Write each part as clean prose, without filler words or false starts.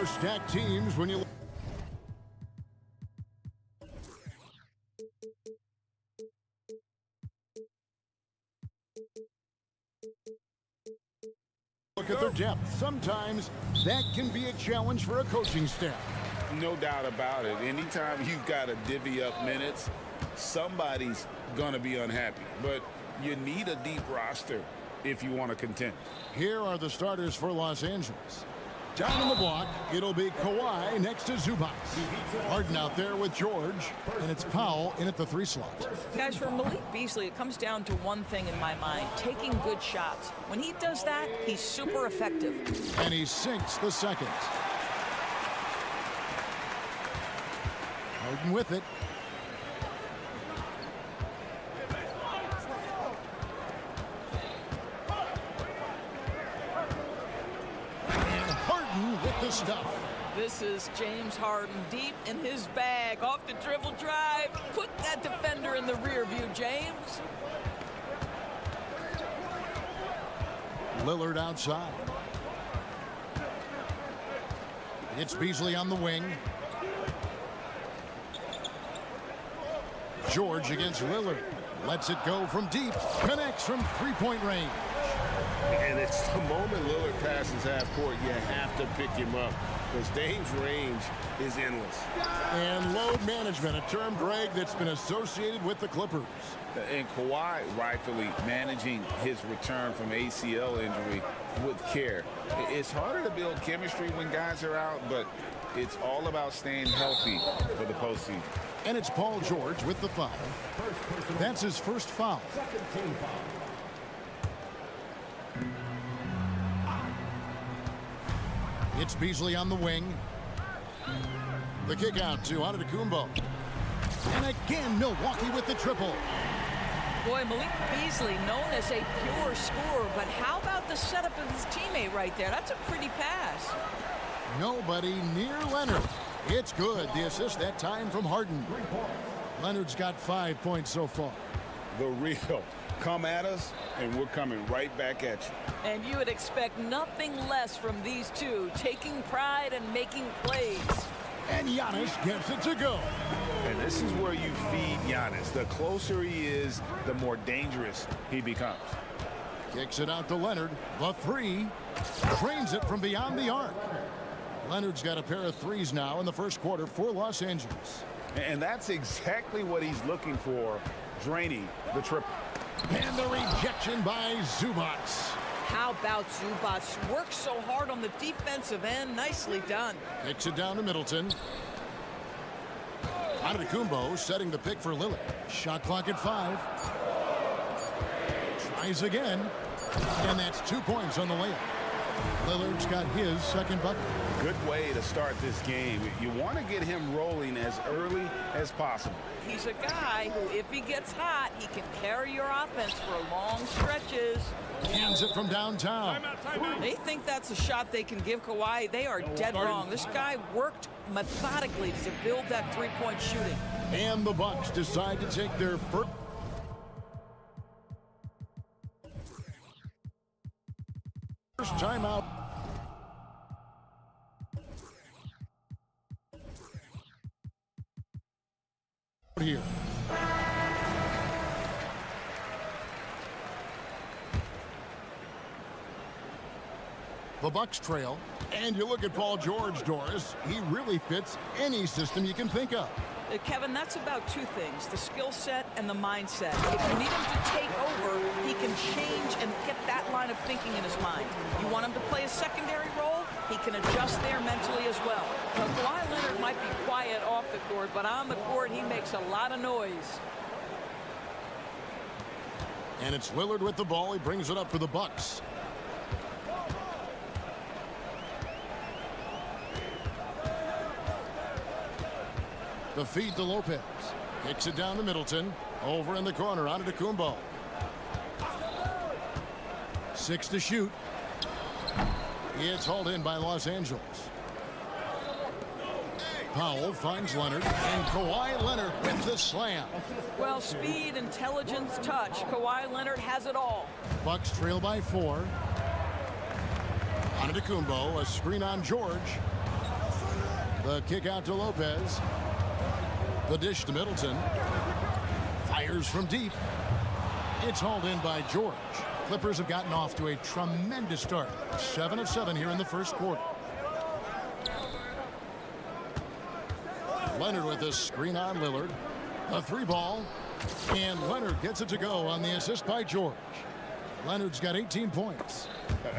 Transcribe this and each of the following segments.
are stacked teams when you look at their depth. Sometimes that can be a challenge for a coaching staff. No doubt about it. Anytime you've got to divvy up minutes, somebody's going to be unhappy. But you need a deep roster if you want to contend. Here are the starters for Los Angeles. Down in the block, it'll be Kawhi next to Zubac. Harden out there with George, and it's Powell in at the 3 slot. Guys, for Malik Beasley, it comes down to one thing in my mind, taking good shots. When he does that, he's super effective. And he sinks the second. Harden with it. With the stuff. This is James Harden deep in his bag. Off the dribble drive. Put that defender in the rear view, James. Lillard outside. It's Beasley on the wing. George against Lillard. Lets it go from deep. Connects from 3-point range. And it's the moment Lillard passes half court, you have to pick him up because Dame's range is endless. And load management, a term, Greg, that's been associated with the Clippers. And Kawhi rightfully managing his return from ACL injury with care. It's harder to build chemistry when guys are out, but it's all about staying healthy for the postseason. And it's Paul George with the foul. That's his first foul. It's Beasley on the wing. The kick out to Antetokounmpo. And again, Milwaukee with the triple. Boy, Malik Beasley known as a pure scorer, but how about the setup of his teammate right there? That's a pretty pass. Nobody near Leonard. It's good. The assist that time from Harden. Leonard's got 5 points so far. The real. Come at us, and we're coming right back at you. And you would expect nothing less from these two, taking pride and making plays. And Giannis gets it to go. And this is where you feed Giannis. The closer he is, the more dangerous he becomes. Kicks it out to Leonard. The 3. Trains it from beyond the arc. Leonard's got a pair of 3s now in the first quarter for Los Angeles. And that's exactly what he's looking for, draining the triple. And the rejection by Zubac. How about Zubac? Works so hard on the defensive end. Nicely done. Kicks it down to Middleton. Antetokounmpo setting the pick for Lillard. Shot clock at 5. Tries again. And that's 2 points on the layup. Lillard's got his second bucket. Good way to start this game. You want to get him rolling as early as possible. He's a guy who, if he gets hot, he can carry your offense for long stretches. Hands it from downtown. They think that's a shot they can give Kawhi. They are dead wrong. This guy worked methodically to build that 3-point shooting. And the Bucks decide to take their first timeout. Here. The Bucks trail, and you look at Paul George, Doris. He really fits any system you can think of. Kevin, that's about 2 things, the skill set and the mindset. If you need him to take over, he can change and get that line of thinking in his mind. You want him to play a secondary role, he can adjust there mentally as well. Now, Kawhi Leonard might be quiet off the court, but on the court, he makes a lot of noise. And it's Lillard with the ball. He brings it up for the Bucks. The feed to Lopez. Kicks it down to Middleton. Over in the corner, Antetokounmpo. 6 to shoot. It's hauled in by Los Angeles. Powell finds Leonard, and Kawhi Leonard with the slam. Well, speed, intelligence, touch. Kawhi Leonard has it all. Bucks trail by 4. Antetokounmpo, a screen on George. The kick out to Lopez. The dish to Middleton. Fires from deep. It's hauled in by George. Clippers have gotten off to a tremendous start. 7 of 7 here in the first quarter. Leonard with a screen on Lillard. A 3-ball. And Leonard gets it to go on the assist by George. Leonard's got 18 points.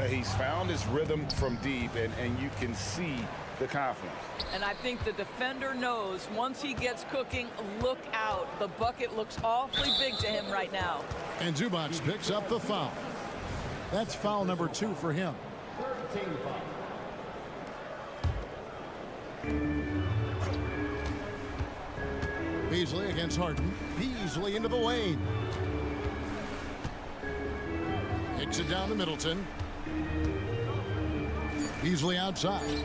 He's found his rhythm from deep, and you can see the confidence. And I think the defender knows once he gets cooking, look out. The bucket looks awfully big to him right now. And Zubac picks up the foul. That's foul number 2 for him. Beasley against Harden. Beasley into the lane. Kicks it down to Middleton. Beasley outside.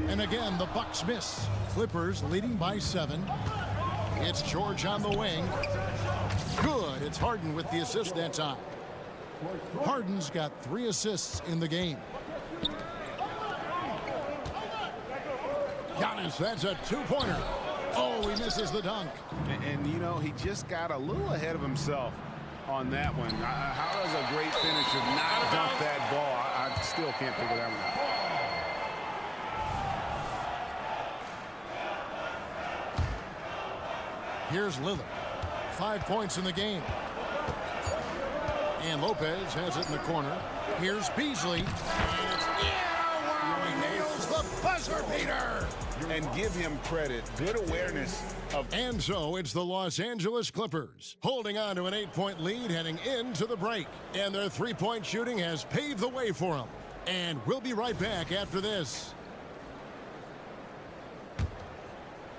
And again, the Bucks miss. Clippers leading by 7. It's George on the wing. Good. It's Harden with the assist that time. Harden's got 3 assists in the game. Giannis, that's a 2-pointer. Oh, he misses the dunk. And you know, he just got a little ahead of himself on that one. How does a great finisher not dunk that ball? I still can't figure that one out. Here's Lillard. 5 points in the game. And Lopez has it in the corner. Here's Beasley. And it's he nails the buzzer beater. And give him credit. Good awareness of. And so it's the Los Angeles Clippers holding on to an 8-point lead heading into the break. And their 3-point shooting has paved the way for them. And we'll be right back after this.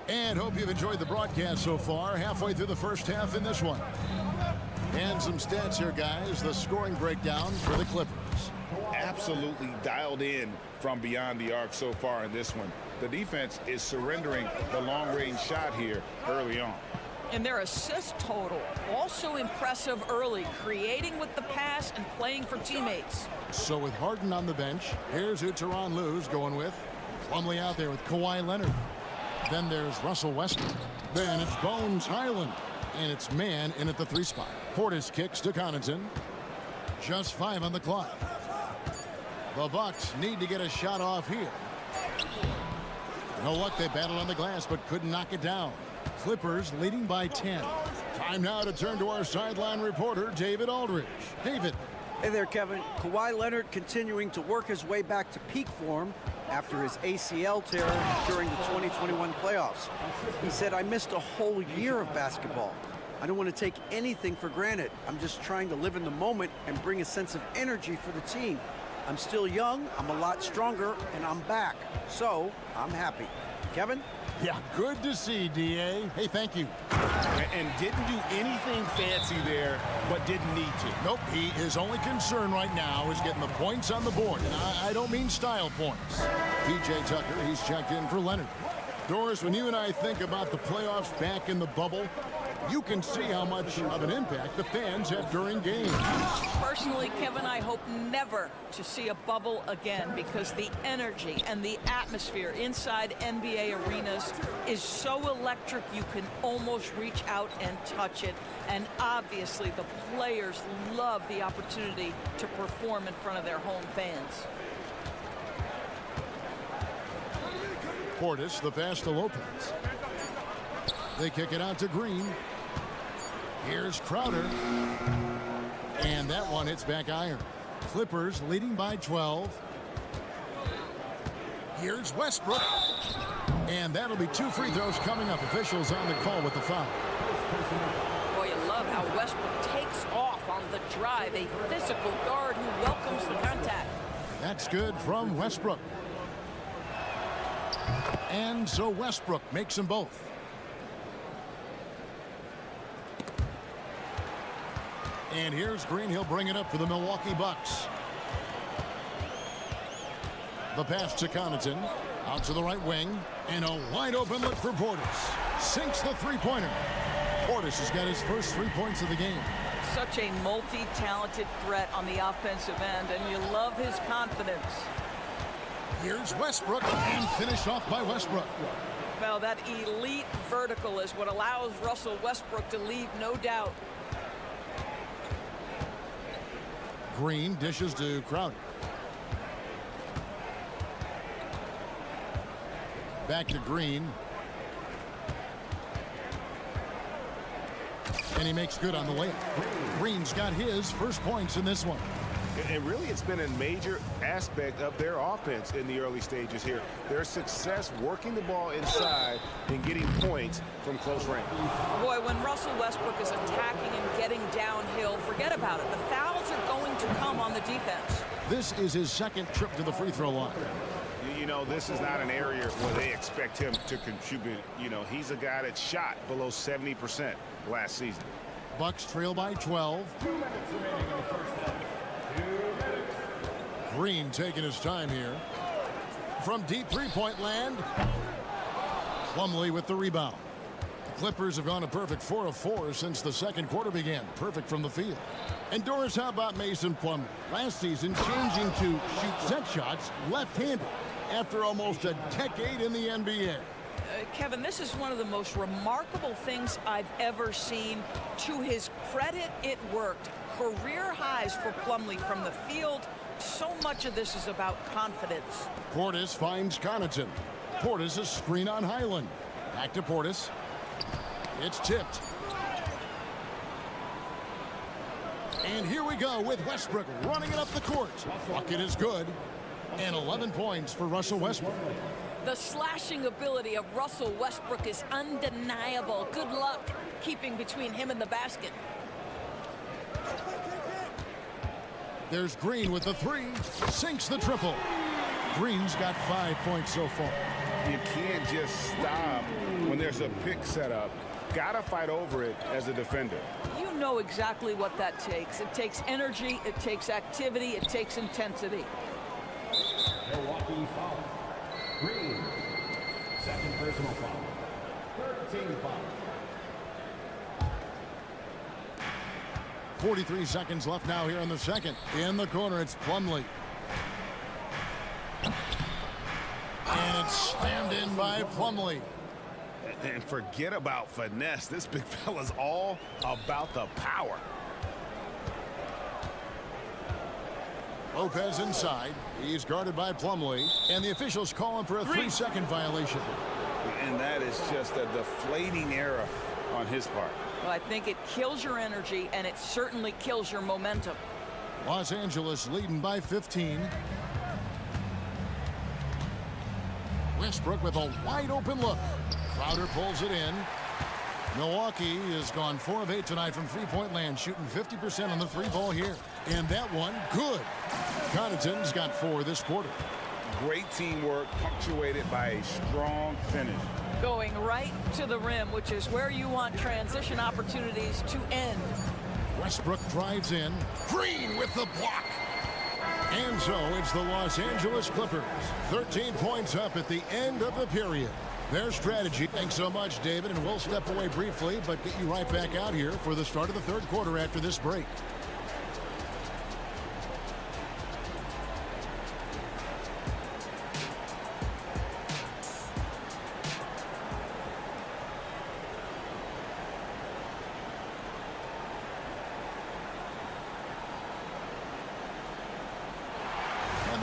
And hope you've enjoyed the broadcast so far. Halfway through the first half in this one. And some stats here, guys. The scoring breakdown for the Clippers. Absolutely dialed in from beyond the arc so far in this one. The defense is surrendering the long-range shot here early on. And their assist total also impressive early, creating with the pass and playing for teammates. So with Harden on the bench, here's who Tyronn Lue's going with. Plumlee out there with Kawhi Leonard. Then there's Russell Westbrook. Then it's Bones Highland. And it's man in at the 3 spot. Portis kicks to Connaughton. Just 5 on the clock. The Bucks need to get a shot off here. You know what? They battled on the glass but couldn't knock it down. Clippers leading by 10. Time now to turn to our sideline reporter, David Aldridge. David. Hey there, Kevin. Kawhi Leonard continuing to work his way back to peak form after his ACL tear during the 2021 playoffs. He said, "I missed a whole year of basketball. I don't want to take anything for granted. I'm just trying to live in the moment and bring a sense of energy for the team. I'm still young, I'm a lot stronger, and I'm back. So, I'm happy." Kevin? Yeah, good to see, D.A. Hey, thank you. And didn't do anything fancy there, but didn't need to. Nope, his only concern right now is getting the points on the board. And I don't mean style points. P.J. Tucker, he's checked in for Leonard. Doris, when you and I think about the playoffs back in the bubble, you can see how much of an impact the fans have during games. Personally, Kevin, I hope never to see a bubble again because the energy and the atmosphere inside NBA arenas is so electric you can almost reach out and touch it. And obviously, the players love the opportunity to perform in front of their home fans. Portis, the pass to Lopez. They kick it out to Green. Here's Crowder. And that one hits back iron. Clippers leading by 12. Here's Westbrook. And that'll be 2 free throws coming up. Officials on the call with the foul. Boy, you love how Westbrook takes off on the drive. A physical guard who welcomes the contact. That's good from Westbrook. And so Westbrook makes them both. And here's Green. He'll bring it up for the Milwaukee Bucks. The pass to Connaughton. Out to the right wing. And a wide open look for Portis. Sinks the 3-pointer. Portis has got his first 3 points of the game. Such a multi-talented threat on the offensive end, and you love his confidence. Here's Westbrook, and finished off by Westbrook. Well, that elite vertical is what allows Russell Westbrook to leave no doubt. Green dishes to Crowder. Back to Green. And he makes good on the layup. Green's got his first points in this one. And really, it's been a major aspect of their offense in the early stages here. Their success working the ball inside and getting points from close range. Boy, when Russell Westbrook is attacking and getting downhill, forget about it. The fouls are going to come on the defense. This is his second trip to the free throw line. You know, this is not an area where they expect him to contribute. You know, he's a guy that shot below 70% last season. Bucks trail by 12. Green taking his time here. From deep three-point land, Plumlee with the rebound. The Clippers have gone a perfect 4 of 4 since the second quarter began. Perfect from the field. And Doris, how about Mason Plumlee? Last season, changing to shoot set shots left-handed after almost a decade in the NBA. Kevin, this is one of the most remarkable things I've ever seen. To his credit, it worked. Career highs for Plumlee from the field. So much of this is about confidence. Portis finds Connaughton. Portis a screen on Highland. Back to Portis. It's tipped. And here we go with Westbrook running it up the court. Bucket is good. And 11 points for Russell Westbrook. The slashing ability of Russell Westbrook is undeniable. Good luck keeping between him and the basket. There's Green with the three. Sinks the triple. Green's got 5 points so far. You can't just stop when there's a pick set up. Gotta fight over it as a defender. You know exactly what that takes. It takes energy, it takes activity, it takes intensity. Milwaukee foul. Green. Second personal foul. 13 foul. 43 seconds left now here in the second. In the corner, it's Plumlee. And it's slammed in by Plumlee. And forget about finesse. This big fella's all about the power. Lopez inside. He's guarded by Plumlee. And the officials call him for a 3-second violation. And that is just a deflating error on his part. Well, I think it kills your energy, and it certainly kills your momentum. Los Angeles leading by 15. Westbrook with a wide open look. Crowder pulls it in. Milwaukee has gone 4 of 8 tonight from three-point land, shooting 50% on the three ball here. And that one, good. Connaughton's got 4 this quarter. Great teamwork punctuated by a strong finish. Going right to the rim, which is where you want transition opportunities to end. Westbrook drives in. Green with the block. And so it's the Los Angeles Clippers. 13 points up at the end of the period. Their strategy. Thanks so much, David, and we'll step away briefly, but get you right back out here for the start of the third quarter after this break.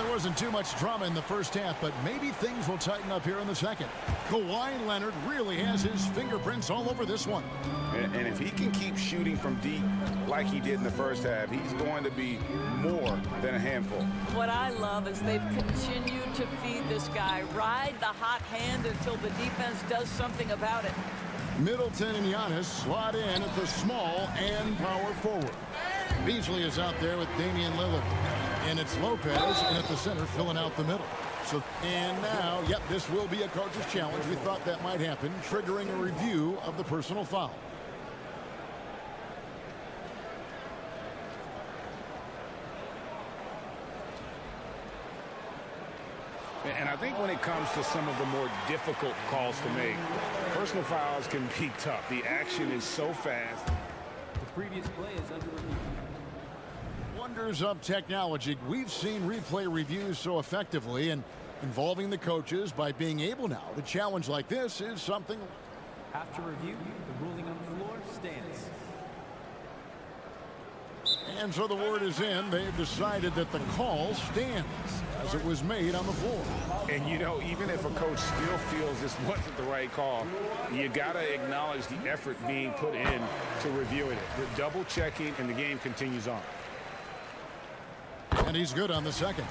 Wasn't too much drama in the first half, but maybe things will tighten up here in the second. Kawhi Leonard really has his fingerprints all over this one. And if he can keep shooting from deep like he did in the first half, he's going to be more than a handful. What I love is they've continued to feed this guy. Ride the hot hand until the defense does something about it. Middleton and Giannis slot in at the small and power forward. Beasley is out there with Damian Lillard. And it's Lopez in at the center filling out the middle. And now, yep, this will be a coach's challenge. We thought that might happen, triggering a review of the personal foul. And I think when it comes to some of the more difficult calls to make, personal fouls can be tough. The action is so fast. The previous play is under review. Wonders of technology. We've seen replay reviews so effectively, and Involving the coaches by being able now to challenge like this is something. After review, the ruling on the floor stands. And so the word is in. They've decided that the call stands as it was made on the floor. And, you know, even if a coach still feels this wasn't the right call, you got to acknowledge the effort being put in to reviewing it. The double checking, and the game continues on. And he's good on the second.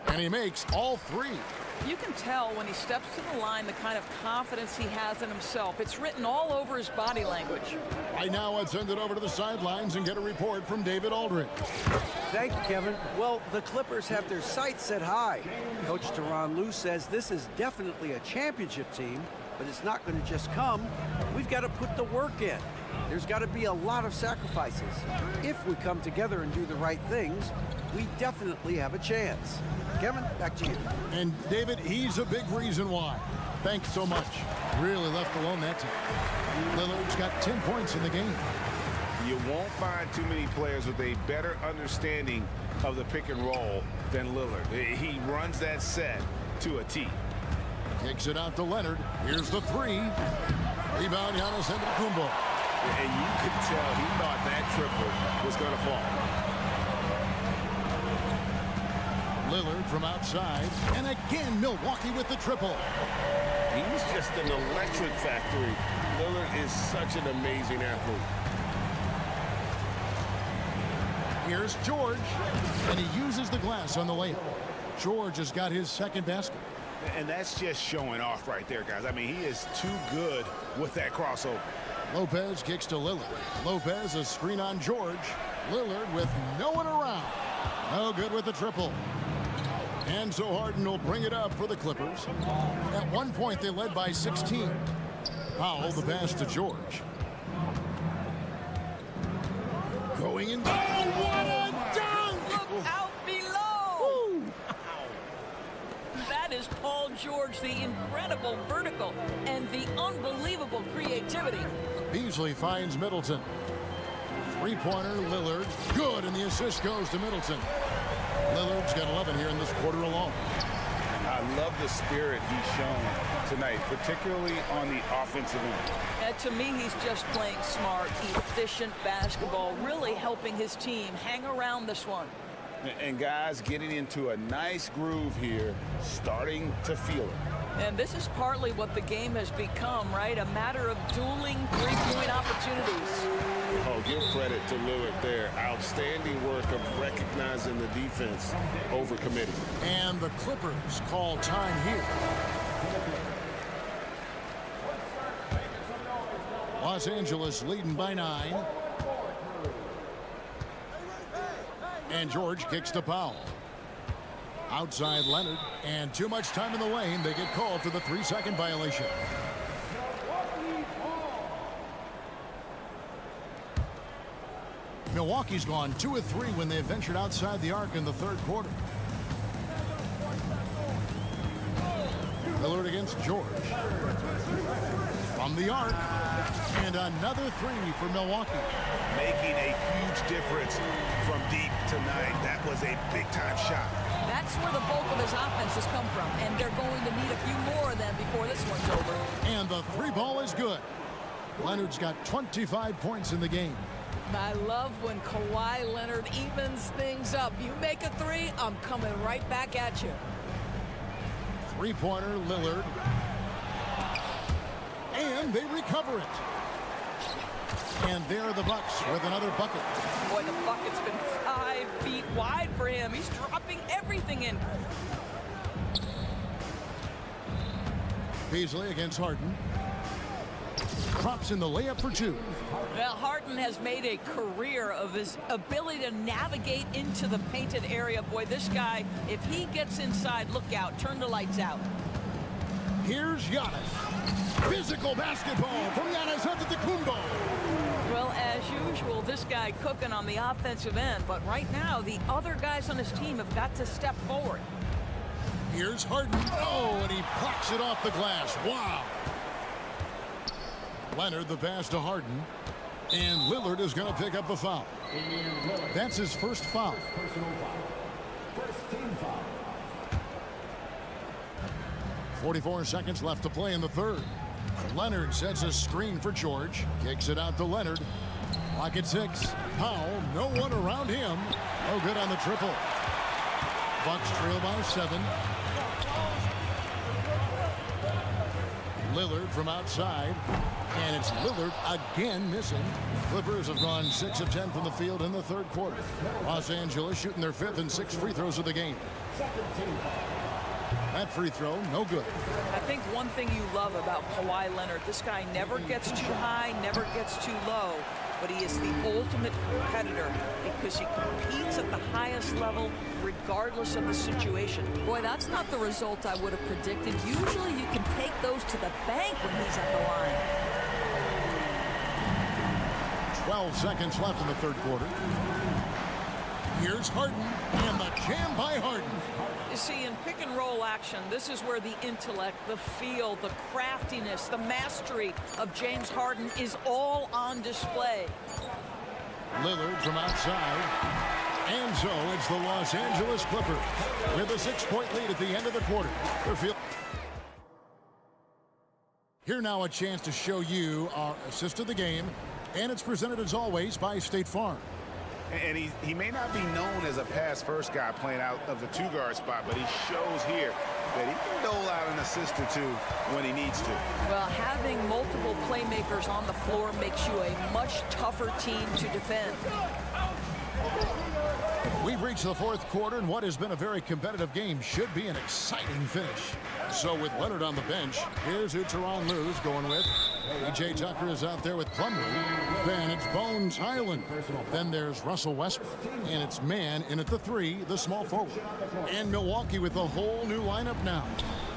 And he makes all three. You can tell when he steps to the line the kind of confidence he has in himself. It's written all over his body language. Right now, let's send it over to the sidelines and get a report from David Aldridge. Thank you, Kevin. Well, the Clippers have their sights set high. Coach Tyronn Lue says this is definitely a championship team, but it's not going to just come. We've got to put the work in. There's got to be a lot of sacrifices. If we come together and do the right things, we definitely have a chance. Kevin, back to you. And David, he's a big reason why. Thanks so much. Really left alone that time. Lillard's got 10 points in the game. You won't find too many players with a better understanding of the pick and roll than Lillard. He runs that set to a T. Kicks it out to Leonard. Here's the three. Rebound, Giannis Antetokounmpo. And you could tell he thought that triple was going to fall. Lillard from outside. And again, Milwaukee with the triple. He's just an electric factory. Lillard is such an amazing athlete. Here's George. And he uses the glass on the layup. George has got his second basket. And that's just showing off right there, guys. I mean, he is too good with that crossover. Lopez kicks to Lillard. Lopez, a screen on George. Lillard with no one around. No good with the triple. And so Harden will bring it up for the Clippers. At one point, they led by 16. Powell, the pass to George. Going in. Oh, what a dunk! Look out below! That is Paul George, the incredible vertical and the unbelievable creativity. Beasley finds Middleton. Three-pointer, Lillard. Good, and the assist goes to Middleton. Lillard's got 11 here in this quarter alone. I love the spirit he's shown tonight, particularly on the offensive end. And to me, he's just playing smart, efficient basketball, really helping his team hang around this one. And guys getting into a nice groove here, starting to feel it. And this is partly what the game has become, right? A matter of dueling three-point opportunities. Oh, give credit to Lillard there. Outstanding work of recognizing the defense over committing. And the Clippers call time here. Los Angeles leading by 9. And George kicks to Powell. Outside Leonard, and too much time in the lane. They get called for the 3-second violation. Milwaukee's gone 2 of 3 when they ventured outside the arc in the third quarter. Lillard against George. From the arc, and another 3 for Milwaukee. Making a huge difference from deep tonight. That was a big-time shot. That's where the bulk of his offense has come from, and they're going to need a few more of them before this one's over. And the 3-ball is good. Leonard's got 25 points in the game. I love when Kawhi Leonard evens things up. You make a 3, I'm coming right back at you. Three-pointer, Lillard. And they recover it. And there are the Bucks with another bucket. Boy, the bucket's been 5 feet wide for him. He's dropping everything in. Beasley against Harden. Drops in the layup for 2. Well, Harden has made a career of his ability to navigate into the painted area. Boy, this guy, if he gets inside, look out, turn the lights out. Here's Giannis. Physical basketball from Giannis Antetokounmpo. Well, as usual, this guy cooking on the offensive end. But right now, the other guys on his team have got to step forward. Here's Harden. Oh, and he plucks it off the glass. Wow. Leonard, the pass to Harden. And Lillard is going to pick up the foul. That's his first foul. Personal foul. First team foul. 44 seconds left to play in the third. Leonard sets a screen for George. Kicks it out to Leonard. Clock at 6. Powell, no one around him. No good on the triple. Bucks trail by 7. Lillard from outside. And it's Lillard again missing. Clippers have gone 6 of 10 from the field in the third quarter. Los Angeles shooting their 5th and 6th free throws of the game. That free throw, no good. I think one thing you love about Kawhi Leonard, this guy never gets too high, never gets too low, but he is the ultimate competitor because he competes at the highest level regardless of the situation. Boy, that's not the result I would have predicted. Usually you can take those to the bank when he's at the line. 12 seconds left in the third quarter. Here's Harden, and the jam by Harden. You see, in pick and roll action, this is where the intellect, the feel, the craftiness, the mastery of James Harden is all on display. Lillard from outside. And so it's the Los Angeles Clippers with a 6-point lead at the end of the quarter. Here now a chance to show you our assist of the game, and it's presented as always by State Farm. And he may not be known as a pass-first guy playing out of the two-guard spot, but he shows here that he can dole out an assist or two when he needs to. Well, having multiple playmakers on the floor makes you a much tougher team to defend. We've reached the fourth quarter, and what has been a very competitive game should be an exciting finish. So with Leonard on the bench, here's who Tyronn Lue's going with. P.J. Tucker is out there with Plumlee. Then it's Bones Highland. Then there's Russell Westbrook. And it's man in at the 3, the small forward. And Milwaukee with a whole new lineup now.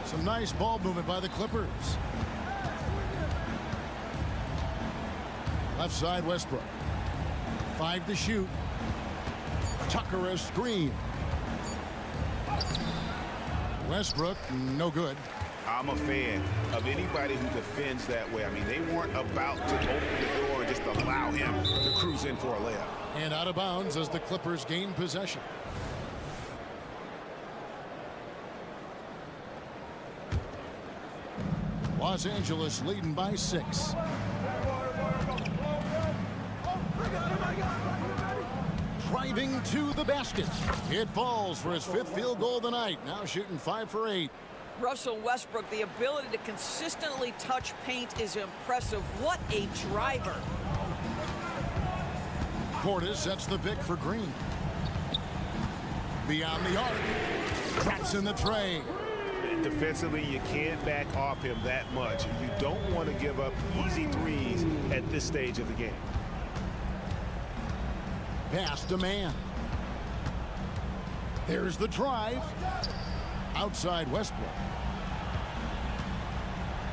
Some nice ball movement by the Clippers. Left side Westbrook. 5 to shoot. Tucker a screen. Westbrook, no good. I'm a fan of anybody who defends that way. I mean, they weren't about to open the door and just allow him to cruise in for a layup. And out of bounds as the Clippers gain possession. Los Angeles leading by 6. Driving to the basket. It falls for his 5th field goal of the night. Now shooting 5 for 8. Russell Westbrook, the ability to consistently touch paint is impressive. What a driver. Portis sets the pick for Green. Beyond the arc. Traps in the tray. Defensively, you can't back off him that much. You don't want to give up easy threes at this stage of the game. Pass to man. There's the drive. Outside Westbrook.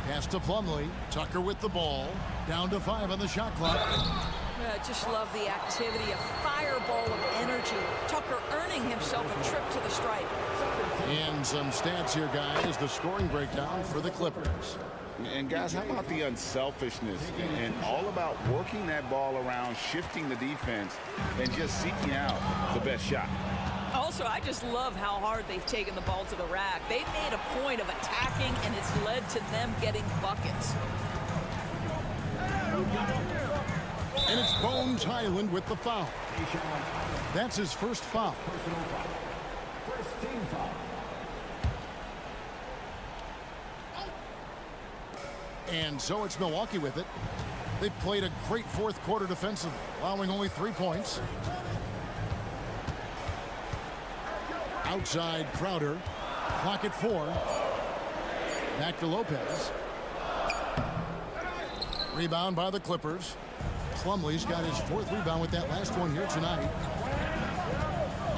Pass to Plumlee. Tucker with the ball. Down to 5 on the shot clock. I just love the activity, a fireball of energy. Tucker earning himself a trip to the stripe. And some stats here, guys. The scoring breakdown for the Clippers. And guys, how about the unselfishness and all about working that ball around, shifting the defense, and just seeking out the best shot. Also, I just love how hard they've taken the ball to the rack. They've made a point of attacking, and it's led to them getting buckets. And it's Bones Highland with the foul. That's his first foul. Personal foul. First team foul. And so it's Milwaukee with it. They've played a great fourth quarter defensively, allowing only 3 points. Outside Crowder. Clock at 4. Back to Lopez. Rebound by the Clippers. Plumlee's got his 4th rebound with that last one here tonight.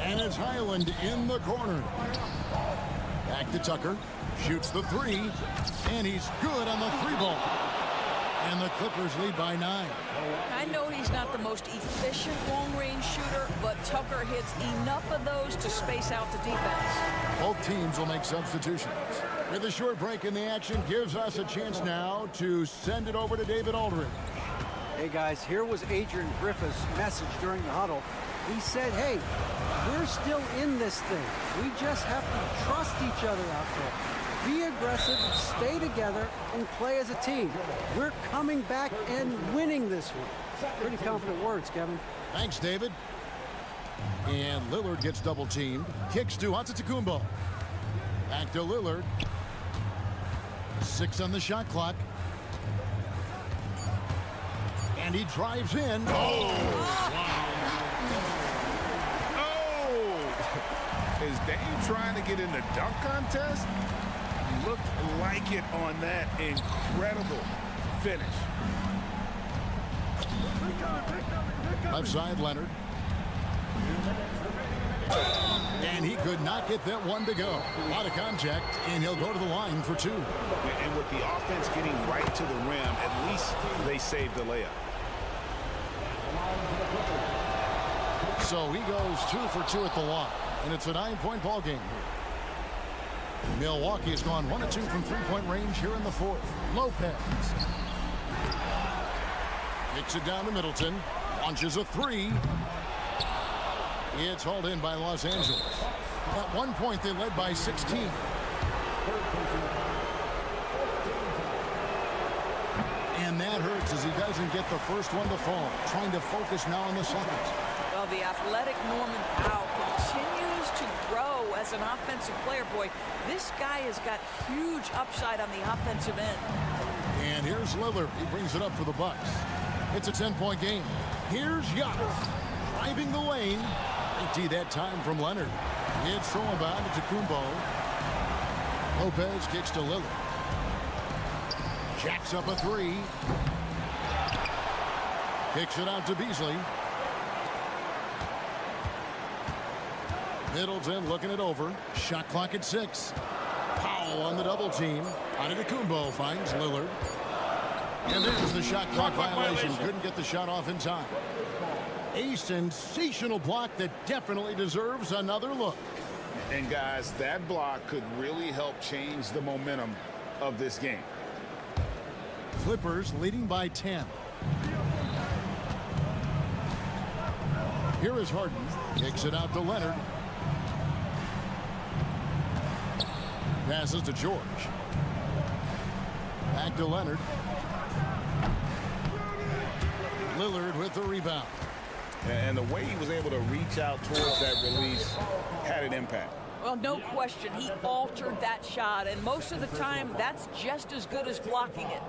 And it's Highland in the corner. Back to Tucker. Shoots the 3. And he's good on the 3-ball. And the Clippers lead by 9. I know he's not the most efficient long-range shooter, but Tucker hits enough of those to space out the defense. Both teams will make substitutions. With a short break in the action, gives us a chance now to send it over to David Aldridge. Hey guys, here was Adrian Griffith's message during the huddle. He said, hey, we're still in this thing. We just have to trust each other out there. Be aggressive, stay together, and play as a team. We're coming back and winning this one. Pretty confident words, Kevin. Thanks, David. And Lillard gets double-teamed. Kicks to Antetokounmpo. Back to Lillard. 6 on the shot clock. And he drives in. Oh! Oh! Is Dame trying to get in the dunk contest? Looked like it on that incredible finish. Left side, Leonard. And he could not get that one to go. A lot of contact, and he'll go to the line for 2. And with the offense getting right to the rim, at least they saved the layup. So he goes 2 for 2 at the line, and it's a 9-point ball game here. Milwaukee has gone 1 of 2 from 3-point range here in the 4th. Lopez kicks it down to Middleton, launches a 3. It's hauled in by Los Angeles. At one point, they led by 16. And that hurts as he doesn't get the first one to fall. Trying to focus now on the second. Well, the athletic Norman Powell continues to grow as an offensive player. Boy, this guy has got huge upside on the offensive end. And here's Lillard. He brings it up for the Bucks. It's a 10-point game. Here's Giannis driving the lane. Empty that time from Leonard. It's thrown by Antetokounmpo. Lopez kicks to Lillard. Jacks up a 3. Kicks it out to Beasley. Middleton looking it over. Shot clock at 6. Powell on the double team. Antetokounmpo finds Lillard. And there's the shot clock violation. Couldn't get the shot off in time. A sensational block that definitely deserves another look. And guys, that block could really help change the momentum of this game. Clippers leading by 10. Here is Harden. Kicks it out to Leonard. Passes to George. Back to Leonard. Lillard with the rebound. And the way he was able to reach out towards that release had an impact. Well, no question. He altered that shot, and most of the time, that's just as good as blocking it.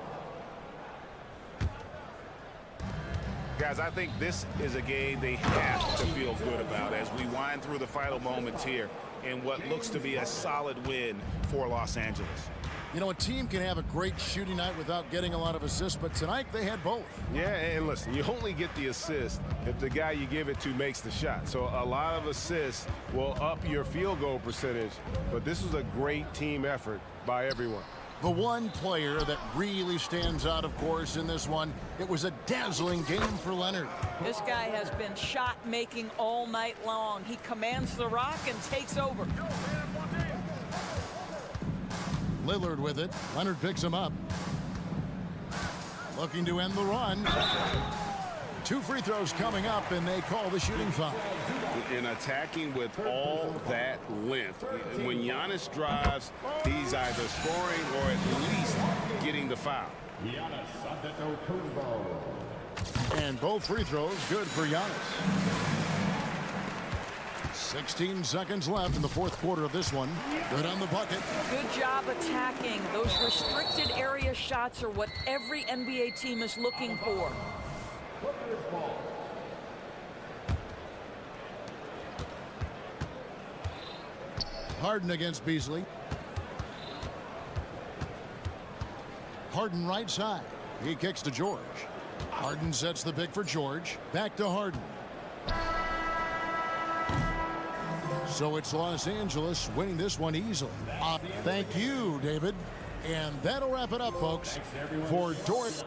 Guys, I think this is a game they have to feel good about as we wind through the final moments here in what looks to be a solid win for Los Angeles. You know, a team can have a great shooting night without getting a lot of assists, but tonight they had both. Yeah, and listen, you only get the assist if the guy you give it to makes the shot. So a lot of assists will up your field goal percentage, but this was a great team effort by everyone. The one player that really stands out, of course, in this one, it was a dazzling game for Leonard. This guy has been shot-making all night long. He commands the rock and takes over. Lillard with it. Leonard picks him up. Looking to end the run. 2 free throws coming up, and they call the shooting foul. In attacking with all that length, when Giannis drives, he's either scoring or at least getting the foul. And both free throws good for Giannis. 16 seconds left in the 4th quarter of this one. Good on the bucket. Good job attacking. Those restricted area shots are what every NBA team is looking for. Harden against Beasley. Harden right side. He kicks to George. Harden sets the pick for George. Back to Harden. So it's Los Angeles winning this one easily. Thank you, David. And that'll wrap it up, folks, for Dorothy.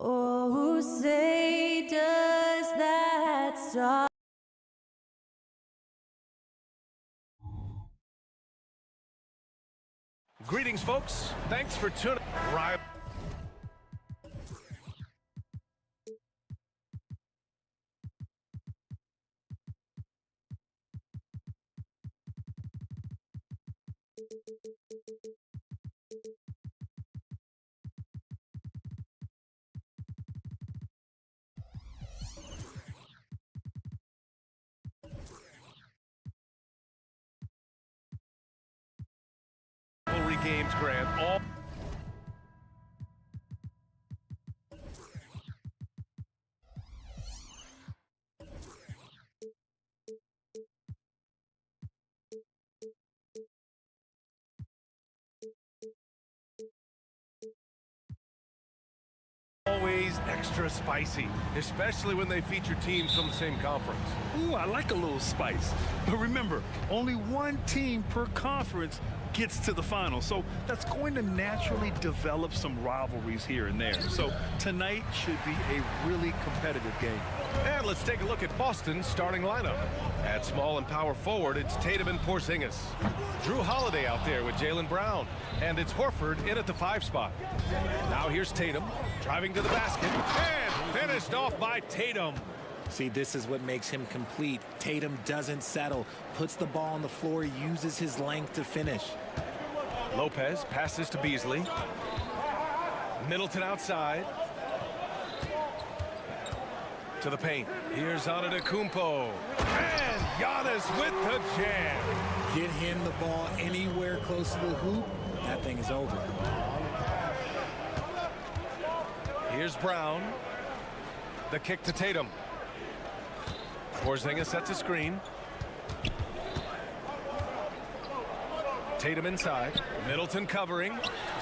Oh, say does that song. Greetings, folks. Thanks for tuning. Games, Grant. All always extra spicy, especially when they feature teams from the same conference. Ooh, I like a little spice. But remember, only one team per conference gets to the final. So that's going to naturally develop some rivalries here and there. So tonight should be a really competitive game. And let's take a look at Boston's starting lineup. At small and power forward, it's Tatum and Porzingis. Drew Holiday out there with Jaylen Brown. And it's Horford in at the 5 spot. Now here's Tatum, driving to the basket, and finished off by Tatum. See, this is what makes him complete. Tatum doesn't settle, puts the ball on the floor, uses his length to finish. Lopez passes to Beasley. Middleton outside. To the paint. Here's Antetokounmpo. And Giannis with the jam. Get him the ball anywhere close to the hoop, that thing is over. Here's Brown. The kick to Tatum. Porzingis sets a screen. Tatum inside. Middleton covering.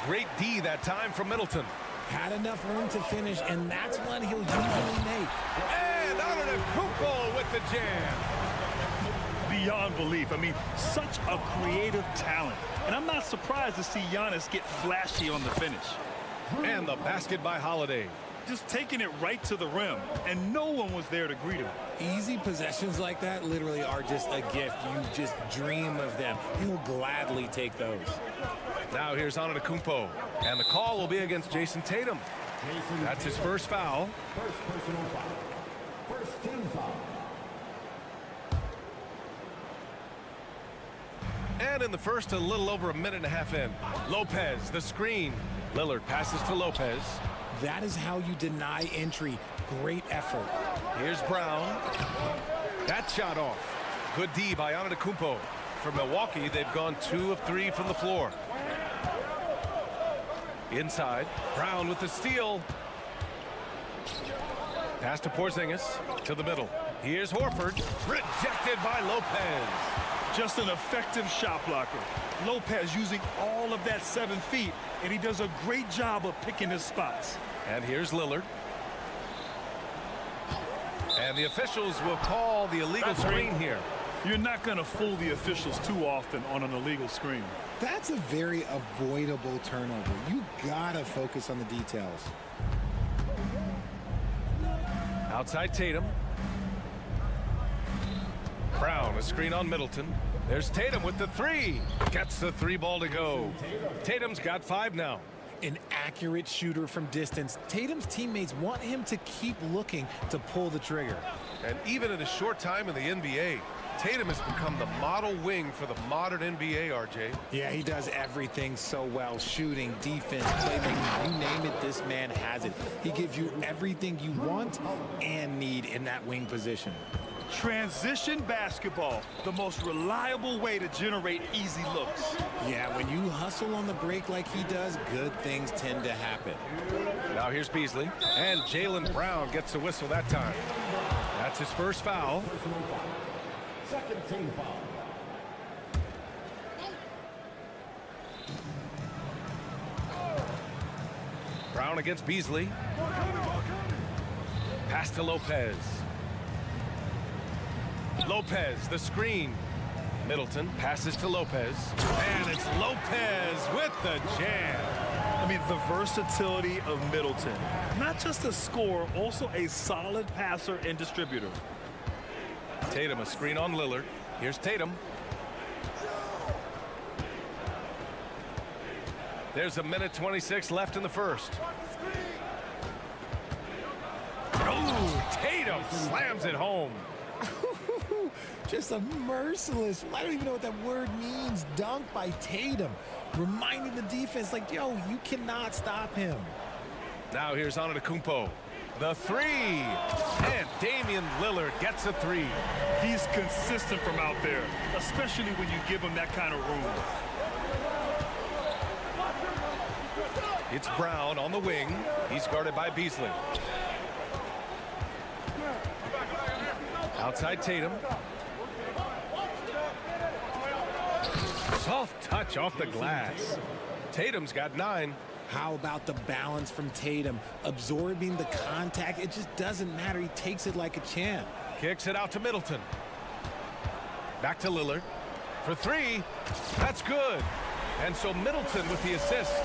Great D that time from Middleton. Had enough room to finish, and that's one he'll usually make. And Antetokounmpo with the jam. Beyond belief. I mean, such a creative talent. And I'm not surprised to see Giannis get flashy on the finish. And the basket by Holiday. Just taking it right to the rim, and no one was there to greet him. Easy possessions like that literally are just a gift. You just dream of them. He'll gladly take those. Now here's Antetokounmpo, and the call will be against Jason Tatum. That's his first foul. First personal foul. First team foul. And in the first, a little over a minute and a half in. Lopez, the screen. Lillard passes to Lopez. That is how you deny entry. Great effort. Here's Brown. That shot off. Good D by Antetokounmpo. For Milwaukee, they've gone 2 of 3 from the floor. Inside, Brown with the steal. Pass to Porzingis, to the middle. Here's Horford, rejected by Lopez. Just an effective shot blocker. Lopez using all of that 7 feet, and he does a great job of picking his spots. And here's Lillard. And the officials will call the illegal screen here. You're not going to fool the officials too often on an illegal screen. That's a very avoidable turnover. You gotta focus on the details. Outside Tatum. Brown, a screen on Middleton. There's Tatum with the 3. Gets the 3 ball to go. Tatum's got 5 now. An accurate shooter from distance. Tatum's teammates want him to keep looking to pull the trigger. And even in a short time in the NBA, Tatum has become the model wing for the modern NBA, RJ. Yeah, he does everything so well. Shooting, defense, playmaking, you name it, this man has it. He gives you everything you want and need in that wing position. Transition basketball, the most reliable way to generate easy looks. Yeah, when you hustle on the break like he does, good things tend to happen. Now here's Beasley, and Jaylen Brown gets the whistle that time. That's his first foul. Second team foul. Brown against Beasley. Pass to Lopez. Lopez, the screen. Middleton passes to Lopez. And it's Lopez with the jam. I mean, the versatility of Middleton. Not just a scorer, also a solid passer and distributor. Tatum, a screen on Lillard. Here's Tatum. There's a minute 26 left in the first. Oh, Tatum slams it home. Just a merciless, I don't even know what that word means, dunk by Tatum. Reminding the defense, like, yo, you cannot stop him. Now here's Antetokounmpo. The 3. And Damian Lillard gets a 3. He's consistent from out there, especially when you give him that kind of room. It's Brown on the wing. He's guarded by Beasley. Outside Tatum. Soft touch off the glass. Tatum's got 9. How about the balance from Tatum? Absorbing the contact, it just doesn't matter. He takes it like a champ. Kicks it out to Middleton. Back to Lillard. For 3. That's good. And so Middleton with the assist.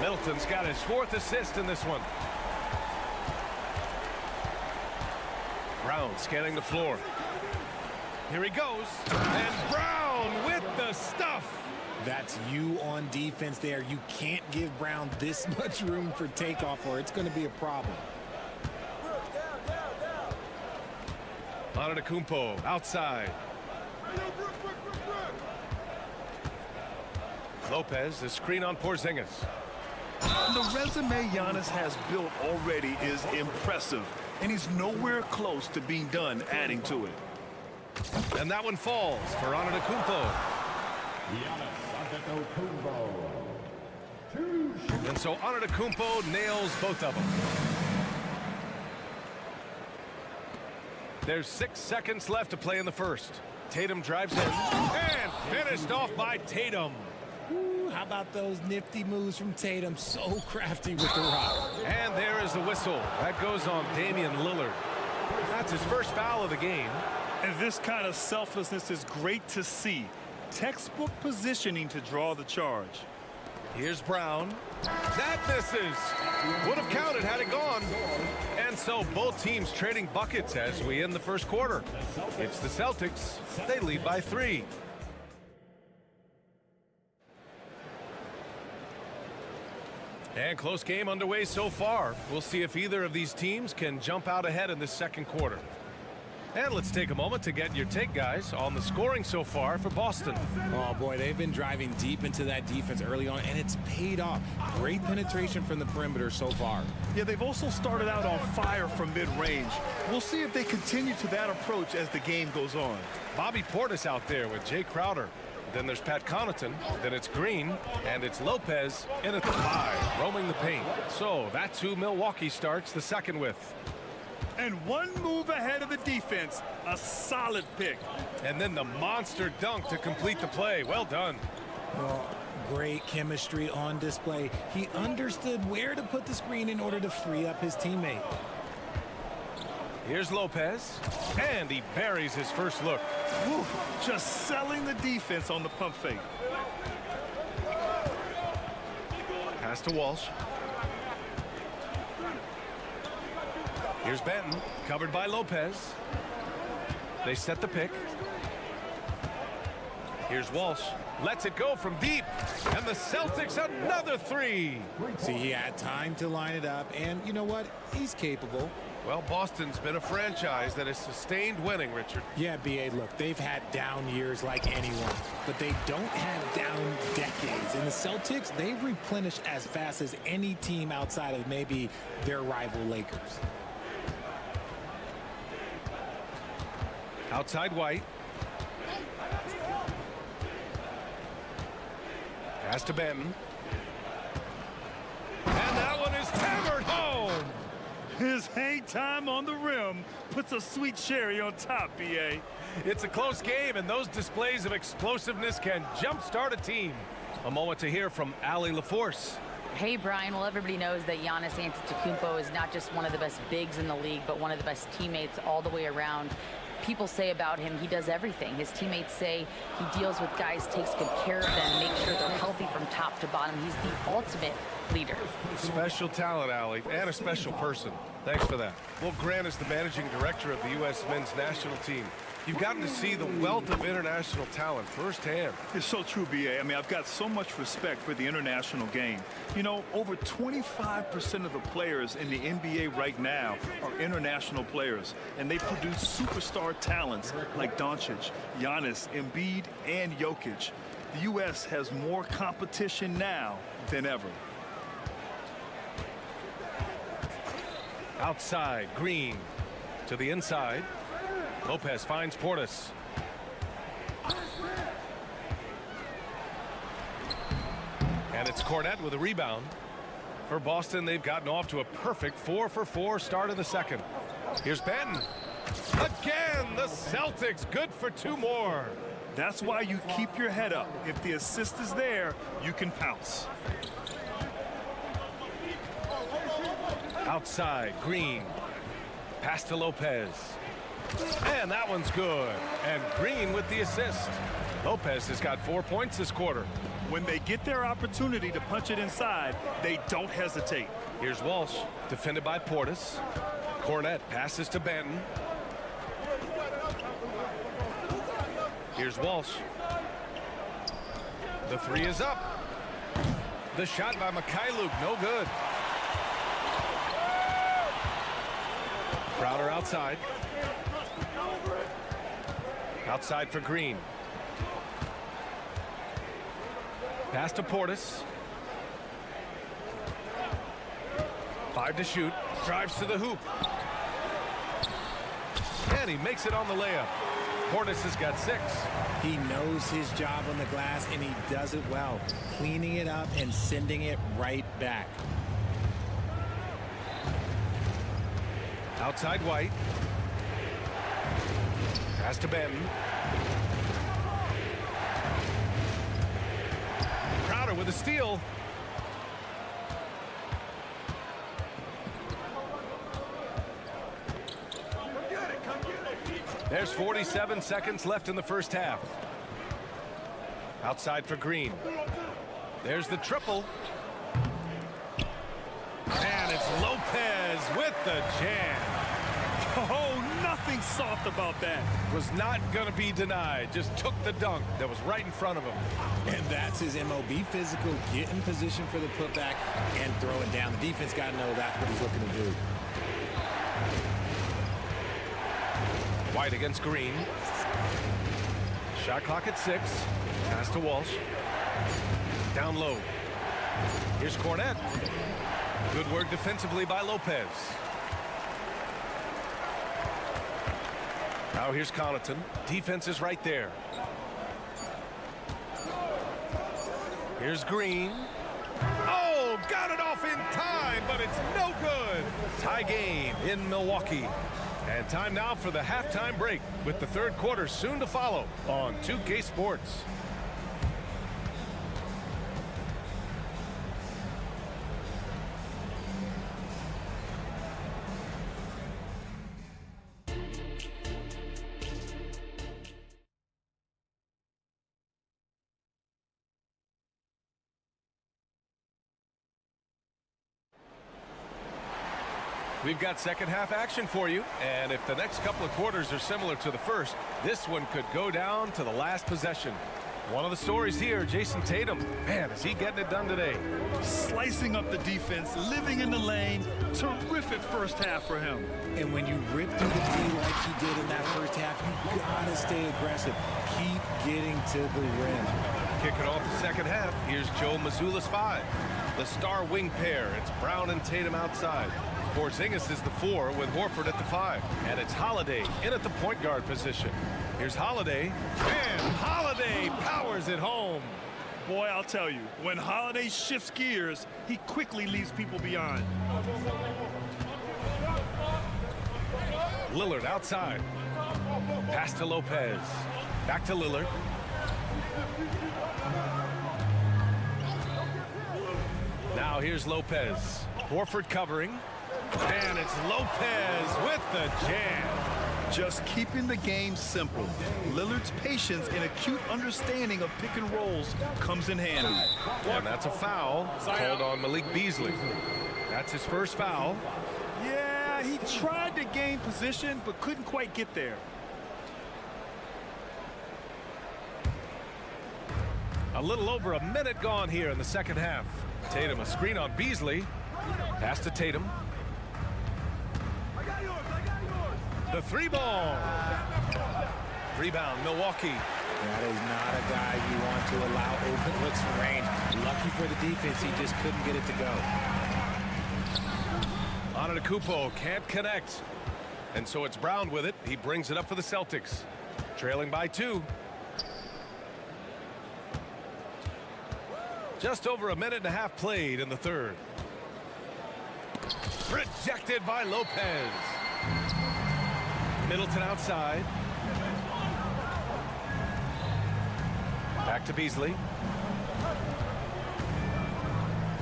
Middleton's got his 4th assist in this one. Brown scanning the floor. Here he goes. And Brown with the stuff. That's you on defense there. You can't give Brown this much room for takeoff or it's going to be a problem. Antetokounmpo outside. Lopez, the screen on Porzingis. The resume Giannis has built already is impressive, and he's nowhere close to being done adding to it. And that one falls for Antetokounmpo. And so Antetokounmpo nails both of them. There's 6 seconds left to play in the first. Tatum drives in and finished off by Tatum. Ooh, how about those nifty moves from Tatum? So crafty with the rock. And there is the whistle. That goes on Damian Lillard. That's his first foul of the game. And this kind of selflessness is great to see. Textbook positioning to draw the charge. Here's Brown. That misses. Would have counted had it gone. And so both teams trading buckets as we end the first quarter. It's the Celtics. They lead by 3. And close game underway so far. We'll see if either of these teams can jump out ahead in this second quarter. And let's take a moment to get your take, guys, on the scoring so far for Boston. Oh, boy, they've been driving deep into that defense early on, and it's paid off. Great penetration from the perimeter so far. Yeah, they've also started out on fire from mid-range. We'll see if they continue to that approach as the game goes on. Bobby Portis out there with Jay Crowder. Then there's Pat Connaughton. Then it's Green. And it's Lopez in at the 5, roaming the paint. So that's who Milwaukee starts the second with. And one move ahead of the defense. A solid pick. And then the monster dunk to complete the play. Well done. Well, great chemistry on display. He understood where to put the screen in order to free up his teammate. Here's Lopez, and he buries his first look. Whew, just selling the defense on the pump fake. Pass to Walsh. Here's Benton, covered by Lopez. They set the pick. Here's Walsh. Lets it go from deep. And the Celtics another 3. See, he had time to line it up, and you know what? He's capable. Well, Boston's been a franchise that has sustained winning, Richard. Yeah, B.A., look, they've had down years like anyone, but they don't have down decades. And the Celtics, they replenish as fast as any team outside of maybe their rival Lakers. Outside White. Pass to Benton. And that one is hammered home. His hang time on the rim puts a sweet cherry on top, B.A. It's a close game, and those displays of explosiveness can jumpstart a team. A moment to hear from Allie LaForce. Hey, Brian. Well, everybody knows that Giannis Antetokounmpo is not just one of the best bigs in the league, but one of the best teammates all the way around. People say about him, he does everything. His teammates say he deals with guys, takes good care of them, makes sure they're healthy from top to bottom. He's the ultimate leader. Special talent, Allie, and a special person. Thanks for that. Well, Grant is the managing director of the U.S. men's national team. You've gotten to see the wealth of international talent firsthand. It's so true, B.A. I mean, I've got so much respect for the international game. You know, over 25% of the players in the NBA right now are international players, and they produce superstar talents like Doncic, Giannis, Embiid, and Jokic. The U.S. has more competition now than ever. Outside, Green to the inside. Lopez finds Portis. And it's Cornette with a rebound. For Boston, they've gotten off to a perfect 4-for-4 start in the second. Here's Benton. Again, the Celtics good for 2 more. That's why you keep your head up. If the assist is there, you can pounce. Outside, Green. Pass to Lopez. And that one's good. And Green with the assist. Lopez has got 4 points this quarter. When they get their opportunity to punch it inside, they don't hesitate. Here's Walsh, defended by Portis. Cornette passes to Benton. Here's Walsh. The 3 is up. The shot by Mikhailuk, no good. Crowder outside. Outside for Green. Pass to Portis. 5 to shoot. Drives to the hoop. And he makes it on the layup. Portis has got 6. He knows his job on the glass, and he does it well, cleaning it up and sending it right back. Outside White. Pass to Benton. Crowder with a steal. There's 47 seconds left in the first half. Outside for Green. There's the triple. And it's Lopez with the jam. Oh, nothing soft about that. Was not going to be denied. Just took the dunk that was right in front of him. And that's his MOB physical, get in position for the putback and throw it down. The defense got to know that's what he's looking to do. White against Green. Shot clock at 6. Pass to Walsh. Down low. Here's Cornette. Good work defensively by Lopez. Now here's Connaughton. Defense is right there. Here's Green. Oh, got it off in time, but it's no good. Tie game in Milwaukee. And time now for the halftime break, with the third quarter soon to follow on 2K Sports. We've got second half action for you, and if the next couple of quarters are similar to the first, this one could go down to the last possession. One of the stories here, Jason Tatum. Man, is he getting it done today? Slicing up the defense, living in the lane. Terrific first half for him. And when you rip through the D like he did in that first half, you gotta stay aggressive. Keep getting to the rim. Kicking off the second half, here's Joe Mazzulla's 5. The star wing pair, it's Brown and Tatum outside. Porzingis is the 4 with Horford at the 5. And it's Holiday in at the point guard position. Here's Holiday, and Holiday powers it home. Boy, I'll tell you, when Holiday shifts gears, he quickly leaves people behind. Lillard outside. Pass to Lopez. Back to Lillard. Now here's Lopez. Horford covering. And it's Lopez with the jam. Just keeping the game simple. Lillard's patience and acute understanding of pick and rolls comes in handy. And that's a foul called on Malik Beasley. That's his first foul. Yeah, he tried to gain position, but couldn't quite get there. A little over a minute gone here in the second half. Tatum, a screen on Beasley. Pass to Tatum. The 3-ball. Rebound, Milwaukee. That is not a guy you want to allow open looks from range. Lucky for the defense, he just couldn't get it to go. Antetokounmpo can't connect. And so it's Brown with it. He brings it up for the Celtics. Trailing by 2. Just over a minute and a half played in the third. Rejected by Lopez. Middleton outside. Back to Beasley.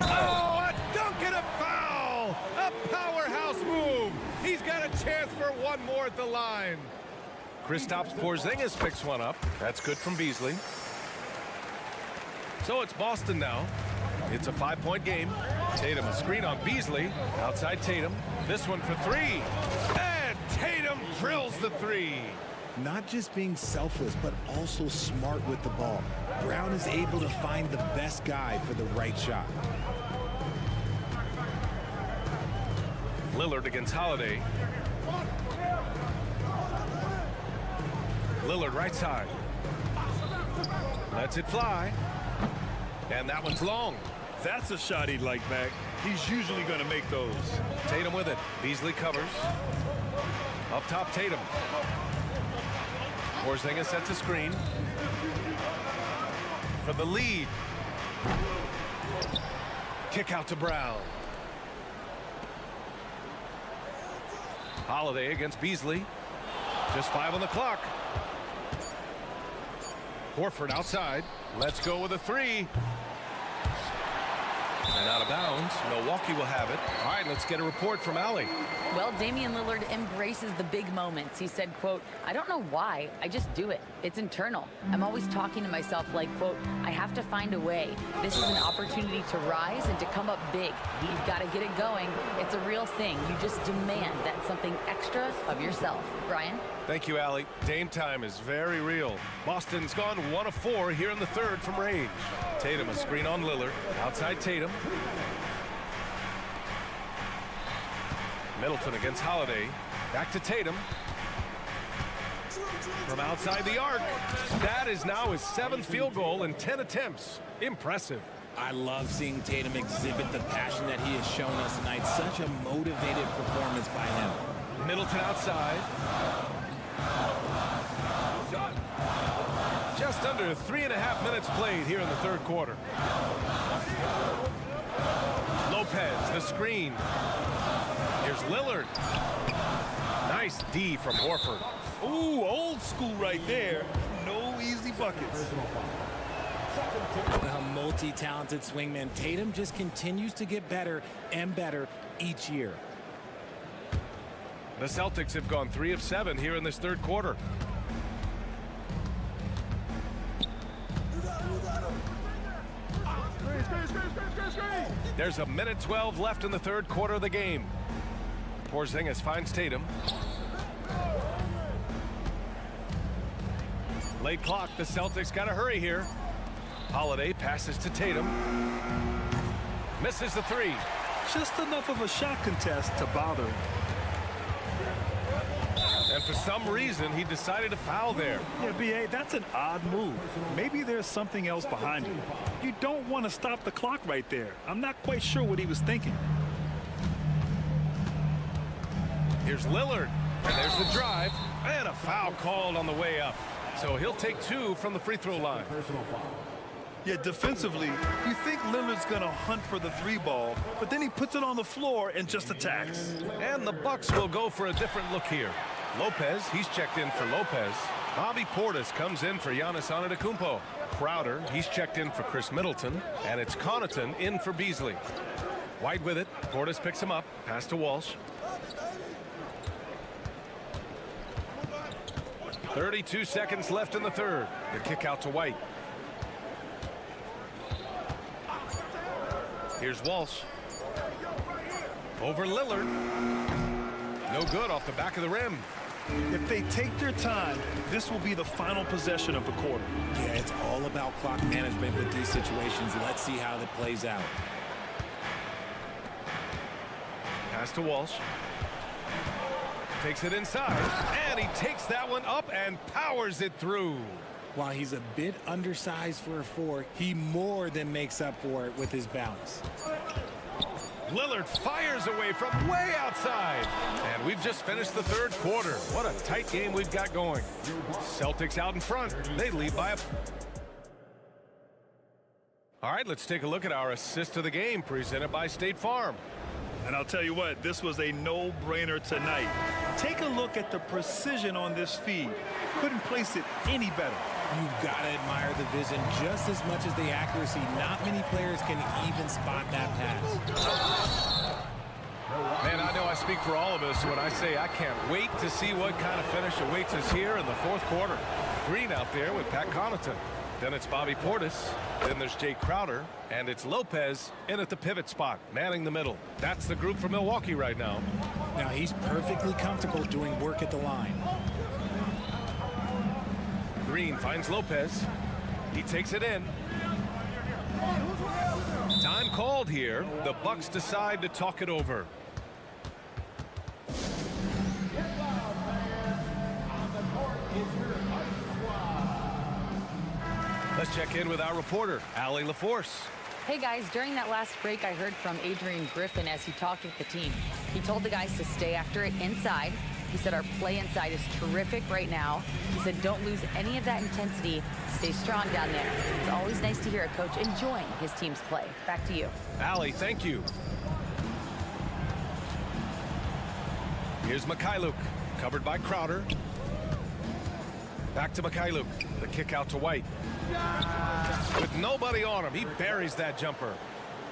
Oh, a dunk and a foul! A powerhouse move! He's got a chance for one more at the line. Kristaps Porzingis picks one up. That's good from Beasley. So it's Boston now. It's a 5-point game. Tatum a screen on Beasley. Outside Tatum. This one for 3. And Tatum drills the 3. Not just being selfless, but also smart with the ball. Brown is able to find the best guy for the right shot. Lillard against Holiday. Lillard right side. Lets it fly. And that one's long. That's a shot he'd like back. He's usually going to make those. Tatum with it. Beasley covers. Up top, Tatum. Porzingis sets a screen. For the lead. Kick out to Brown. Holiday against Beasley. Just 5 on the clock. Horford outside. Let's go with a 3. And out of bounds. Milwaukee will have it. All right, let's get a report from Allie. Well, Damian Lillard embraces the big moments. He said, quote, "I don't know why, I just do it. It's internal. I'm always talking to myself like, quote, I have to find a way. This is an opportunity to rise and to come up big. You've got to get it going. It's a real thing. You just demand that something extra of yourself." Brian? Thank you, Allie. Dame time is very real. Boston's gone 1 of 4 here in the third from range. Tatum a screen on Lillard. Outside Tatum. Middleton against Holiday. Back to Tatum. From outside the arc, that is now his 7th field goal in 10 attempts. Impressive. I love seeing Tatum exhibit the passion that he has shown us tonight. Such a motivated performance by him. Middleton outside. Just under 3.5 minutes played here in the third quarter. Lopez, the screen. Here's Lillard. Nice D from Horford. Ooh, old school right there. No easy buckets. A multi-talented swingman. Tatum just continues to get better and better each year. The Celtics have gone 3 of 7 here in this third quarter. There's a minute 12 left in the third quarter of the game. Porzingis finds Tatum. Late clock, the Celtics got to hurry here. Holiday passes to Tatum. Misses the 3. Just enough of a shot contest to bother him. And for some reason, he decided to foul there. Yeah, B.A., that's an odd move. Maybe there's something else behind it. You don't want to stop the clock right there. I'm not quite sure what he was thinking. Here's Lillard. And there's the drive. And a foul called on the way up. So he'll take 2 from the free throw line. Yeah, defensively, you think Lillard's going to hunt for the 3 ball, but then he puts it on the floor and just attacks. And the Bucks will go for a different look here. Lopez, he's checked in for Lopez. Bobby Portis comes in for Giannis Antetokounmpo. Crowder, he's checked in for Chris Middleton. And it's Connaughton in for Beasley. White with it. Portis picks him up. Pass to Walsh. 32 seconds left in the third. The kick out to White. Here's Walsh. Over Lillard. No good off the back of the rim. If they take their time, this will be the final possession of the quarter. Yeah, it's all about clock management with these situations. Let's see how that plays out. Pass to Walsh. Takes it inside, and he takes that one up and powers it through. While he's a bit undersized for a 4, he more than makes up for it with his bounce. Lillard fires away from way outside. And we've just finished the third quarter. What a tight game we've got going. Celtics out in front. They lead by a... All right, let's take a look at our assist of the game presented by State Farm. And I'll tell you what, this was a no-brainer tonight. Take a look at the precision on this feed. Couldn't place it any better. You've got to admire the vision just as much as the accuracy. Not many players can even spot that pass. Man, I know I speak for all of us when I say I can't wait to see what kind of finish awaits us here in the fourth quarter. Green out there with Pat Connaughton. Then it's Bobby Portis. Then there's Jay Crowder. And it's Lopez in at the pivot spot, manning the middle. That's the group for Milwaukee right now. Now he's perfectly comfortable doing work at the line. Green finds Lopez. He takes it in. Time called here. The Bucks decide to talk it over. Let's check in with our reporter, Allie LaForce. Hey guys, during that last break, I heard from Adrian Griffin as he talked with the team. He told the guys to stay after it inside. He said our play inside is terrific right now. He said don't lose any of that intensity. Stay strong down there. It's always nice to hear a coach enjoying his team's play. Back to you. Allie, thank you. Here's Mikhailuk, covered by Crowder. Back to Mikhailuk. The kick out to White. With nobody on him, he buries that jumper.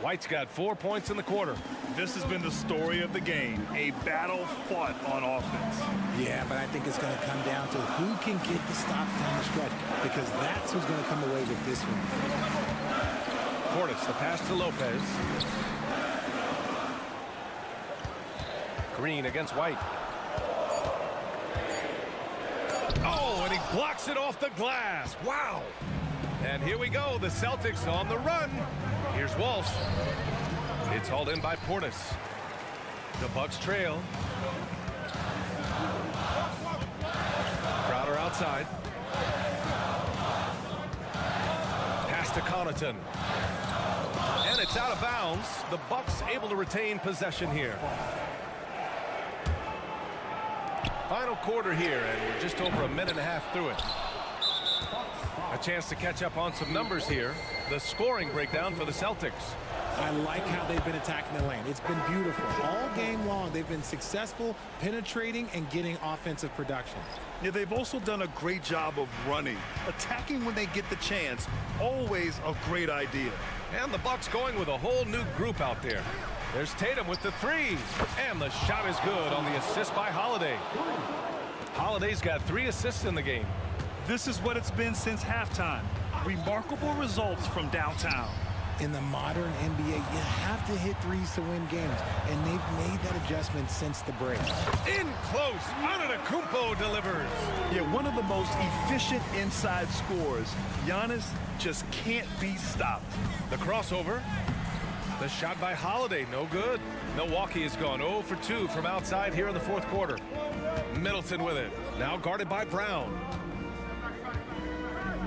White's got 4 points in the quarter. This has been the story of the game, a battle fought on offense. Yeah, but I think it's going to come down to who can get the stops down the stretch, because that's who's going to come away with this one. Portis, the pass to Lopez. Green against White. Oh, and he blocks it off the glass. Wow. And here we go. The Celtics on the run. Here's Walsh. It's hauled in by Portis. The Bucks trail. Crowder outside. Pass to Connaughton. And it's out of bounds. The Bucks able to retain possession here. Final quarter here, and we're just over a minute and a half through it. A chance to catch up on some numbers here. The scoring breakdown for the Celtics. I like how they've been attacking the lane. It's been beautiful. All game long, they've been successful penetrating and getting offensive production. Yeah, they've also done a great job of running. Attacking when they get the chance, always a great idea. And the Bucks going with a whole new group out there. There's Tatum with the three. And the shot is good on the assist by Holiday. Holiday's got 3 assists in the game. This is what it's been since halftime. Remarkable results from downtown. In the modern NBA, you have to hit threes to win games, and they've made that adjustment since the break. In close, Antetokounmpo delivers. Yeah, one of the most efficient inside scorers. Giannis just can't be stopped. The crossover. The shot by Holiday, no good. Milwaukee has gone 0 for 2 from outside here in the fourth quarter. Middleton with it, now guarded by Brown.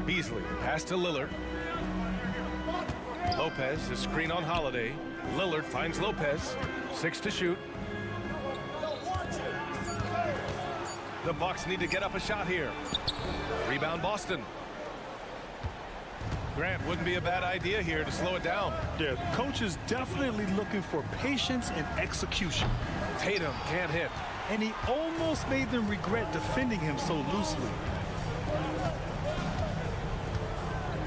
Beasley, pass to Lillard. Lopez, the screen on Holiday. Lillard finds Lopez. 6 to shoot. The Bucks need to get up a shot here. Rebound Boston. Grant, wouldn't be a bad idea here to slow it down. Yeah, the coach is definitely looking for patience and execution. Tatum can't hit. And he almost made them regret defending him so loosely.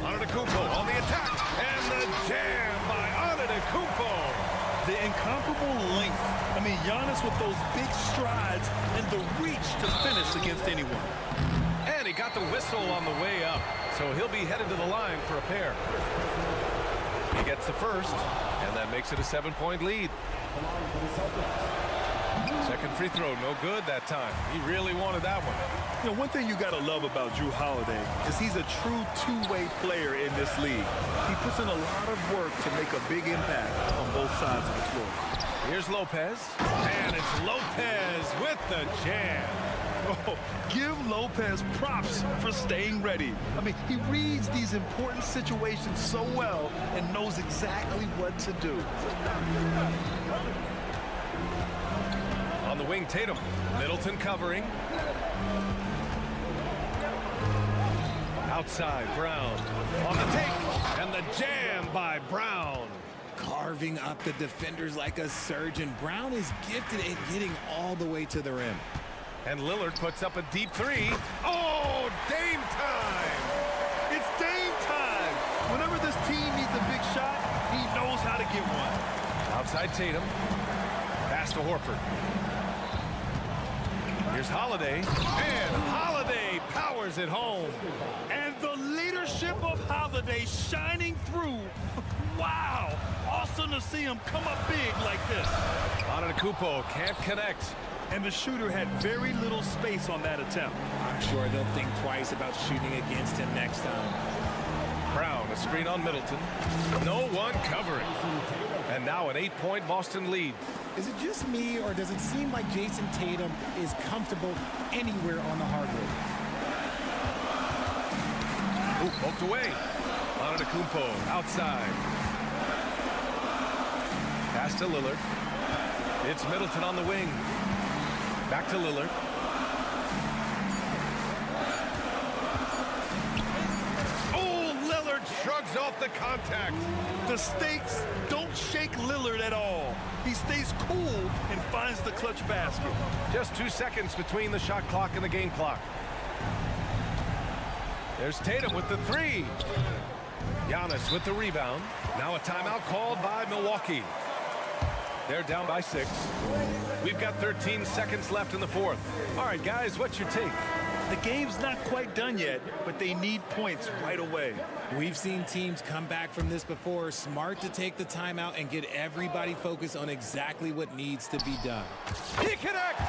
Antetokounmpo on the attack. And the jam by Antetokounmpo. The incomparable length. I mean, Giannis with those big strides and the reach to finish against anyone. And he got the whistle on the way up. So he'll be headed to the line for a pair. He gets the first, and that makes it a 7-point lead. Second free throw, no good that time. He really wanted that one. You know, one thing you got to love about Jrue Holiday is he's a true two-way player in this league. He puts in a lot of work to make a big impact on both sides of the floor. Here's Lopez, and it's Lopez with the jam. Oh, give Lopez props for staying ready. I mean, he reads these important situations so well and knows exactly what to do. On the wing, Tatum. Middleton covering. Outside, Brown. On the take, and the jam by Brown. Carving up the defenders like a surgeon. Brown is gifted at getting all the way to the rim. And Lillard puts up a deep three. Oh, Dame time! It's Dame time! Whenever this team needs a big shot, he knows how to get one. Outside Tatum. Pass to Horford. Here's Holiday. And Holiday powers it home. And the leadership of Holiday shining through. Wow! Awesome to see him come up big like this. Antetokounmpo can't connect. And the shooter had very little space on that attempt. I'm sure they'll think twice about shooting against him next time. Brown, a screen on Middleton. No one covering. And now an 8-point Boston lead. Is it just me, or does it seem like Jason Tatum is comfortable anywhere on the hardwood? Ooh, poked away. Antetokounmpo outside. Pass to Lillard. It's Middleton on the wing. Back to Lillard. Oh, Lillard shrugs off the contact. The stakes don't shake Lillard at all. He stays cool and finds the clutch basket. Just 2 seconds between the shot clock and the game clock. There's Tatum with the three. Giannis with the rebound. Now a timeout called by Milwaukee. They're down by 6. We've got 13 seconds left in the fourth. All right, guys, what's your take? The game's not quite done yet, but they need points right away. We've seen teams come back from this before. Smart to take the timeout and get everybody focused on exactly what needs to be done. He connects!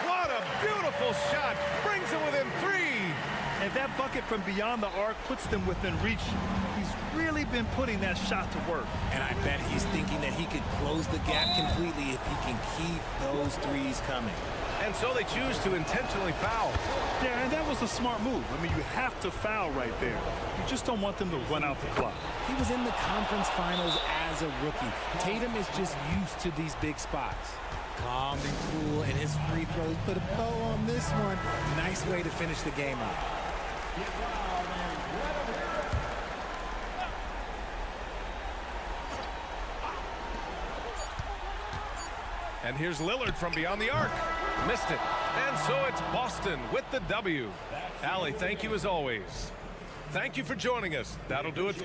What a beautiful shot! Brings it within 3! And that bucket from beyond the arc puts them within reach. He's really been putting that shot to work. And I bet he's thinking that he could close the gap completely if he can keep those threes coming. And so they choose to intentionally foul. Yeah, and that was a smart move. I mean, you have to foul right there. You just don't want them to run out the clock. He was in the conference finals as a rookie. Tatum is just used to these big spots. Calm and cool, and his free throws put a bow on this one. Nice way to finish the game out. And here's Lillard from beyond the arc. Missed it. And so it's Boston with the W. Allie, thank you as always. Thank you for joining us. That'll do it.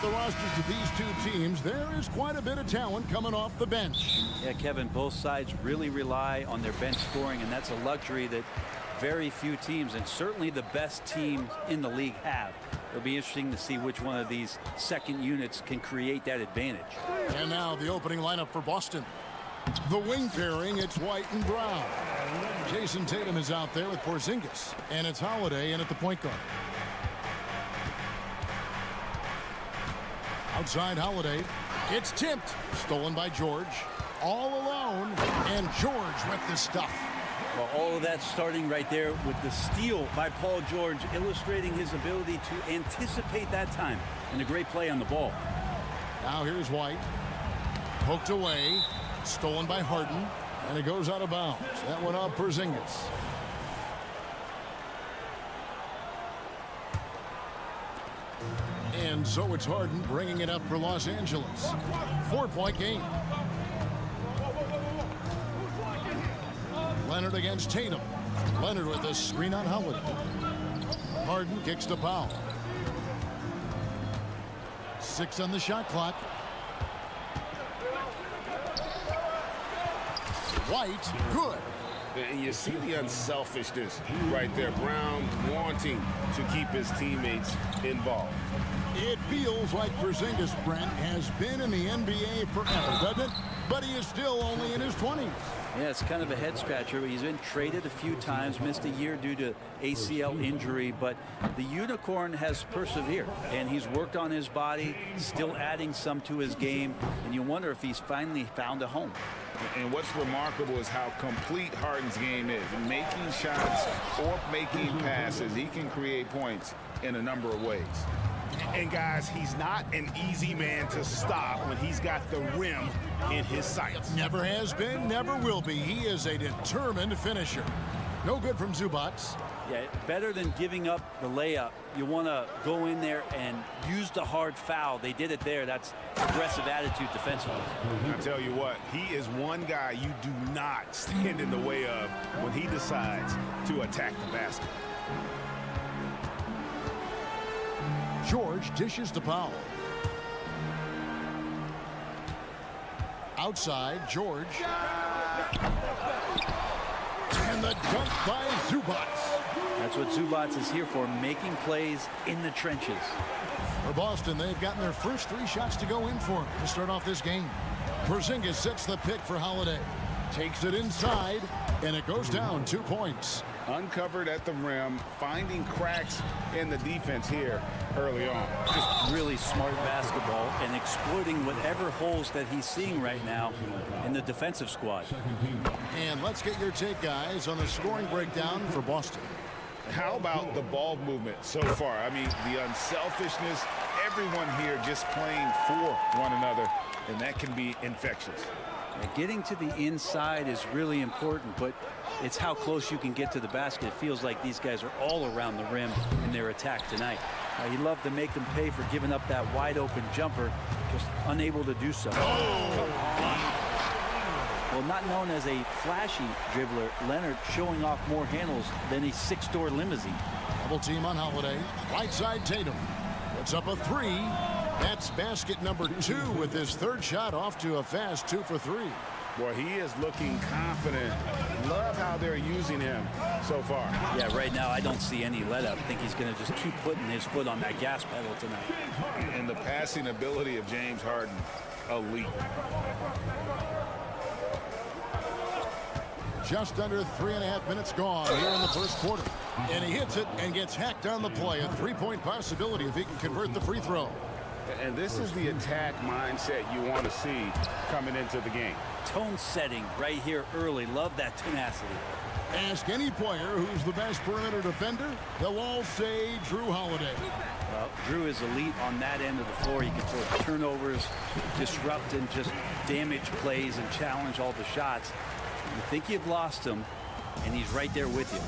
at the rosters of these two teams, there is quite a bit of talent coming off the bench. Yeah, Kevin, both sides really rely on their bench scoring, and that's a luxury that very few teams, and certainly the best teams in the league, have. It'll be interesting to see which one of these second units can create that advantage. And now the opening lineup for Boston. The wing pairing, it's White and Brown. Jason Tatum is out there with Porzingis, and it's Holiday in at the point guard. Outside Holiday, it's tipped, stolen by George, all alone, and George with the stuff. Well, all of that starting right there with the steal by Paul George, illustrating his ability to anticipate that time, and a great play on the ball. Now here's White, poked away, stolen by Harden, and it goes out of bounds. That went off Porzingis. And so it's Harden bringing it up for Los Angeles. 4-point game. Leonard against Tatum. Leonard with a screen on Holiday. Harden kicks to Powell. 6 on the shot clock. White, good. And you see the unselfishness right there. Brown wanting to keep his teammates involved. It feels like Porzingis, Brent, has been in the NBA forever, doesn't it? But he is still only in his 20s. Yeah, it's kind of a head scratcher. He's been traded a few times, missed a year due to ACL injury, but the Unicorn has persevered, and he's worked on his body, still adding some to his game, and you wonder if he's finally found a home. And what's remarkable is how complete Harden's game is. Making shots or making passes, he can create points in a number of ways. And guys, he's not an easy man to stop when he's got the rim in his sights. Never has been, never will be. He is a determined finisher. No good from Zubac. Yeah, better than giving up the layup. You want to go in there and use the hard foul. They did it there. That's aggressive attitude defensively. I tell you what, he is one guy you do not stand in the way of when he decides to attack the basket. George dishes to Powell. Outside, George. And the dunk by Zubac. That's what Zubac is here for, making plays in the trenches. For Boston, they've gotten their first 3 shots to go in for him to start off this game. Porzingis sets the pick for Holiday. Takes it inside, and it goes down 2 points. Uncovered at the rim, finding cracks in the defense here early on. Just really smart basketball and exploiting whatever holes that he's seeing right now in the defensive squad. And let's get your take, guys, on the scoring breakdown for Boston. How about the ball movement so far? I mean, the unselfishness, everyone here just playing for one another, and that can be infectious. Getting to the inside is really important, but it's how close you can get to the basket. It feels like these guys are all around the rim in their attack tonight. He'd love to make them pay for giving up that wide open jumper, just unable to do so. Well, not known as a flashy dribbler, Leonard showing off more handles than a 6-door limousine. Double team on Holiday. Right side Tatum. Puts up a 3. That's basket number 2 with his 3rd shot off to a fast 2 for 3. Boy, he is looking confident. Love how they're using him so far. Yeah, right now I don't see any let up. I think he's going to just keep putting his foot on that gas pedal tonight. And the passing ability of James Harden, elite. Just under 3.5 minutes gone here in the first quarter. And he hits it and gets hacked on the play. A 3-point possibility if he can convert the free throw. And this is the attack mindset you want to see coming into the game. Tone setting right here early. Love that tenacity. Ask any player who's the best perimeter defender, they'll all say Drew Holiday. Well, Drew is elite on that end of the floor. He can throw turnovers, disrupt and just damage plays and challenge all the shots. You think you've lost him, and he's right there with you.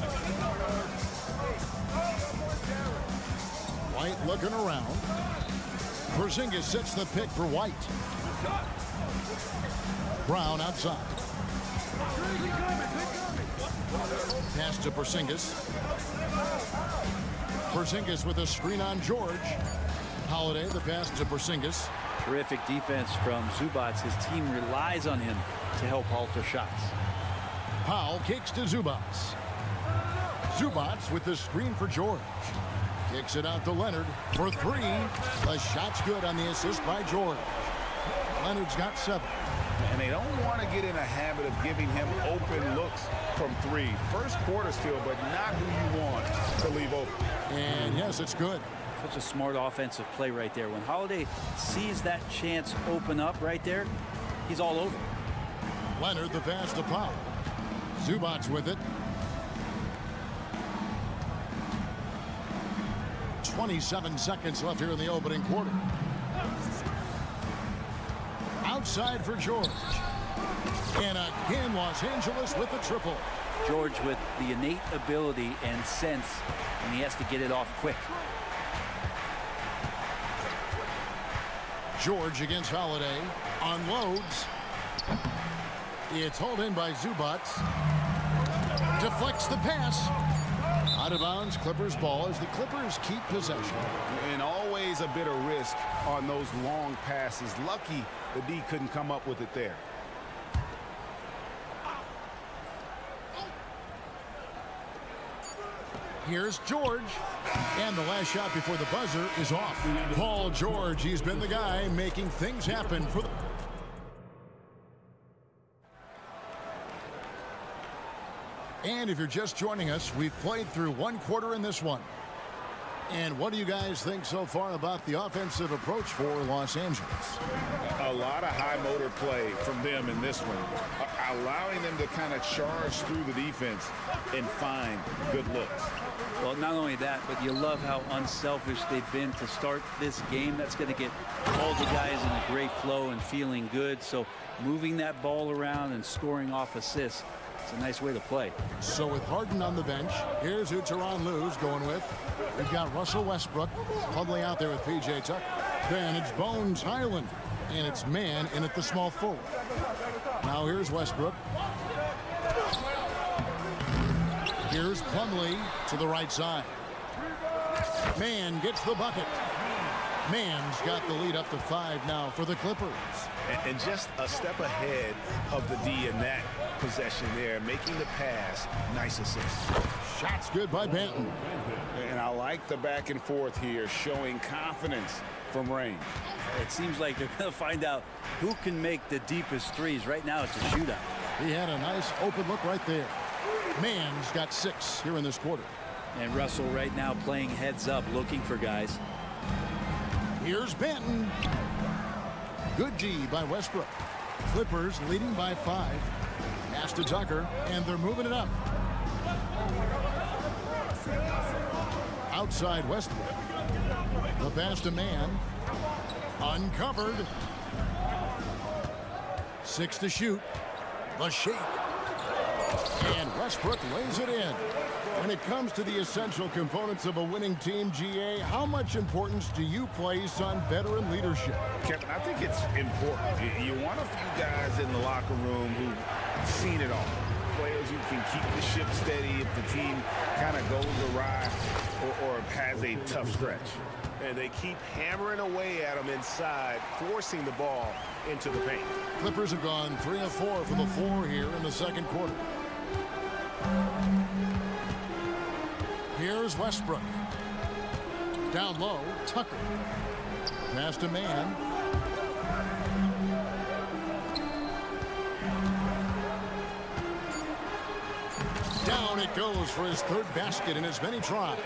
White looking around. Porzingis sets the pick for White. Brown outside. Pass to Porzingis. Porzingis with a screen on George. Holiday, the pass to Porzingis. Terrific defense from Zubats. His team relies on him to help alter shots. Powell kicks to Zubats. Zubats with the screen for George. Kicks it out to Leonard for three. The shot's good on the assist by George. Leonard's got 7. And they don't want to get in a habit of giving him open looks from 3. First quarter still, but not who you want to leave open. And yes, it's good. Such a smart offensive play right there. When Holiday sees that chance open up right there, he's all over. Leonard the pass to Powell. Zubats with it. 27 seconds left here in the opening quarter. Outside for George. And again, Los Angeles with the triple. George with the innate ability and sense, and he has to get it off quick. George against Holiday. Unloads. It's hauled in by Zubats. Deflects the pass. Out of bounds, Clippers ball as the Clippers keep possession. And always a bit of risk on those long passes. Lucky the D couldn't come up with it there. Here's George. And the last shot before the buzzer is off. Paul George, he's been the guy making things happen for the... And if you're just joining us, we've played through 1 quarter in this one. And what do you guys think so far about the offensive approach for Los Angeles? A lot of high motor play from them in this one, allowing them to kind of charge through the defense and find good looks. Well, not only that, but you love how unselfish they've been to start this game. That's going to get all the guys in a great flow and feeling good. So moving that ball around and scoring off assists, it's a nice way to play. So with Harden on the bench, here's who Tyronn Lue's going with. We've got Russell Westbrook, Plumlee out there with P.J. Tucker. Then it's Bones Highland, and it's man in at the small forward. Now here's Westbrook. Here's Plumlee to the right side. Man gets the bucket. Man's got the lead up to 5 now for the Clippers. And just a step ahead of the D in that possession there, making the pass. Nice assist. Shots good by Benton. And I like the back and forth here, showing confidence from range. It seems like they're going to find out who can make the deepest threes. Right now, it's a shootout. He had a nice open look right there. Man's got 6 here in this quarter. And Russell right now playing heads up, looking for guys. Here's Benton. Good G by Westbrook. Clippers leading by 5. Pass to Tucker, and they're moving it up. Outside Westbrook. The pass to Man. Uncovered. 6 to shoot. The shake. And Westbrook lays it in. When it comes to the essential components of a winning team, GA, how much importance do you place on veteran leadership? Kevin, I think it's important. You want a few guys in the locker room who've seen it all. Players who can keep the ship steady if the team kind of goes awry or has a tough stretch. And they keep hammering away at them inside, forcing the ball into the paint. Clippers have gone 3 of 4 from the floor here in the second quarter. Here's Westbrook. Down low, Tucker. Pass to Man. Down it goes for his 3rd basket in as many tries.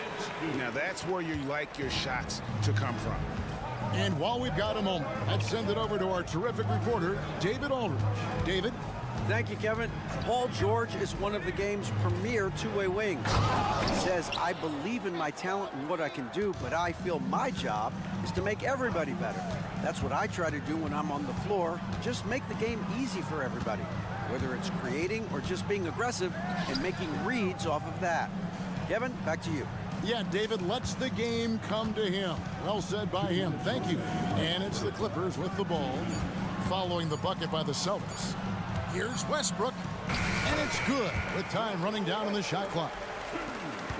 Now that's where you like your shots to come from. And while we've got a moment, let's send it over to our terrific reporter, David Aldridge. David? Thank you, Kevin. Paul George is one of the game's premier two-way wings. He says, I believe in my talent and what I can do, but I feel my job is to make everybody better. That's what I try to do when I'm on the floor. Just make the game easy for everybody, whether it's creating or just being aggressive and making reads off of that. Kevin, back to you. Yeah, David lets the game come to him. Well said by him. Thank you. And it's the Clippers with the ball, following the bucket by the Celtics. Here's Westbrook, and it's good with time running down on the shot clock.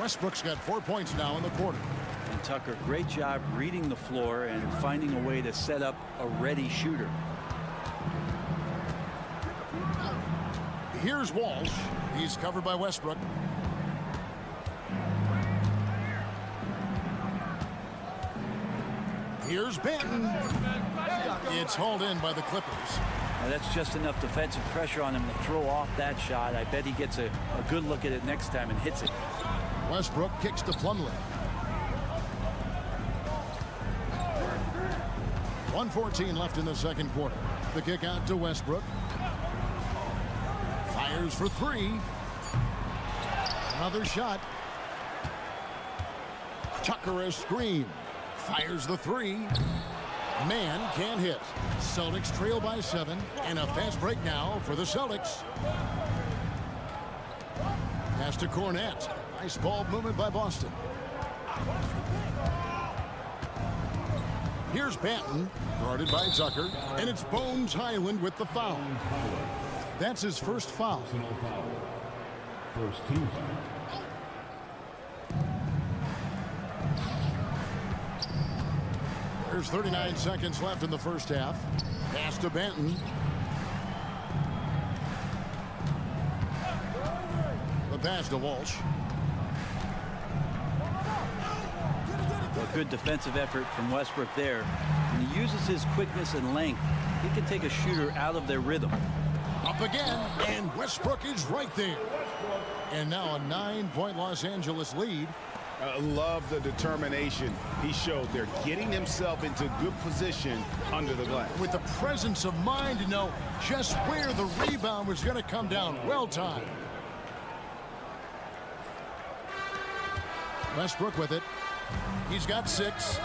Westbrook's got 4 points now in the quarter. And Tucker, great job reading the floor and finding a way to set up a ready shooter. Here's Walsh. He's covered by Westbrook. Here's Benton. It's hauled in by the Clippers. Now that's just enough defensive pressure on him to throw off that shot. I bet he gets a good look at it next time and hits it. Westbrook kicks to Plumlee. 1:14 left in the second quarter. The kick out to Westbrook. Fires for three. Another shot. Tucker a screen. Fires the three. Man can't hit. Celtics trail by 7. And a fast break now for the Celtics. Pass to Cornette. Nice ball movement by Boston. Here's Banton, guarded by Tucker, and it's Bones Highland with the foul. That's his first foul. First team foul. There's 39 seconds left in the first half. Pass to Banton. The pass to Walsh. A good defensive effort from Westbrook there. When he uses his quickness and length, he can take a shooter out of their rhythm. Up again, and Westbrook is right there. And now a 9-point Los Angeles lead. I love the determination he showed there, getting himself into good position under the glass. With the presence of mind to know just where the rebound was going to come down. Well timed. Westbrook with it. He's got 6.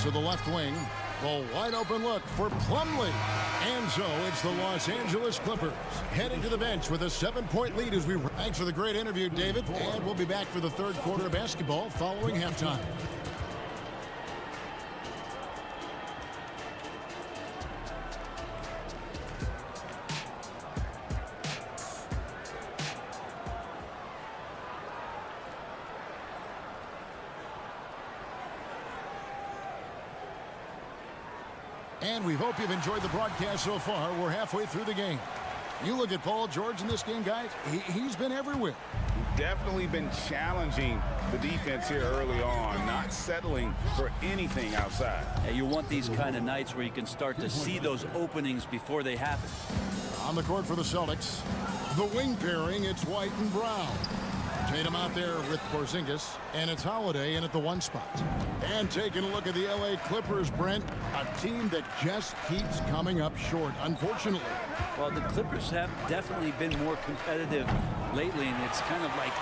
To the left wing. The wide open look for Plumlee. And so it's the Los Angeles Clippers heading to the bench with a 7-point lead as we... Thanks for the great interview, David. And we'll be back for the third quarter of basketball following halftime. And we hope you've enjoyed the broadcast so far. We're halfway through the game. You look at Paul George in this game, guys. He's been everywhere. Definitely been challenging the defense here early on, not settling for anything outside. Yeah, you want these kind of nights where you can start to see those openings before they happen. On the court for the Celtics, the wing pairing, it's White and Brown. Tatum out there with Porzingis, and it's Holiday in at the 1 spot. And taking a look at the LA Clippers, Brent, a team that just keeps coming up short, unfortunately. Well, the Clippers have definitely been more competitive lately, and it's kind of like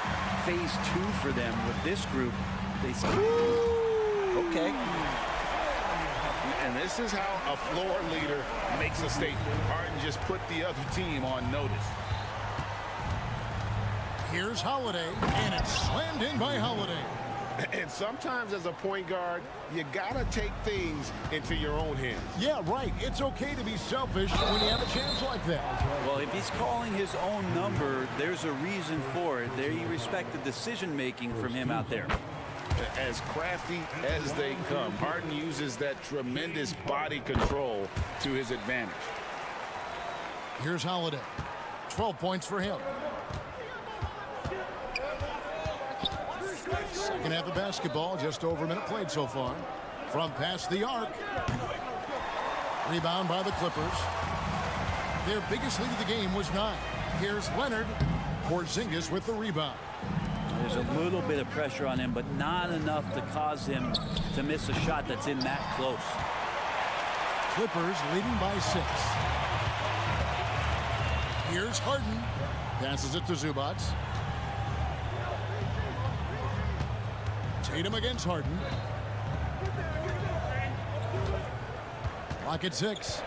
phase 2 for them with this group. They say, okay. And this is how a floor leader makes a statement. Harden just put the other team on notice. Here's Holiday, and it's slammed in by Holiday. And sometimes as a point guard, you gotta take things into your own hands. Yeah, right. It's okay to be selfish when you have a chance like that. Well, if he's calling his own number, there's a reason for it. There you respect the decision-making from him out there. As crafty as they come, Harden uses that tremendous body control to his advantage. Here's Holiday. 12 points for him. Second half of basketball, just over a minute played so far. From past the arc. Rebound by the Clippers. Their biggest lead of the game was 9. Here's Leonard. Porzingis with the rebound. There's a little bit of pressure on him, but not enough to cause him to miss a shot that's in that close. Clippers leading by 6. Here's Harden. Passes it to Zubats. Tatum against Harden. Clock at 6.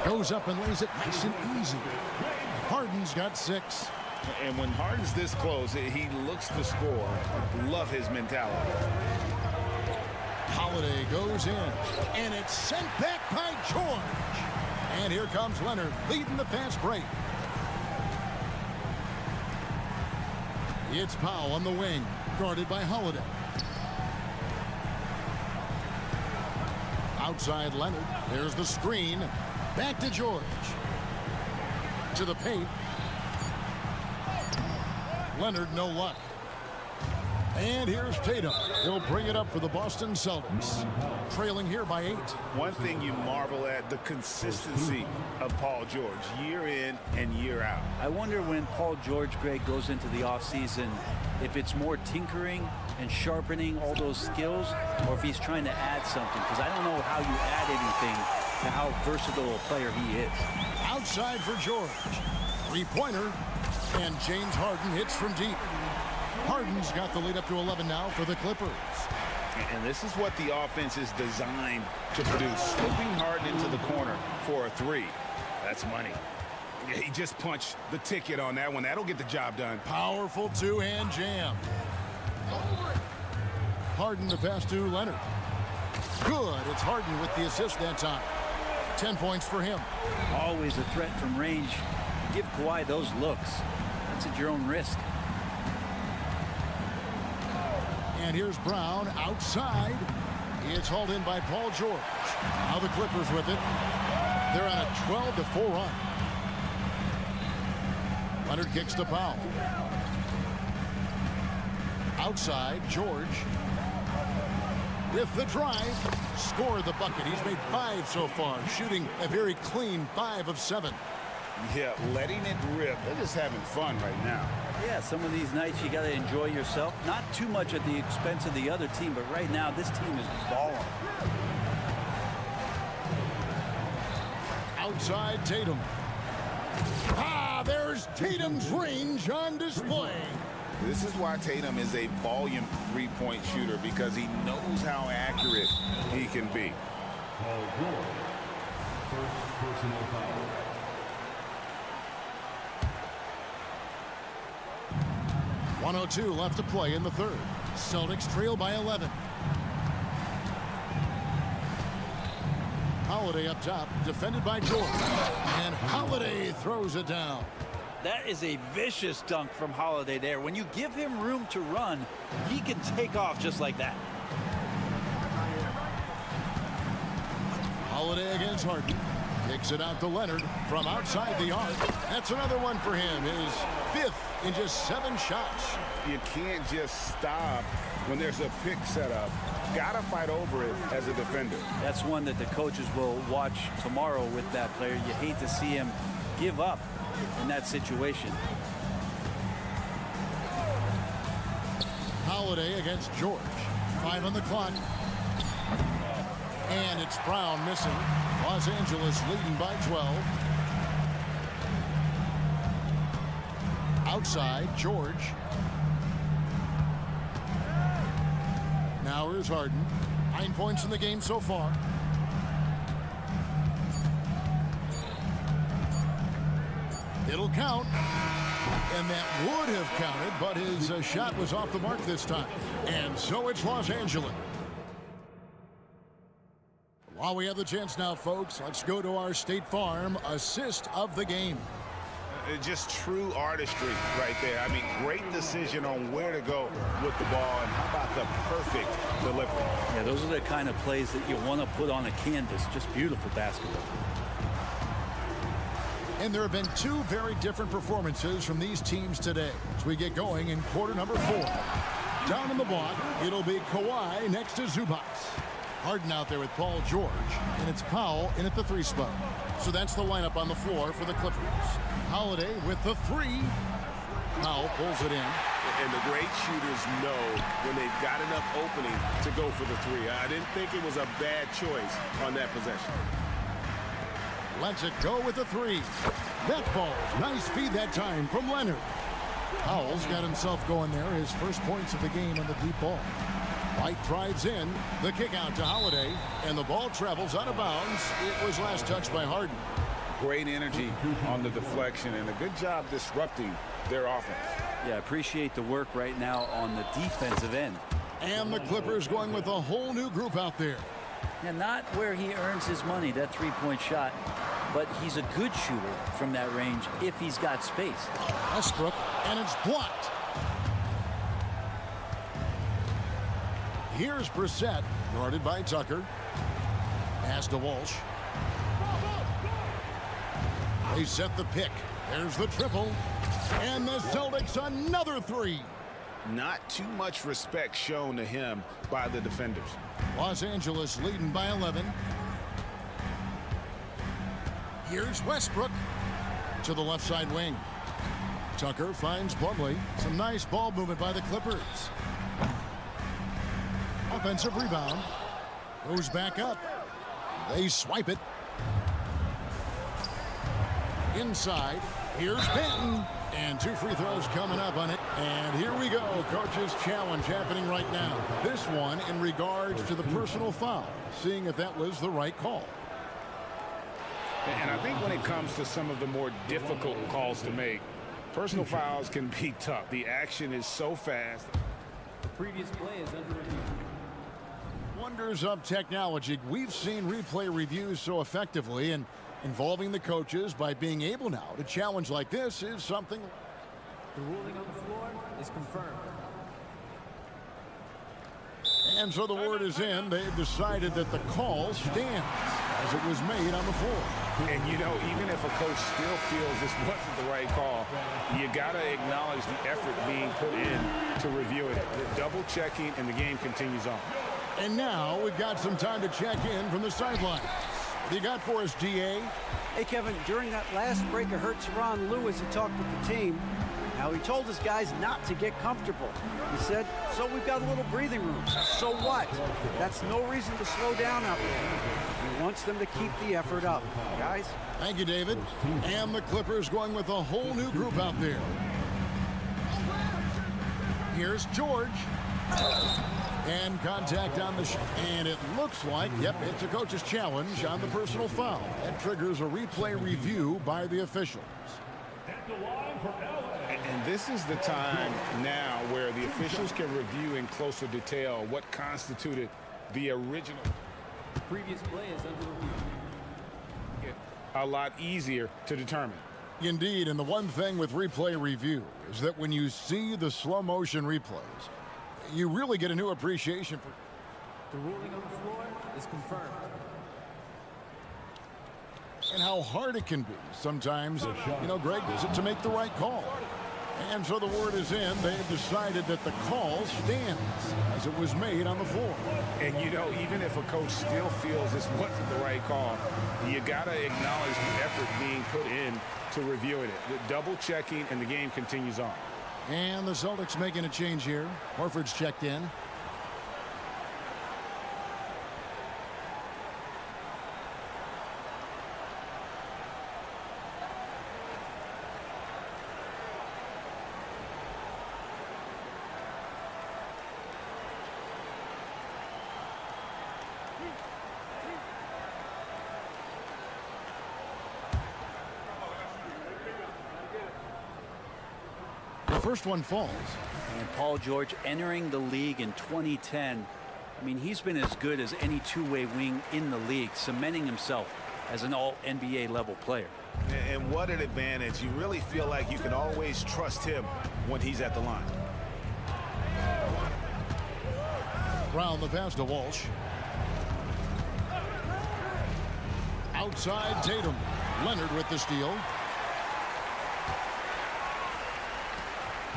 Goes up and lays it nice and easy. Harden's got 6. And when Harden's this close, he looks to score. Love his mentality. Holiday goes in, and it's sent back by George. And here comes Leonard leading the fast break. It's Powell on the wing, guarded by Holiday. Outside Leonard. There's the screen. Back to George. To the paint. Leonard, no luck. And here's Tatum. He'll bring it up for the Boston Celtics. Trailing here by 8. One thing you marvel at, the consistency of Paul George, year in and year out. I wonder when Paul George, Greg, goes into the offseason, if it's more tinkering and sharpening all those skills, or if he's trying to add something, because I don't know how you add anything to how versatile a player he is. Outside for George. Three-pointer. And James Harden hits from deep. Harden's got the lead up to 11 now for the Clippers. And this is what the offense is designed to produce. Slipping Harden into the corner for a 3. That's money. He just punched the ticket on that one. That'll get the job done. Powerful two-hand jam. Harden to pass to Leonard. Good. It's Harden with the assist that time. 10 points for him. Always a threat from range. Give Kawhi those looks. That's at your own risk. And here's Brown outside. It's hauled in by Paul George. Now the Clippers with it. They're on a 12-4 run. Leonard kicks to Powell. Outside, George. With the drive, scored the bucket. He's made 5 so far, shooting a very clean 5 of 7. Yeah, letting it rip. They're just having fun right now. Yeah, some of these nights you got to enjoy yourself. Not too much at the expense of the other team, but right now this team is balling. Outside Tatum. There's Tatum's range on display. This is why Tatum is a volume three-point shooter, because he knows how accurate he can be. First personal foul. .102 left to play in the third. Celtics trail by 11. Holiday up top, defended by George. And Holiday throws it down. That is a vicious dunk from Holiday there. When you give him room to run, he can take off just like that. Holiday against Harden. Kicks it out to Leonard from outside the arc. That's another one for him. His 5th in just 7 shots. You can't just stop when there's a pick set up. Gotta fight over it as a defender. That's one that the coaches will watch tomorrow with that player. You hate to see him give up in that situation. Holiday against George. 5 on the clock. And it's Brown missing. Los Angeles leading by 12. Outside, George. Now here's Harden. 9 points in the game so far. It'll count. And that would have counted, but his shot was off the mark this time. And so it's Los Angeles. While we have the chance now, folks, let's go to our State Farm assist of the game. Just true artistry right there. I mean, great decision on where to go with the ball, and how about the perfect delivery. Yeah, those are the kind of plays that you want to put on a canvas. Just beautiful basketball. And there have been 2 very different performances from these teams today as we get going in quarter number 4. Down in the block, it'll be Kawhi next to Zubac. Harden out there with Paul George, and it's Powell in at the 3 spot. So that's the lineup on the floor for the Clippers. Holiday with the 3. Powell pulls it in. And the great shooters know when they've got enough opening to go for the 3. I didn't think it was a bad choice on that possession. Lets it go with the 3. That falls. Nice feed that time from Leonard. Powell's got himself going there. His first points of the game on the deep ball. White drives in. The kick out to Holiday. And the ball travels out of bounds. It was last touched by Harden. Great energy on the deflection and a good job disrupting their offense. Yeah, appreciate the work right now on the defensive end. And the Clippers going with a whole new group out there. And not where he earns his money, that 3-point shot. But he's a good shooter from that range if he's got space. Westbrook, and it's blocked. Here's Brissett, guarded by Tucker. Pass to Walsh. They set the pick. There's the triple. And the Celtics another three. Not too much respect shown to him by the defenders. Los Angeles leading by 11. Here's Westbrook to the left side wing. Tucker finds Plumlee. Some nice ball movement by the Clippers. Offensive rebound. Goes back up. They swipe it. Inside. Here's Benton. And 2 free throws coming up on it. And here we go. Coach's challenge happening right now. This one in regards to the personal foul. Seeing if that was the right call. And I think when it comes to some of the more difficult calls to make, personal fouls can be tough. The action is so fast. The previous play is under review. Wonders of technology. We've seen replay reviews so effectively, and involving the coaches by being able now to challenge like this is something. The ruling on the floor is confirmed. And so the word is in. They've decided that the call stands as it was made on the floor. And, you know, even if a coach still feels this wasn't the right call, you got to acknowledge the effort being put in to review it. Double checking, and the game continues on. And now we've got some time to check in from the sideline. What do you got for us, DA? Hey, Kevin, during that last break, I heard Tyronn Lue as he talked with the team. Now, he told his guys not to get comfortable. He said, so we've got a little breathing room. So what? That's no reason to slow down out there. He wants them to keep the effort up. Guys? Thank you, David. And the Clippers going with a whole new group out there. Here's George. And contact on the and it looks like, yep, it's a coach's challenge on the personal foul. That triggers a replay review by the officials. And this is the time now where the officials can review in closer detail what constituted the original. The previous play is under review. A lot easier to determine. Indeed, and the one thing with replay review is that when you see the slow motion replays, you really get a new appreciation for. The ruling on the floor is confirmed. And how hard it can be sometimes, you know, Greg, to make the right call. And so the word is in. They've decided that the call stands as it was made on the floor. And, you know, even if a coach still feels this wasn't the right call, you got to acknowledge the effort being put in to reviewing it. The double checking, and the game continues on. And the Celtics making a change here. Horford's checked in. First one falls. And Paul George entering the league in 2010. I mean, he's been as good as any two-way wing in the league, cementing himself as an all-NBA level player. And what an advantage. You really feel like you can always trust him when he's at the line. Brown the pass to Walsh. Outside Tatum. Leonard with the steal.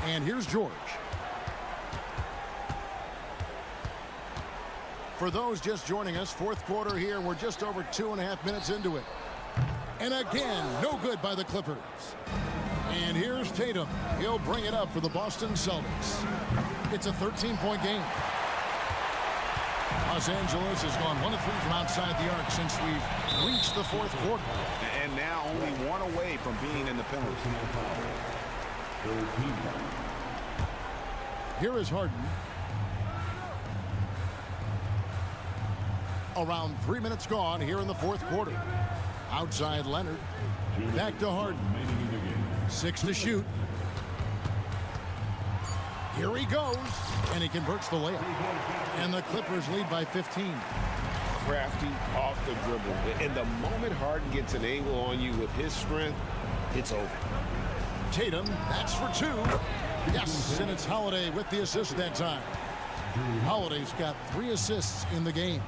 And here's George. For those just joining us, fourth quarter here. We're just over 2.5 minutes into it. And again, no good by the Clippers. And here's Tatum. He'll bring it up for the Boston Celtics. It's a 13-point game. Los Angeles has gone 1 of 3 from outside the arc since we've reached the fourth quarter. And now only one away from being in the penalty. Here is Harden. Around 3 minutes gone here in the fourth quarter. Outside Leonard. Back to Harden. 6 to shoot. Here he goes. And he converts the layup. And the Clippers lead by 15. Crafty off the dribble. And the moment Harden gets an angle on you with his strength, it's over. Tatum, that's for 2. Yes, and it's Holiday with the assist that time. Holiday's got 3 assists in the game.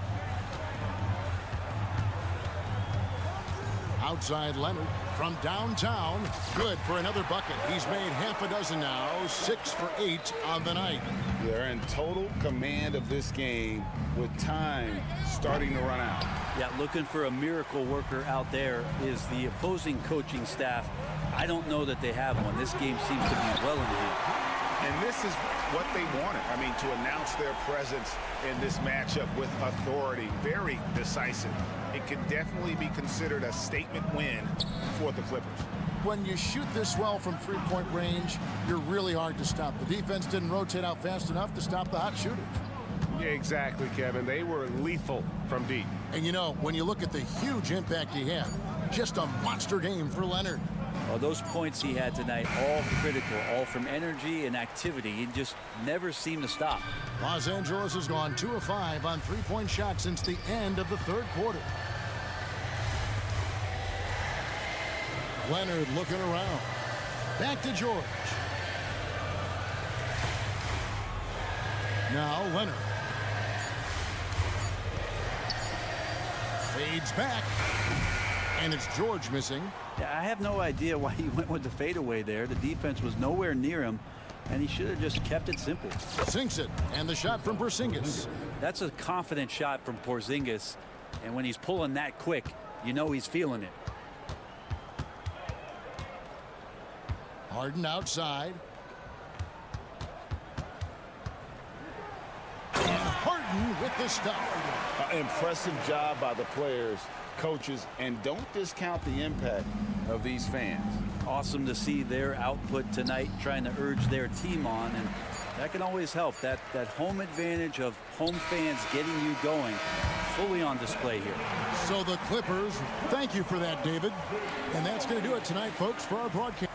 Outside Leonard from downtown. Good for another bucket. He's made half a dozen now. 6 for 8 on the night. They're in total command of this game with time starting to run out. Yeah, looking for a miracle worker out there is the opposing coaching staff. I don't know that they have one. This game seems to be well in hand. And this is what they wanted. I mean, to announce their presence in this matchup with authority, very decisive. It can definitely be considered a statement win for the Clippers. When you shoot this well from three-point range, you're really hard to stop. The defense didn't rotate out fast enough to stop the hot shooters. Yeah, exactly, Kevin. They were lethal from deep. And you know, when you look at the huge impact he had, just a monster game for Leonard. Well, those points he had tonight, all critical, all from energy and activity. He just never seemed to stop. Los Angeles has gone 2 of 5 on three-point shots since the end of the third quarter. Leonard looking around. Back to George. Now Leonard. Fades back. And it's George missing. Yeah, I have no idea why he went with the fadeaway there. The defense was nowhere near him, and he should have just kept it simple. Sinks it, and the shot from Porzingis. That's a confident shot from Porzingis, and when he's pulling that quick, you know he's feeling it. Harden outside. And Harden with the stuff. Impressive job by the players, coaches, and don't discount the impact of these fans. Awesome to see their output tonight, trying to urge their team on, and that can always help. That home advantage of home fans getting you going, fully on display here. So the Clippers, thank you for that, David. And that's going to do it tonight, folks, for our broadcast.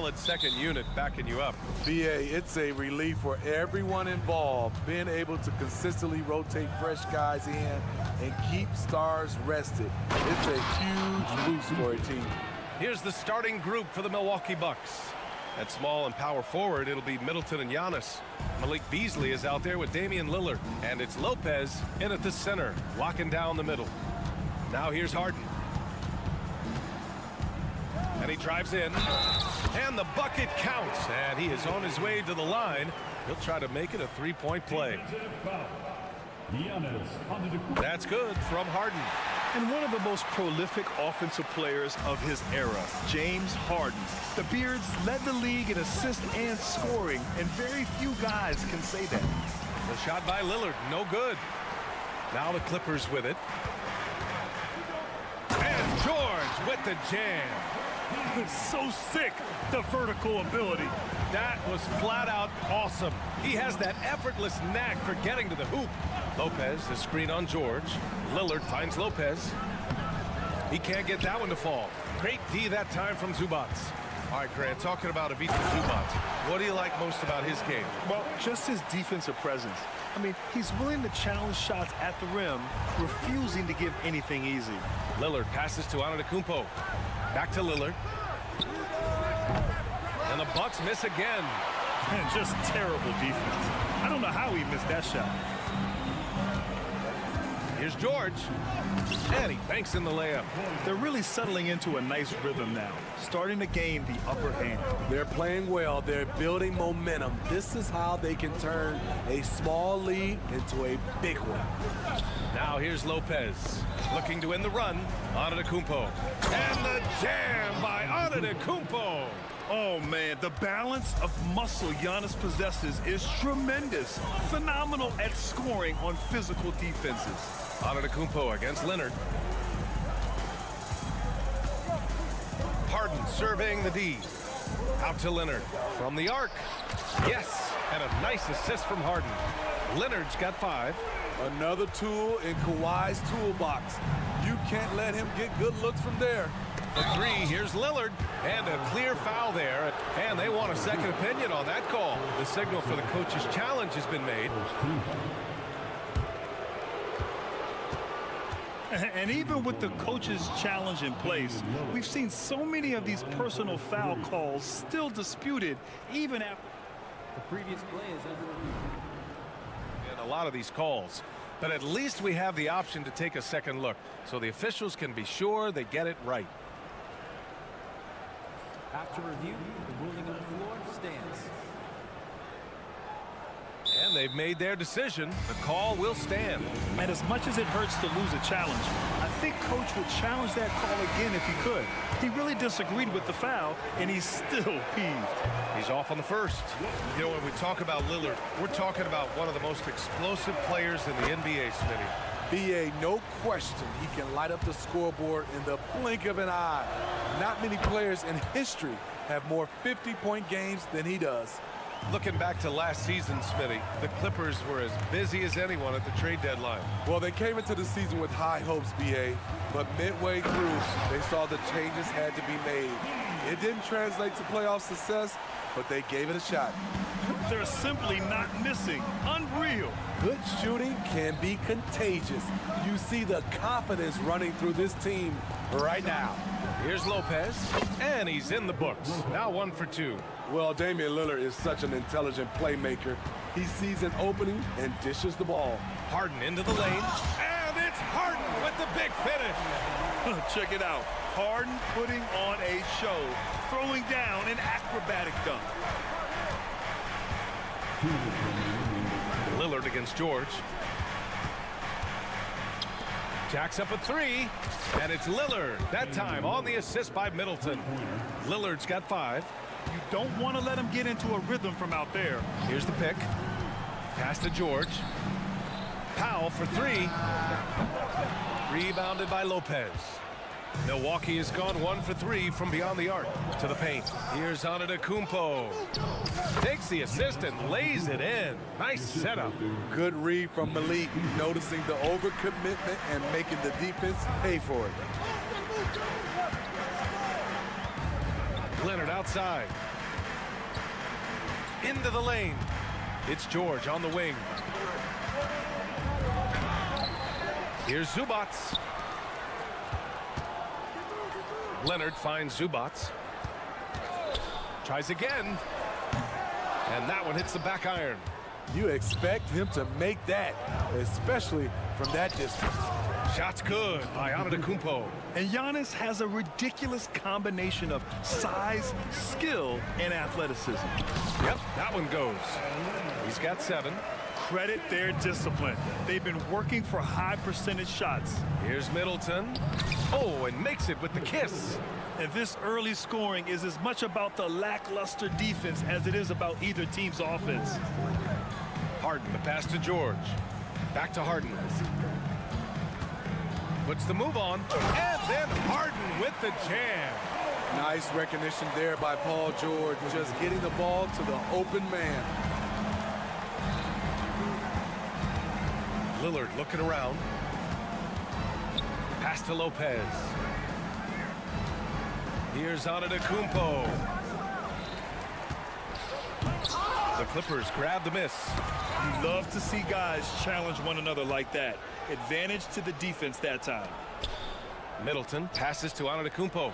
solid second unit backing you up. BA, it's a relief for everyone involved, being able to consistently rotate fresh guys in and keep stars rested. It's a huge boost for a team. Here's the starting group for the Milwaukee Bucks. At small and power forward, it'll be Middleton and Giannis. Malik Beasley is out there with Damian Lillard. And it's Lopez in at the center, locking down the middle. Now here's Harden. And he drives in. And the bucket counts. And he is on his way to the line. He'll try to make it a three-point play. That's good from Harden. And one of the most prolific offensive players of his era, James Harden. The Beards led the league in assists and scoring, and very few guys can say that. The shot by Lillard, no good. Now the Clippers with it. And George with the jam. So sick, the vertical ability. That was flat out awesome. He has that effortless knack for getting to the hoop. Lopez, the screen on George. Lillard finds Lopez. He can't get that one to fall. Great D that time from Zubac. All right, Grant, talking about Ivica Zubac, what do you like most about his game? Well, just his defensive presence. I mean, he's willing to challenge shots at the rim, refusing to give anything easy. Lillard passes to Antetokounmpo. Back to Lillard. And the Bucks miss again. Man, just terrible defense. I don't know how he missed that shot. Here's George. And he banks in the layup. They're really settling into a nice rhythm now, starting to gain the upper hand. They're playing well. They're building momentum. This is how they can turn a small lead into a big one. Now here's Lopez, looking to end the run. Antetokounmpo. And the jam by Antetokounmpo. Oh, man, the balance of muscle Giannis possesses is tremendous. Phenomenal at scoring on physical defenses. Antetokounmpo against Leonard. Harden surveying the D. Out to Leonard from the arc. Yes, and a nice assist from Harden. Leonard's got 5. Another tool in Kawhi's toolbox. You can't let him get good looks from there. For 3, here's Lillard. And a clear foul there. And they want a second opinion on that call. The signal for the coach's challenge has been made. And even with the coach's challenge in place, we've seen so many of these personal foul calls still disputed even after the previous play is under review. And a lot of these calls. But at least we have the option to take a second look, so the officials can be sure they get it right. After review, the ruling on the floor stands. And they've made their decision. The call will stand. And as much as it hurts to lose a challenge, I think Coach would challenge that call again if he could. He really disagreed with the foul, and he's still peeved. He's off on the first. You know, when we talk about Lillard, we're talking about one of the most explosive players in the NBA, Smitty. BA, no question, he can light up the scoreboard in the blink of an eye. Not many players in history have more 50-point games than he does. Looking back to last season, Smitty, the Clippers were as busy as anyone at the trade deadline. Well, they came into the season with high hopes, BA, but midway through, they saw the changes had to be made. It didn't translate to playoff success, but they gave it a shot. They're simply not missing. Unreal. Good shooting can be contagious. You see the confidence running through this team right now. Here's Lopez, and he's in the books. Now 1 for 2. Well, Damian Lillard is such an intelligent playmaker. He sees an opening and dishes the ball. Harden into the lane, and it's Harden with the big finish. Check it out. Harden putting on a show, throwing down an acrobatic dunk. Lillard against George. Jacks up a 3, and it's Lillard. That time on the assist by Middleton. Lillard's got 5. You don't want to let him get into a rhythm from out there. Here's the pick. Pass to George. Powell for 3. Rebounded by Lopez. Milwaukee has gone 1 for 3 from beyond the arc to the paint. Here's Antetokounmpo. Takes the assist and lays it in. Nice setup. Good read from Malik, noticing the overcommitment and making the defense pay for it. Leonard outside. into the lane. It's George on the wing. Here's Zubats. Leonard finds Zubats. Tries again. And that one hits the back iron. You expect him to make that, especially from that distance. Shot's good by Antetokounmpo. And Giannis has a ridiculous combination of size, skill, and athleticism. Yep, that one goes. He's got 7. Credit their discipline. They've been working for high percentage shots. Here's Middleton. Oh, and makes it with the kiss. And this early scoring is as much about the lackluster defense as it is about either team's offense. Harden, the pass to George. Back to Harden. Puts the move on, and then Harden with the jam. Nice recognition there by Paul George, just getting the ball to the open man. Lillard looking around. Pass to Lopez. Here's Antetokounmpo. The Clippers grab the miss. You love to see guys challenge one another like that. Advantage to the defense that time. Middleton passes to Antetokounmpo.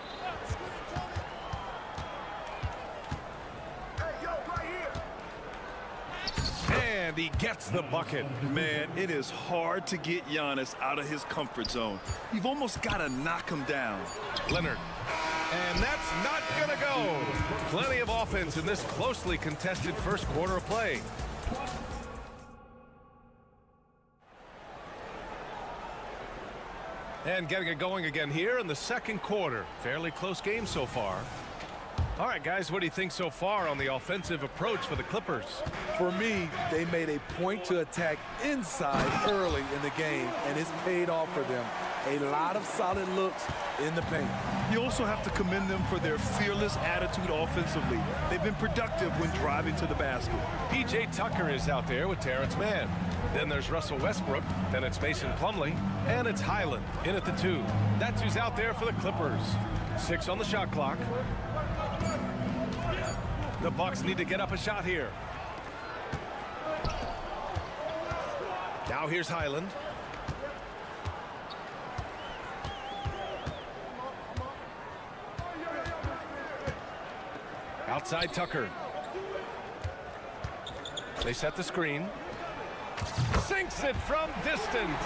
And he gets the bucket. Man, it is hard to get Giannis out of his comfort zone. You've almost got to knock him down. Leonard. And that's not going to go. Plenty of offense in this closely contested first quarter of play. And getting it going again here in the second quarter. Fairly close game so far. All right, guys, what do you think so far on the offensive approach for the Clippers? For me, they made a point to attack inside early in the game, and it's paid off for them. A lot of solid looks in the paint. You also have to commend them for their fearless attitude offensively. They've been productive when driving to the basket. P.J. Tucker is out there with Terrence Mann. Then there's Russell Westbrook. Then it's Mason Plumlee. And it's Highland in at the 2. That's who's out there for the Clippers. 6 on the shot clock. The Bucks need to get up a shot here. Now here's Highland. Outside Tucker. They set the screen. Sinks it from distance.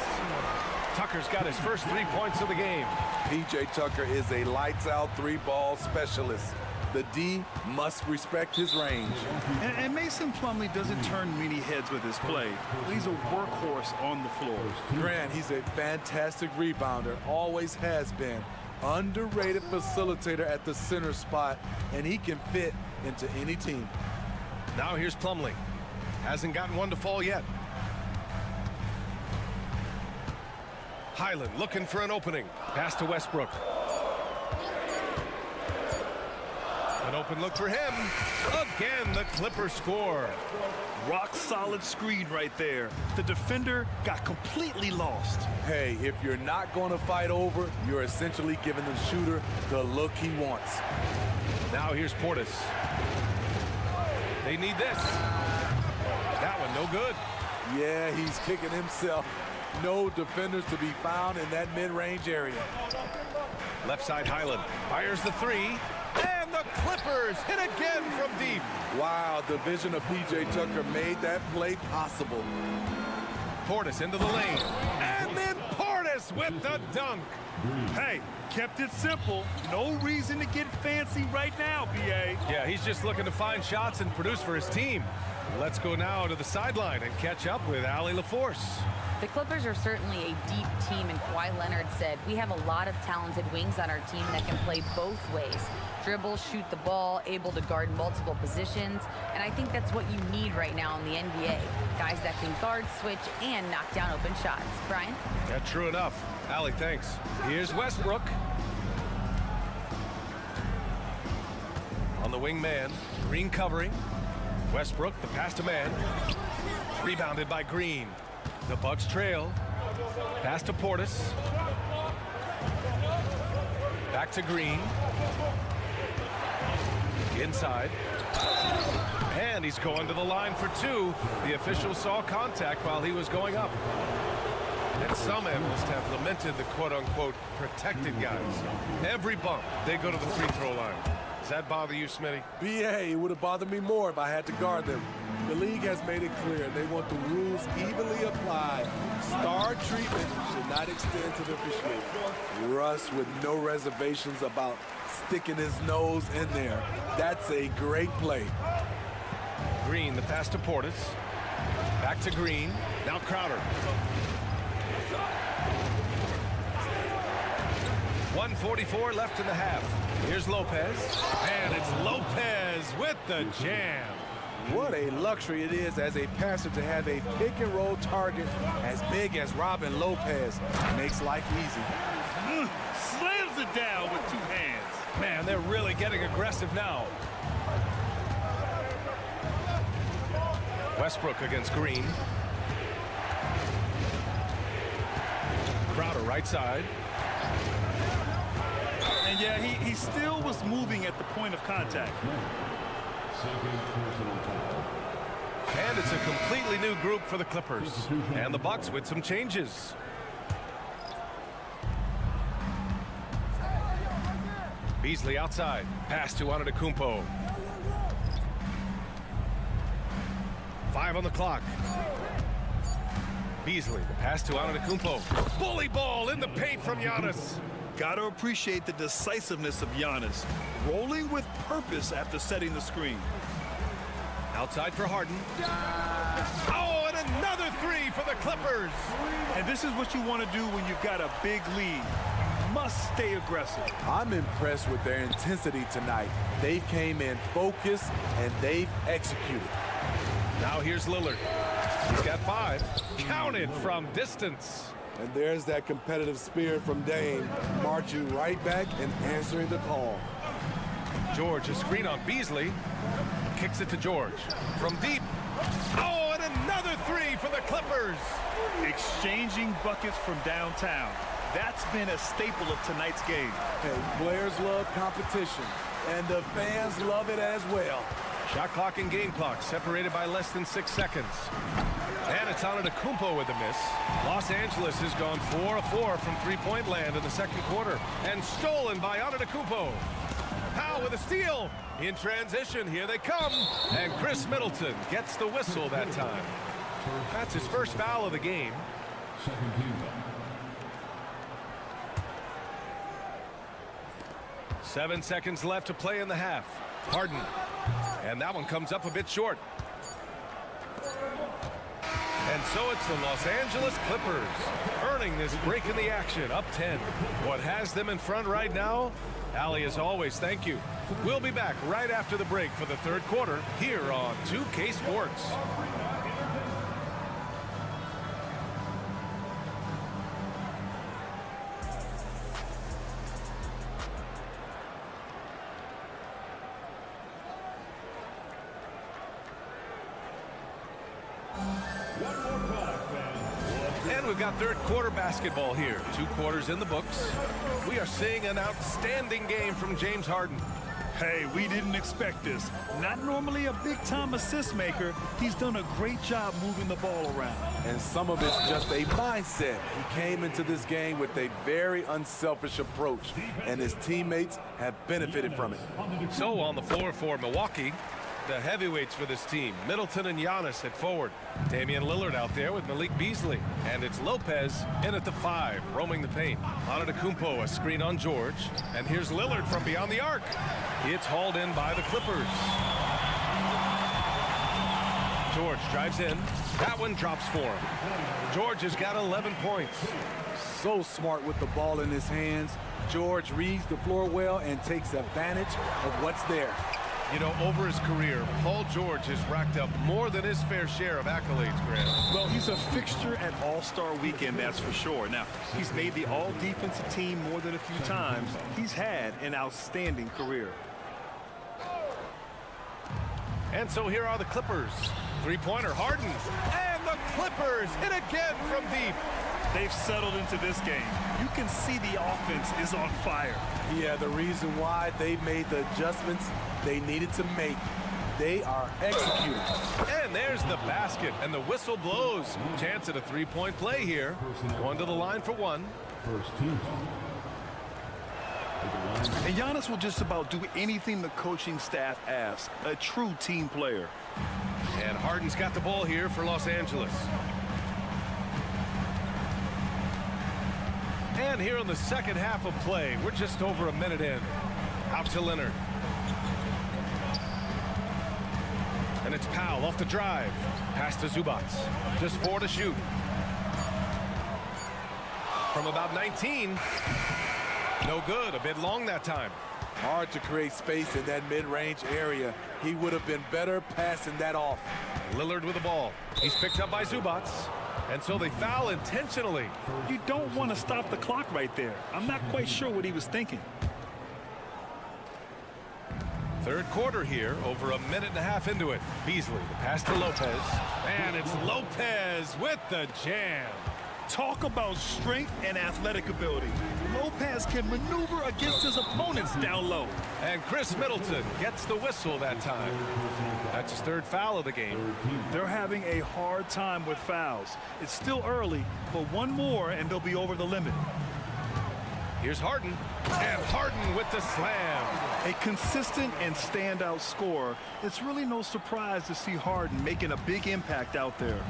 Tucker's got his first 3 points of the game. P.J. Tucker is a lights-out three-ball specialist. The D must respect his range. And Mason Plumlee doesn't turn many heads with his play. He's a workhorse on the floor. Grant, he's a fantastic rebounder, always has been. Underrated facilitator at the center spot, and he can fit into any team. Now here's Plumlee. Hasn't gotten one to fall yet. Highland looking for an opening. Pass to Westbrook. An open look for him. Again, the Clippers score. Rock solid screen right there. The defender got completely lost. Hey, if you're not going to fight over, you're essentially giving the shooter the look he wants. Now here's Portis. They need this. That one no good. Yeah, he's kicking himself. No defenders to be found in that mid-range area. Left side Highland fires the 3. And the Clippers hit again from deep. Wow, the vision of P.J. Tucker made that play possible. Portis into the lane. And then Portis with the dunk. Hey, kept it simple. No reason to get fancy right now, B.A. Yeah, he's just looking to find shots and produce for his team. Let's go now to the sideline and catch up with Allie LaForce. The Clippers are certainly a deep team, and Kawhi Leonard said, we have a lot of talented wings on our team that can play both ways. Dribble, shoot the ball, able to guard multiple positions, and I think that's what you need right now in the NBA. Guys that can guard, switch, and knock down open shots. Brian? Yeah, true enough. Allie, thanks. Here's Westbrook. On the wing man, Green covering. Westbrook, the pass to man. Rebounded by Green. The Bucks trail. Pass to Portis. Back to Green. Inside. And And he's going to the line for two. The official saw contact while he was going up. And some analysts have lamented the quote-unquote protected guys. Every bump, they go to the free throw line. Does that bother you, Smitty? BA, it would have bothered me more if I had to guard them. The league has made it clear they want the rules evenly applied. Star treatment should not extend to the officiating. Russ with no reservations about sticking his nose in there. That's a great play. Green, the pass to Portis. Back to Green. Now Crowder. 1:44 left in the half. Here's Lopez. And it's Lopez with the jam. What a luxury it is as a passer to have a pick-and-roll target as big as Robin Lopez. Makes life easy. Slams it down with two hands. Man, they're really getting aggressive now. Westbrook against Green. Crowder right side. And yeah, he still was moving at the point of contact. And it's a completely new group for the Clippers. And the Bucks with some changes. Beasley outside. Pass to Antetokounmpo. 5 on the clock. Beasley, the pass to Antetokounmpo. Bully ball in the paint from Giannis. Gotta appreciate the decisiveness of Giannis. Rolling with purpose after setting the screen. Outside for Harden. Oh, and another three for the Clippers. And this is what you want to do when you've got a big lead. You must stay aggressive. I'm impressed with their intensity tonight. They came in focused and they've executed. Now here's Lillard. He's got 5. Counted from distance. And there's that competitive spirit from Dame, marching right back and answering the call. George, a screen on Beasley. Kicks it to George. From deep. Oh, and another three for the Clippers. Exchanging buckets from downtown. That's been a staple of tonight's game. Hey, players love competition, and the fans love it as well. Shot clock and game clock separated by less than 6 seconds. And it's Antetokounmpo with a miss. Los Angeles has gone 4 of 4 from three-point land in the second quarter. And stolen by Antetokounmpo. Powell with a steal. In transition, here they come. And Chris Middleton gets the whistle that time. That's his first foul of the game. 7 seconds left to play in the half. Harden. And that one comes up a bit short. And so it's the Los Angeles Clippers earning this break in the action, up 10. What has them in front right now? Allie, as always, thank you. We'll be back right after the break for the third quarter here on 2K Sports. And we've got third quarter basketball here. 2 quarters in the books. We are seeing an outstanding game from James Harden. Hey, we didn't expect this. Not normally a big-time assist maker. He's done a great job moving the ball around. And some of it's just a mindset. He came into this game with a very unselfish approach, and his teammates have benefited from it. So on the floor for Milwaukee, the heavyweights for this team, Middleton and Giannis at forward. Damian Lillard out there with Malik Beasley. And it's Lopez in at the 5, roaming the paint. Antetokounmpo, a screen on George. And here's Lillard from beyond the arc. It's hauled in by the Clippers. George drives in. That one drops for him. George has got 11 points. So smart with the ball in his hands. George reads the floor well and takes advantage of what's there. You know, over his career, Paul George has racked up more than his fair share of accolades, Grant. Well, he's a fixture at All-Star Weekend, that's for sure. Now, he's made the All-Defensive team more than a few times. He's had an outstanding career. And so here are the Clippers. Three-pointer, Harden. And the Clippers hit again from deep. They've settled into this game. You can see the offense is on fire. Yeah, the reason why they made the adjustments they needed to make. They are executing. And there's the basket, and the whistle blows. Chance at a three-point play here. Going to the line for one. First team foul. And Giannis will just about do anything the coaching staff asks. A true team player. And Harden's got the ball here for Los Angeles. And here in the second half of play, we're just over a minute in. Out to Leonard. And it's Powell off the drive. Pass to Zubac. Just 4 to shoot. From about 19. No good. A bit long that time. Hard to create space in that mid-range area. He would have been better passing that off. Lillard with the ball. He's picked up by Zubac. And so they foul intentionally. You don't want to stop the clock right there. I'm not quite sure what he was thinking. Third quarter here, over a minute and a half into it. Beasley, the pass to Lopez. And it's Lopez with the jam. Talk about strength and athletic ability. Lopez can maneuver against his opponents down low. And Chris Middleton gets the whistle that time. That's his third foul of the game. They're having a hard time with fouls. It's still early, but one more and they'll be over the limit. Here's Harden. And Harden with the slam. A consistent and standout scorer. It's really no surprise to see Harden making a big impact out there.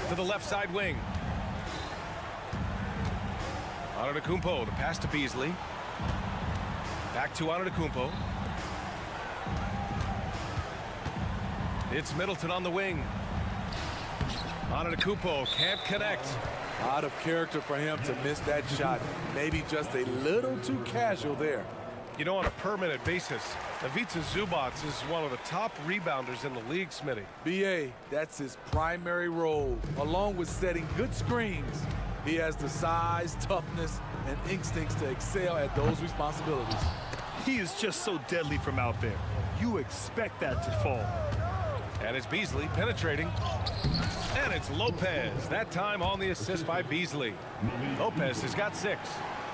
To the left side wing. Antetokounmpo, the pass to Beasley. Back to Antetokounmpo. It's Middleton on the wing. Antetokounmpo can't connect. Out of character for him to miss that shot. Maybe just a little too casual there. You know, on a permanent basis, Ivica Zubac is one of the top rebounders in the league, Smitty. B.A., that's his primary role, along with setting good screens. He has the size, toughness, and instincts to excel at those responsibilities. He is just so deadly from out there. You expect that to fall. And it's Beasley penetrating. And it's Lopez, that time on the assist by Beasley. Lopez has got 6.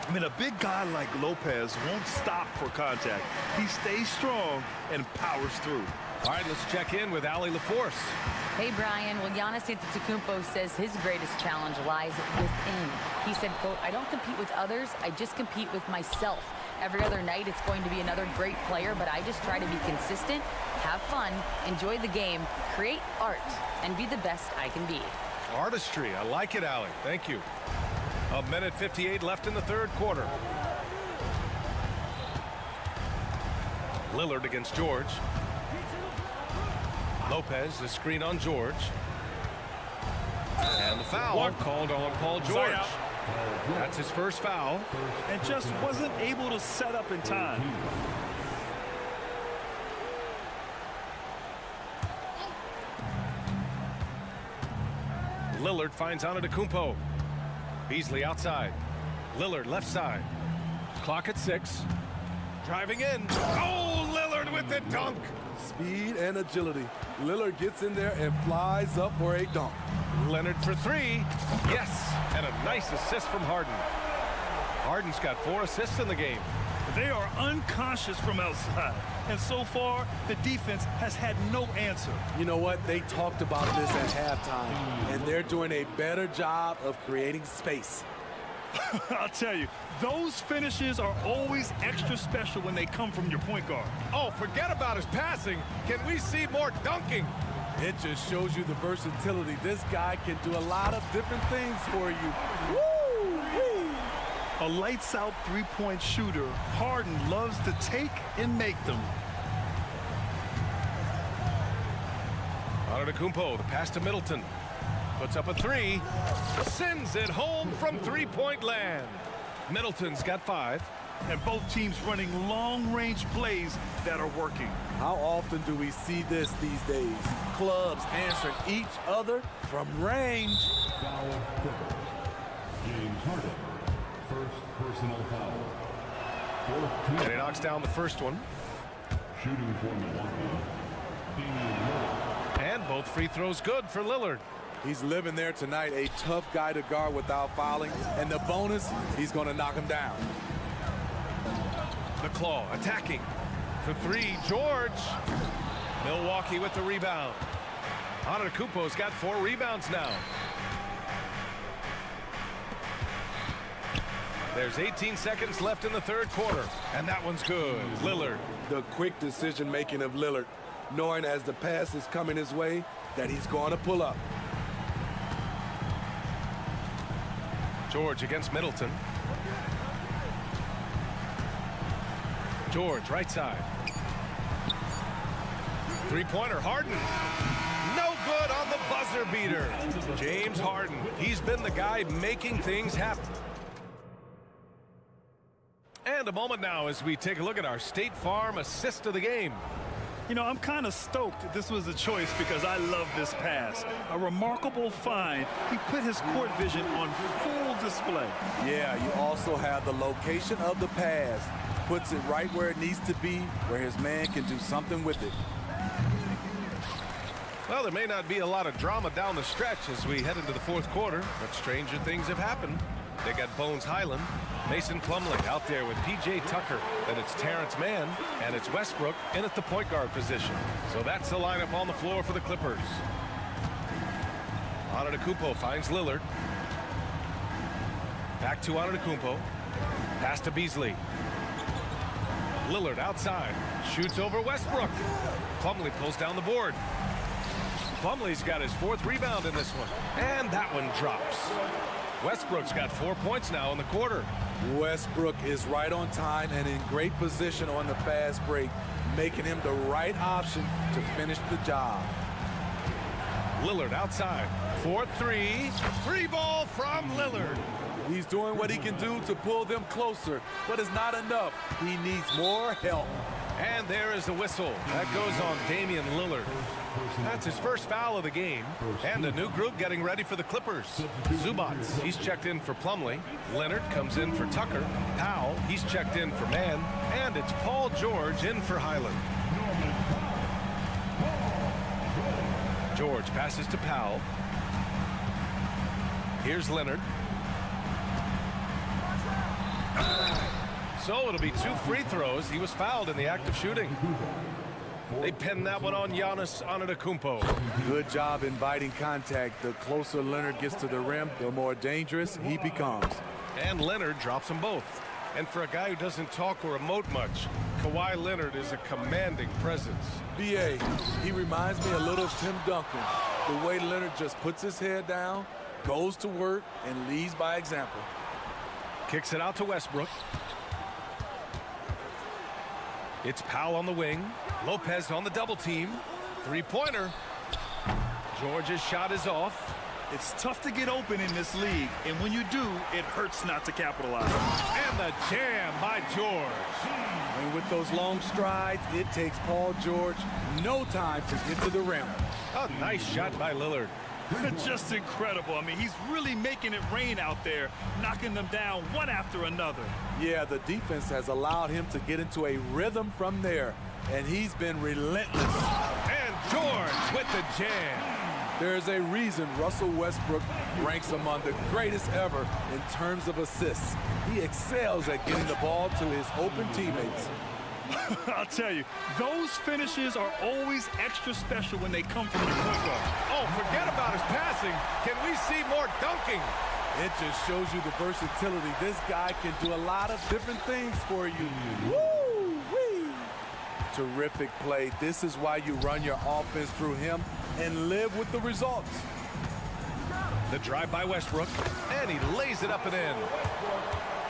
I mean, a big guy like Lopez won't stop for contact. He stays strong and powers through. All right, let's check in with Allie LaForce. Hey, Brian. Well, Giannis Antetokounmpo says his greatest challenge lies within. He said, quote, "I don't compete with others. I just compete with myself. Every other night it's going to be another great player, but I just try to be consistent, have fun, enjoy the game, create art, and be the best I can be." Artistry. I like it, Allie. Thank you. A minute 58 left in the third quarter. Lillard against George. Lopez, the screen on George. And the foul called on Paul George. That's his first foul. And just wasn't able to set up in time. Lillard finds Antetokounmpo. Beasley outside. Lillard left side. Clock at 6. Driving in. Oh, Lillard with the dunk. Speed and agility. Lillard gets in there and flies up for a dunk. Leonard for 3. Yes, and a nice assist from Harden. Harden's got 4 assists in the game. They are unconscious from outside. And so far, the defense has had no answer. You know what? They talked about this at halftime, and they're doing a better job of creating space. I'll tell you, those finishes are always extra special when they come from your point guard. Oh, forget about his passing. Can we see more dunking? It just shows you the versatility. This guy can do a lot of different things for you. Woo-wee. A lights-out three-point shooter, Harden loves to take and make them. Antetokounmpo, the pass to Middleton. Puts up a 3. Sends it home from three-point land. Middleton's got 5. And both teams running long-range plays that are working. How often do we see this these days? Clubs answering each other from range. Foul Clippers. James Harden. First personal foul. Fourth team. And he knocks down the first one. Shooting for Milwaukee. Damian Lillard. And both free throws good for Lillard. He's living there tonight, a tough guy to guard without fouling. And the bonus, he's going to knock him down. The claw attacking. For 3, George. Milwaukee with the rebound. Antetokounmpo's got 4 rebounds now. There's 18 seconds left in the third quarter, and that one's good. Lillard. The quick decision-making of Lillard, knowing as the pass is coming his way that he's going to pull up. George against Middleton. George, right side. Three-pointer, Harden. No good on the buzzer beater. James Harden, he's been the guy making things happen. And a moment now as we take a look at our State Farm assist of the game. You know, I'm kind of stoked this was a choice because I love this pass. A remarkable find. He put his court vision on full display. Yeah, you also have the location of the pass. Puts it right where it needs to be, where his man can do something with it. Well, there may not be a lot of drama down the stretch as we head into the fourth quarter, but stranger things have happened. They got Bones Highland, Mason Plumlee out there with P.J. Tucker. Then it's Terrence Mann, and it's Westbrook in at the point guard position. So that's the lineup on the floor for the Clippers. Antetokounmpo finds Lillard. Back to Antetokounmpo. Pass to Beasley. Lillard outside. Shoots over Westbrook. Plumlee pulls down the board. Plumlee's got his 4th rebound in this one. And that one drops. Westbrook's got 4 points now in the quarter. Westbrook is right on time and in great position on the fast break, making him the right option to finish the job. Lillard outside. 4-3. Free ball from Lillard. He's doing what he can do to pull them closer, but it's not enough. He needs more help. And there is the whistle. That goes on Damian Lillard. That's his first foul of the game. And a new group getting ready for the Clippers. Zubac, he's checked in for Plumlee. Leonard comes in for Tucker. Powell, he's checked in for Mann. And it's Paul George in for Highland. George passes to Powell. Here's Leonard. So it'll be 2 free throws. He was fouled in the act of shooting. They pinned that one on Giannis Antetokounmpo. Good job inviting contact. The closer Leonard gets to the rim, the more dangerous he becomes. And Leonard drops them both. And for a guy who doesn't talk or emote much, Kawhi Leonard is a commanding presence. B.A., he reminds me a little of Tim Duncan. The way Leonard just puts his head down, goes to work, and leads by example. Kicks it out to Westbrook. It's Powell on the wing. Lopez on the double team. 3-pointer. George's shot is off. It's tough to get open in this league, and when you do, it hurts not to capitalize. And the jam by George. And with those long strides, it takes Paul George no time to get to the rim. A nice shot by Lillard. Just incredible. I mean, he's really making it rain out there, knocking them down one after another. Yeah, the defense has allowed him to get into a rhythm from there, and he's been relentless. And George with the jam. There's a reason Russell Westbrook ranks among the greatest ever in terms of assists. He excels at getting the ball to his open teammates. I'll tell you, those finishes are always extra special when they come from the point guard. Oh, forget about his passing. Can we see more dunking? It just shows you the versatility. This guy can do a lot of different things for you. Woo-wee! Terrific play. This is why you run your offense through him and live with the results. The drive by Westbrook, and he lays it up and in.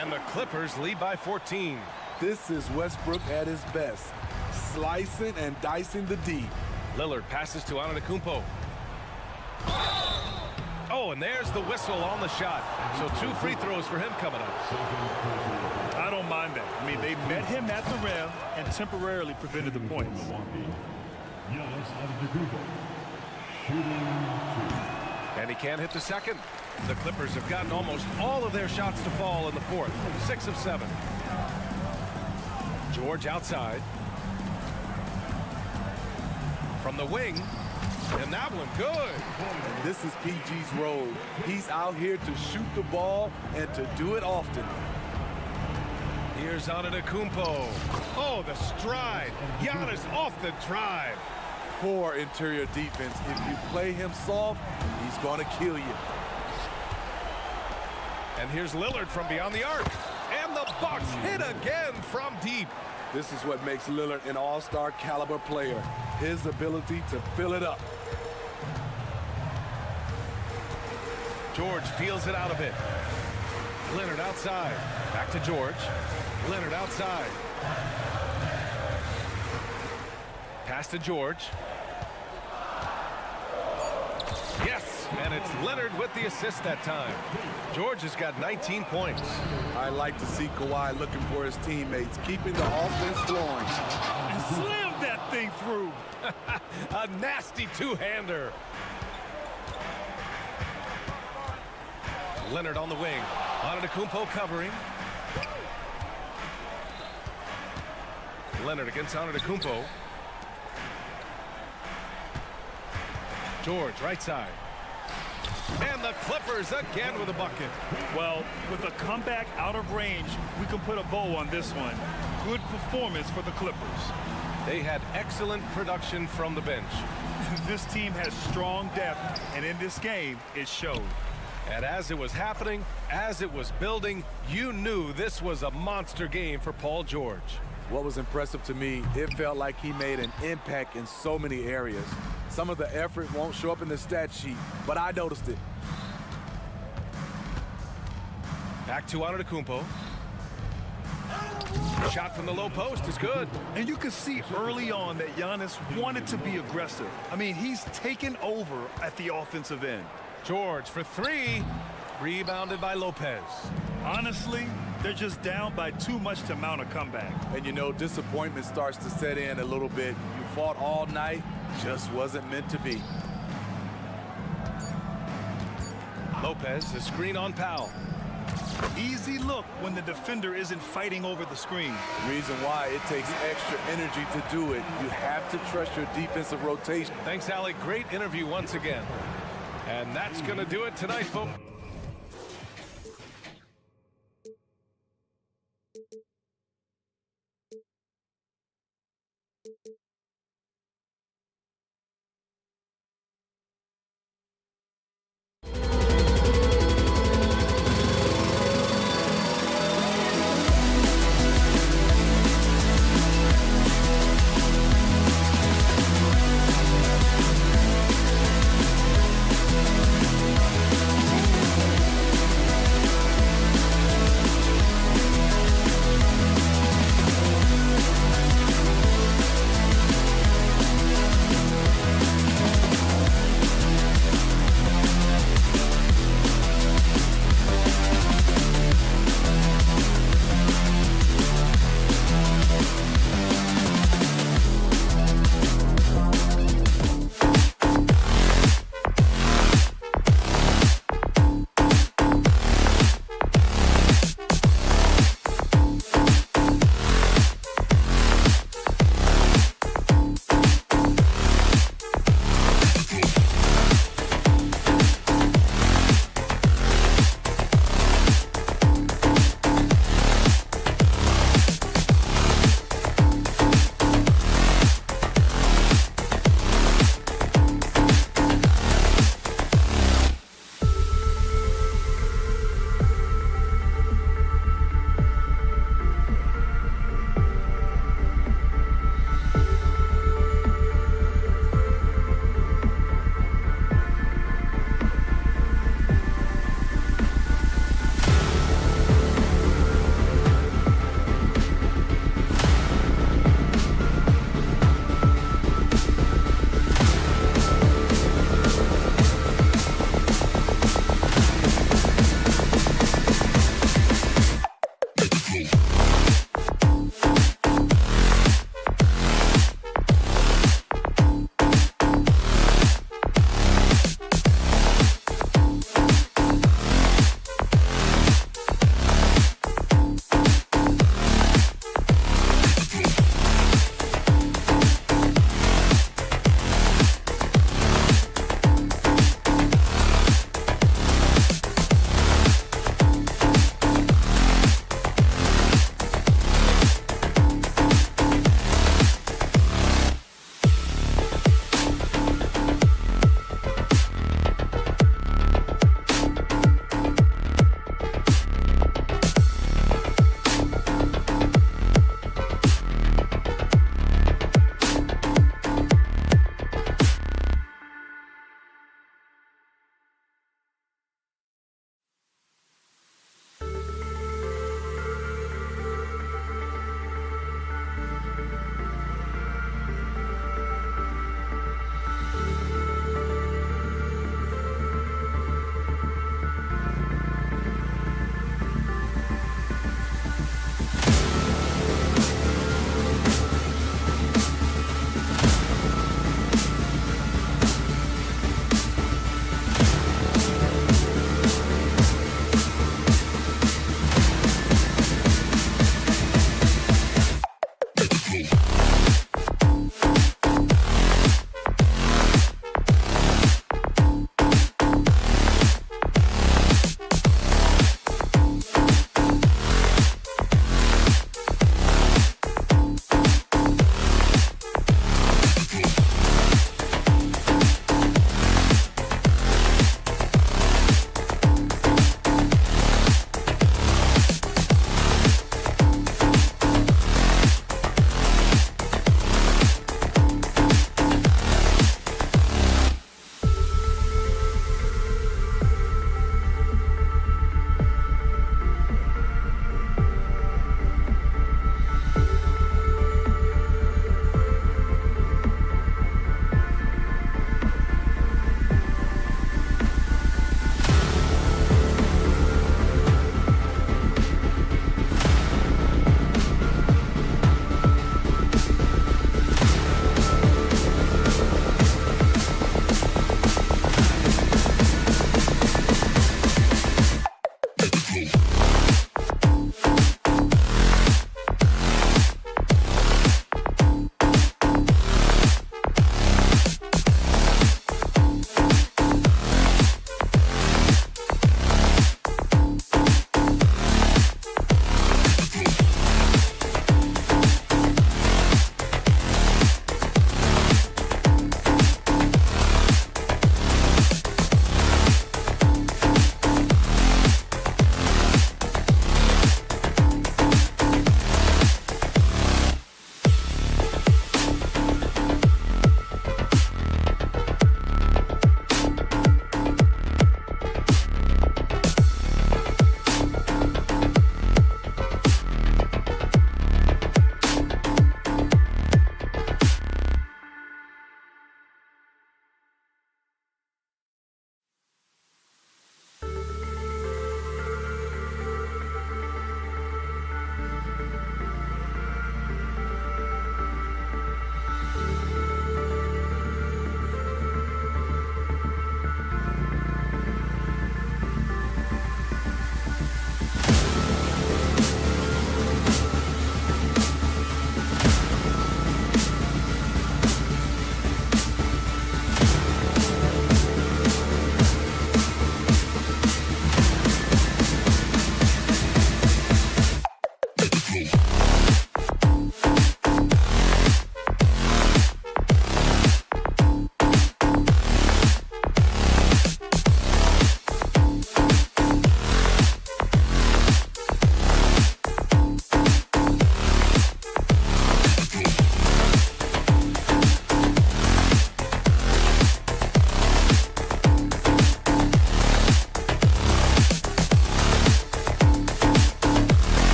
And the Clippers lead by 14. This is Westbrook at his best, slicing and dicing the D. Lillard passes to Antetokounmpo. Oh, and there's the whistle on the shot. So 2 free throws for him coming up. I don't mind that. I mean, they met him at the rim and temporarily prevented the points. And he can't hit the second. The Clippers have gotten almost all of their shots to fall in the fourth. 6 of 7. George outside. From the wing. And that one good. This is PG's role. He's out here to shoot the ball and to do it often. Here's Antetokounmpo. Oh, the stride. Giannis off the drive. poor interior defense. If you play him soft, he's going to kill you. And here's Lillard from beyond the arc. And the Bucks hit again from deep. This is what makes Lillard an all-star caliber player. His ability to fill it up. George feels it out a bit. Leonard outside. Back to George. Leonard outside. Pass to George. Yes, and it's Leonard with the assist that time. George has got 19 points. I like to see Kawhi looking for his teammates, keeping the offense flowing. Slam that thing through. A nasty two-hander. Leonard on the wing. Antetokounmpo covering. Leonard against Antetokounmpo. George, right side. And the Clippers again with a bucket. Well, with a comeback out of range, we can put a bow on this one. Good performance for the Clippers. They had excellent production from the bench. This team has strong depth, and in this game, it showed. And as it was happening, as it was building, you knew this was a monster game for Paul George. What was impressive to me, it felt like he made an impact in so many areas. Some of the effort won't show up in the stat sheet, but I noticed it. Back to Antetokounmpo. Shot from the low post is good. And you can see early on that Giannis wanted to be aggressive. I mean, he's taken over at the offensive end. George for three. Rebounded by Lopez. Honestly, they're just down by too much to mount a comeback. And you know, disappointment starts to set in a little bit. You fought all night, just wasn't meant to be. Lopez, the screen on Powell. Easy look when the defender isn't fighting over the screen. The reason why it takes extra energy to do it. You have to trust your defensive rotation. Thanks, Alec. Great interview once again. And that's going to do it tonight, folks.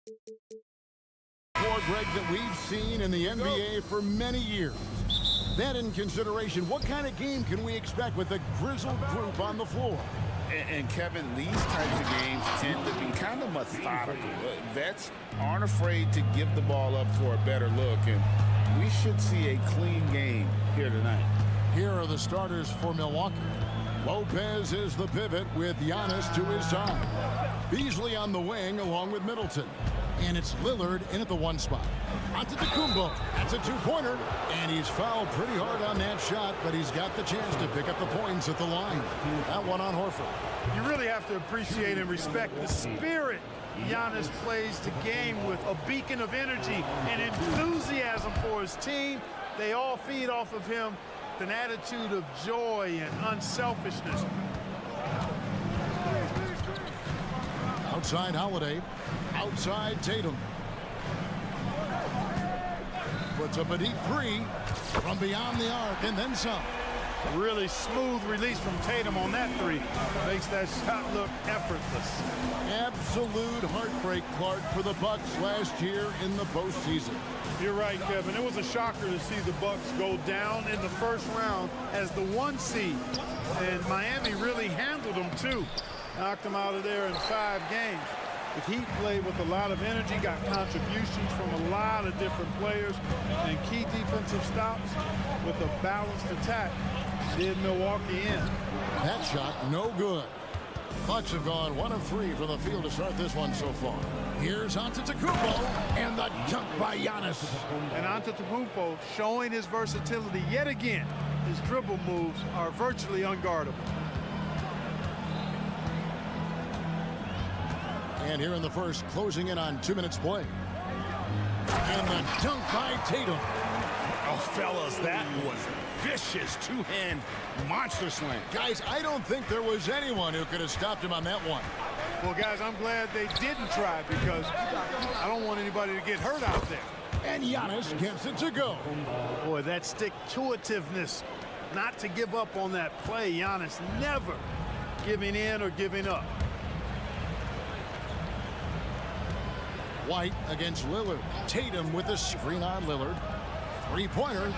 For Greg, that we've seen in the NBA for many years. That in consideration, what kind of game can we expect with a grizzled group on the floor? And Kevin, these types of games tend to be kind of methodical. Vets aren't afraid to give the ball up for a better look, and we should see a clean game here tonight. Here are the starters for Milwaukee. Lopez is the pivot with Giannis to his side. Beasley on the wing along with Middleton. And it's Lillard in at the 1 spot. Antetokounmpo, that's a 2-pointer. And he's fouled pretty hard on that shot, but he's got the chance to pick up the points at the line. That one on Horford. You really have to appreciate and respect the spirit Giannis plays the game with, a beacon of energy and enthusiasm for his team. They all feed off of him, an attitude of joy and unselfishness. Outside Holiday. Outside Tatum. Puts up a deep 3 from beyond the arc and then some. Really smooth release from Tatum on that 3. Makes that shot look effortless. Absolute heartbreak, Clark, for the Bucks last year in the postseason. You're right, Kevin. It was a shocker to see the Bucks go down in the first round as the 1 seed. And Miami really handled them, too. Knocked them out of there in 5 games. The Heat played with a lot of energy, got contributions from a lot of different players, and key defensive stops with a balanced attack did Milwaukee in. That shot, no good. Bucks have gone 1 of 3 from the field to start this one so far. Here's Antetokounmpo, and the dunk by Giannis. And Antetokounmpo showing his versatility yet again. His dribble moves are virtually unguardable. And here in the first, closing in on 2 minutes play. And the dunk by Tatum. Oh, fellas, that was vicious 2-hand monster slam. Guys, I don't think there was anyone who could have stopped him on that one. Well, guys, I'm glad they didn't try because I don't want anybody to get hurt out there. And Giannis gets it to go. Boy, that stick-to-itiveness, not to give up on that play. Giannis never giving in or giving up. White against Lillard. Tatum with a screen on Lillard. 3-pointer.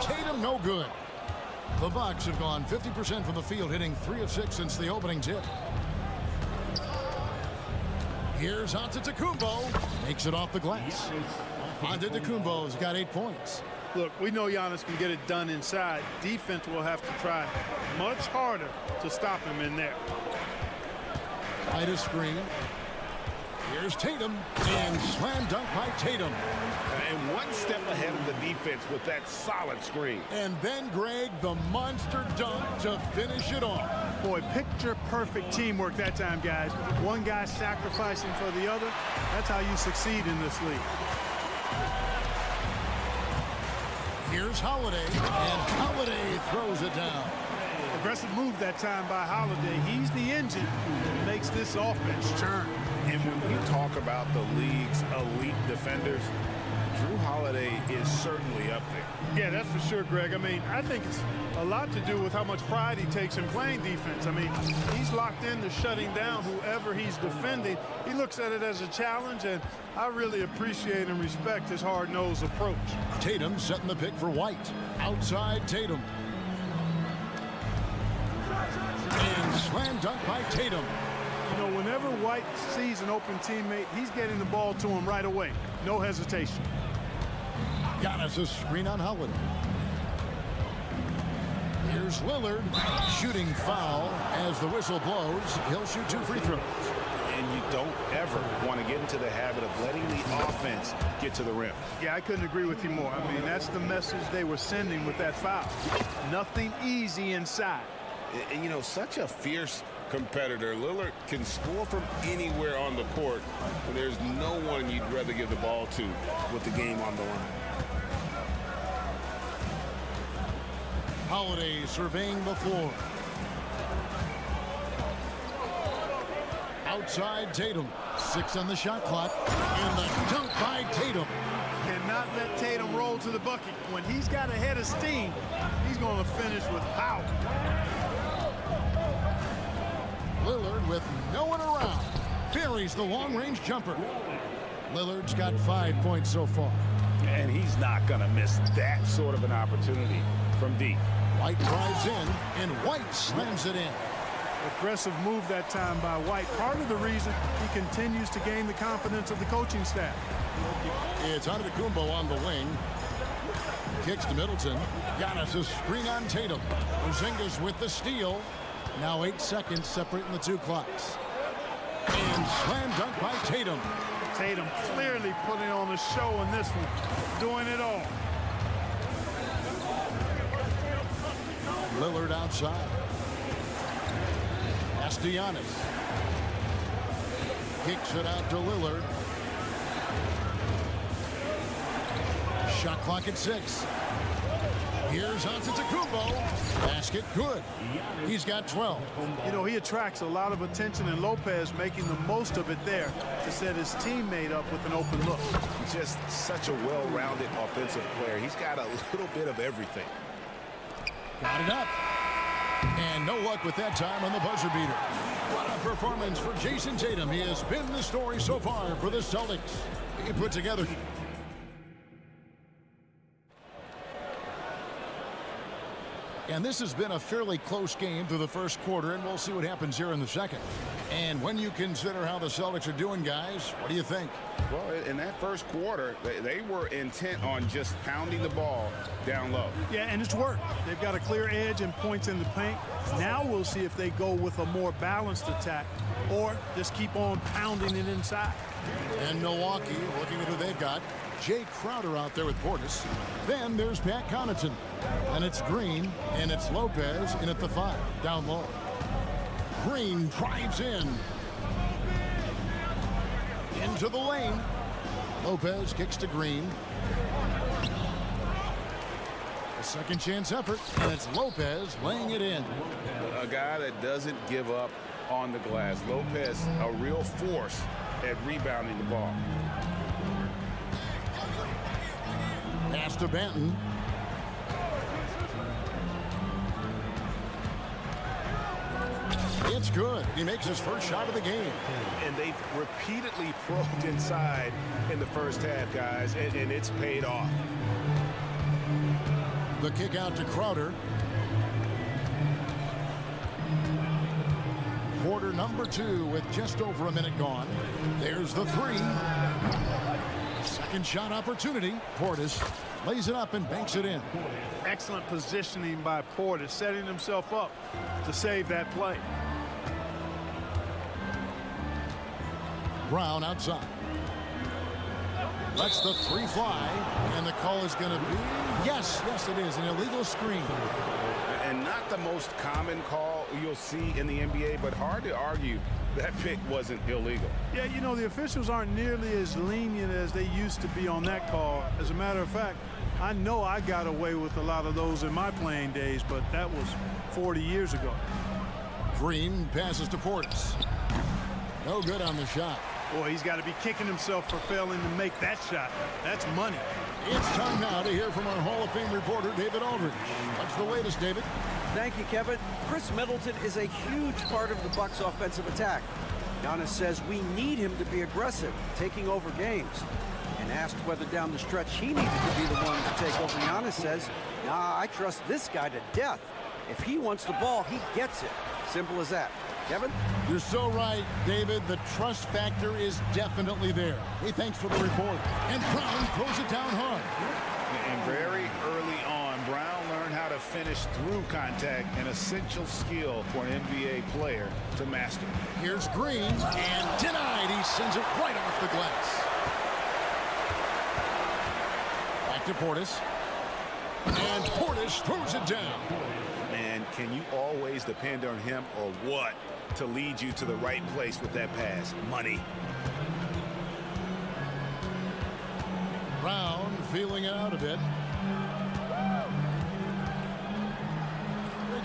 Tatum no good. The Bucks have gone 50% from the field, hitting 3 of 6 since the opening tip. Here's Antetokounmpo. Makes it off the glass. Antetokounmpo's got 8 points. Look, we know Giannis can get it done inside. Defense will have to try much harder to stop him in there. Right a screen. Here's Tatum, and slam dunk by Tatum. And 1 step ahead of the defense with that solid screen. And then, Greg, the monster dunk to finish it off. Boy, picture-perfect teamwork that time, guys. One guy sacrificing for the other. That's how you succeed in this league. Here's Holiday, and Holiday throws it down. Aggressive move that time by Holiday. He's the engine that makes this offense turn. And when we talk about the league's elite defenders, Drew Holiday is certainly up there. Yeah, that's for sure, Greg. I mean, I think it's a lot to do with how much pride he takes in playing defense. I mean, he's locked into shutting down whoever he's defending. He looks at it as a challenge, and I really appreciate and respect his hard-nosed approach. Tatum setting the pick for White. Outside Tatum. And slam dunk by Tatum. You know, whenever White sees an open teammate, he's getting the ball to him right away. No hesitation. Giannis a screen on Holiday. Here's Lillard. Shooting foul as the whistle blows. He'll shoot 2 free throws. And you don't ever want to get into the habit of letting the offense get to the rim. Yeah, I couldn't agree with you more. I mean, that's the message they were sending with that foul. Nothing easy inside. And, you know, such a fierce competitor. Lillard can score from anywhere on the court, but there's no one you'd rather give the ball to with the game on the line. Holiday surveying the floor. Outside Tatum. 6 on the shot clock. And the dunk by Tatum. Cannot let Tatum roll to the bucket. When he's got a head of steam, he's going to finish with power. Lillard with no one around. buries the long-range jumper. Lillard's got 5 points so far. And he's not going to miss that sort of an opportunity from deep. White drives in, and White slams it in. Aggressive move that time by White. Part of the reason he continues to gain the confidence of the coaching staff. It's Antetokounmpo on the wing. Kicks to Middleton. Giannis a screen on Tatum. Porzingis with the steal. Now 8 seconds separating the two clocks. And slam dunk by Tatum. Tatum clearly putting on a show in this one, doing it all. Lillard outside. Pass to Giannis. Kicks it out to Lillard. Shot clock at 6. Here's Antetokounmpo. Basket good. He's got 12. You know, he attracts a lot of attention, and Lopez making the most of it there to set his teammate up with an open look. Just such a well-rounded offensive player. He's got a little bit of everything. Got it up. And no luck with that time on the buzzer beater. What a performance for Jason Tatum. He has been the story so far for the Celtics. He put together. And this has been a fairly close game through the first quarter, and we'll see what happens here in the second. And when you consider how the Celtics are doing, guys, what do you think? Well, in that first quarter, they were intent on just pounding the ball down low. Yeah, and it's worked. They've got a clear edge and points in the paint. Now we'll see if they go with a more balanced attack or just keep on pounding it inside. And Milwaukee, looking at who they've got. Jay Crowder out there with Portis. Then there's Pat Connaughton. And it's Green, and it's Lopez in at the 5, down low. Green drives in. Into the lane. Lopez kicks to Green. A second chance effort, and it's Lopez laying it in. A guy that doesn't give up on the glass. Lopez, a real force at rebounding the ball. Pass to Benton. It's good. He makes his first shot of the game. And they've repeatedly probed inside in the first half, guys, and it's paid off. The kick out to Crowder. Quarter number 2 with just over a minute gone. There's the 3. Second shot opportunity. Portis lays it up and banks it in. Excellent positioning by Portis, setting himself up to save that play. Brown outside. Lets the 3 fly, and the call is going to be, yes, it is, an illegal screen. And not the most common call you'll see in the NBA, but hard to argue that pick wasn't illegal. Yeah, you know, the officials aren't nearly as lenient as they used to be on that call. As a matter of fact, I know I got away with a lot of those in my playing days, but that was 40 years ago. Green passes to Portis. No good on the shot. Boy, he's got to be kicking himself for failing to make that shot. That's money. It's time now to hear from our Hall of Fame reporter, David Aldridge. What's the latest, David? Thank you, Kevin. Chris Middleton is a huge part of the Bucks' offensive attack. Giannis says we need him to be aggressive, taking over games. And asked whether down the stretch he needed to be the one to take over, Giannis says, nah, I trust this guy to death. If he wants the ball, he gets it. Simple as that. Kevin? You're so right, David. The trust factor is definitely there. Hey, thanks for the report. And Brown throws it down hard. And very early on, Brown learned how to finish through contact, an essential skill for an NBA player to master. Here's Green, and denied. He sends it right off the glass. Back to Portis. And Portis throws it down. And can you always depend on him or what to lead you to the right place with that pass? Money. Brown feeling it out a bit.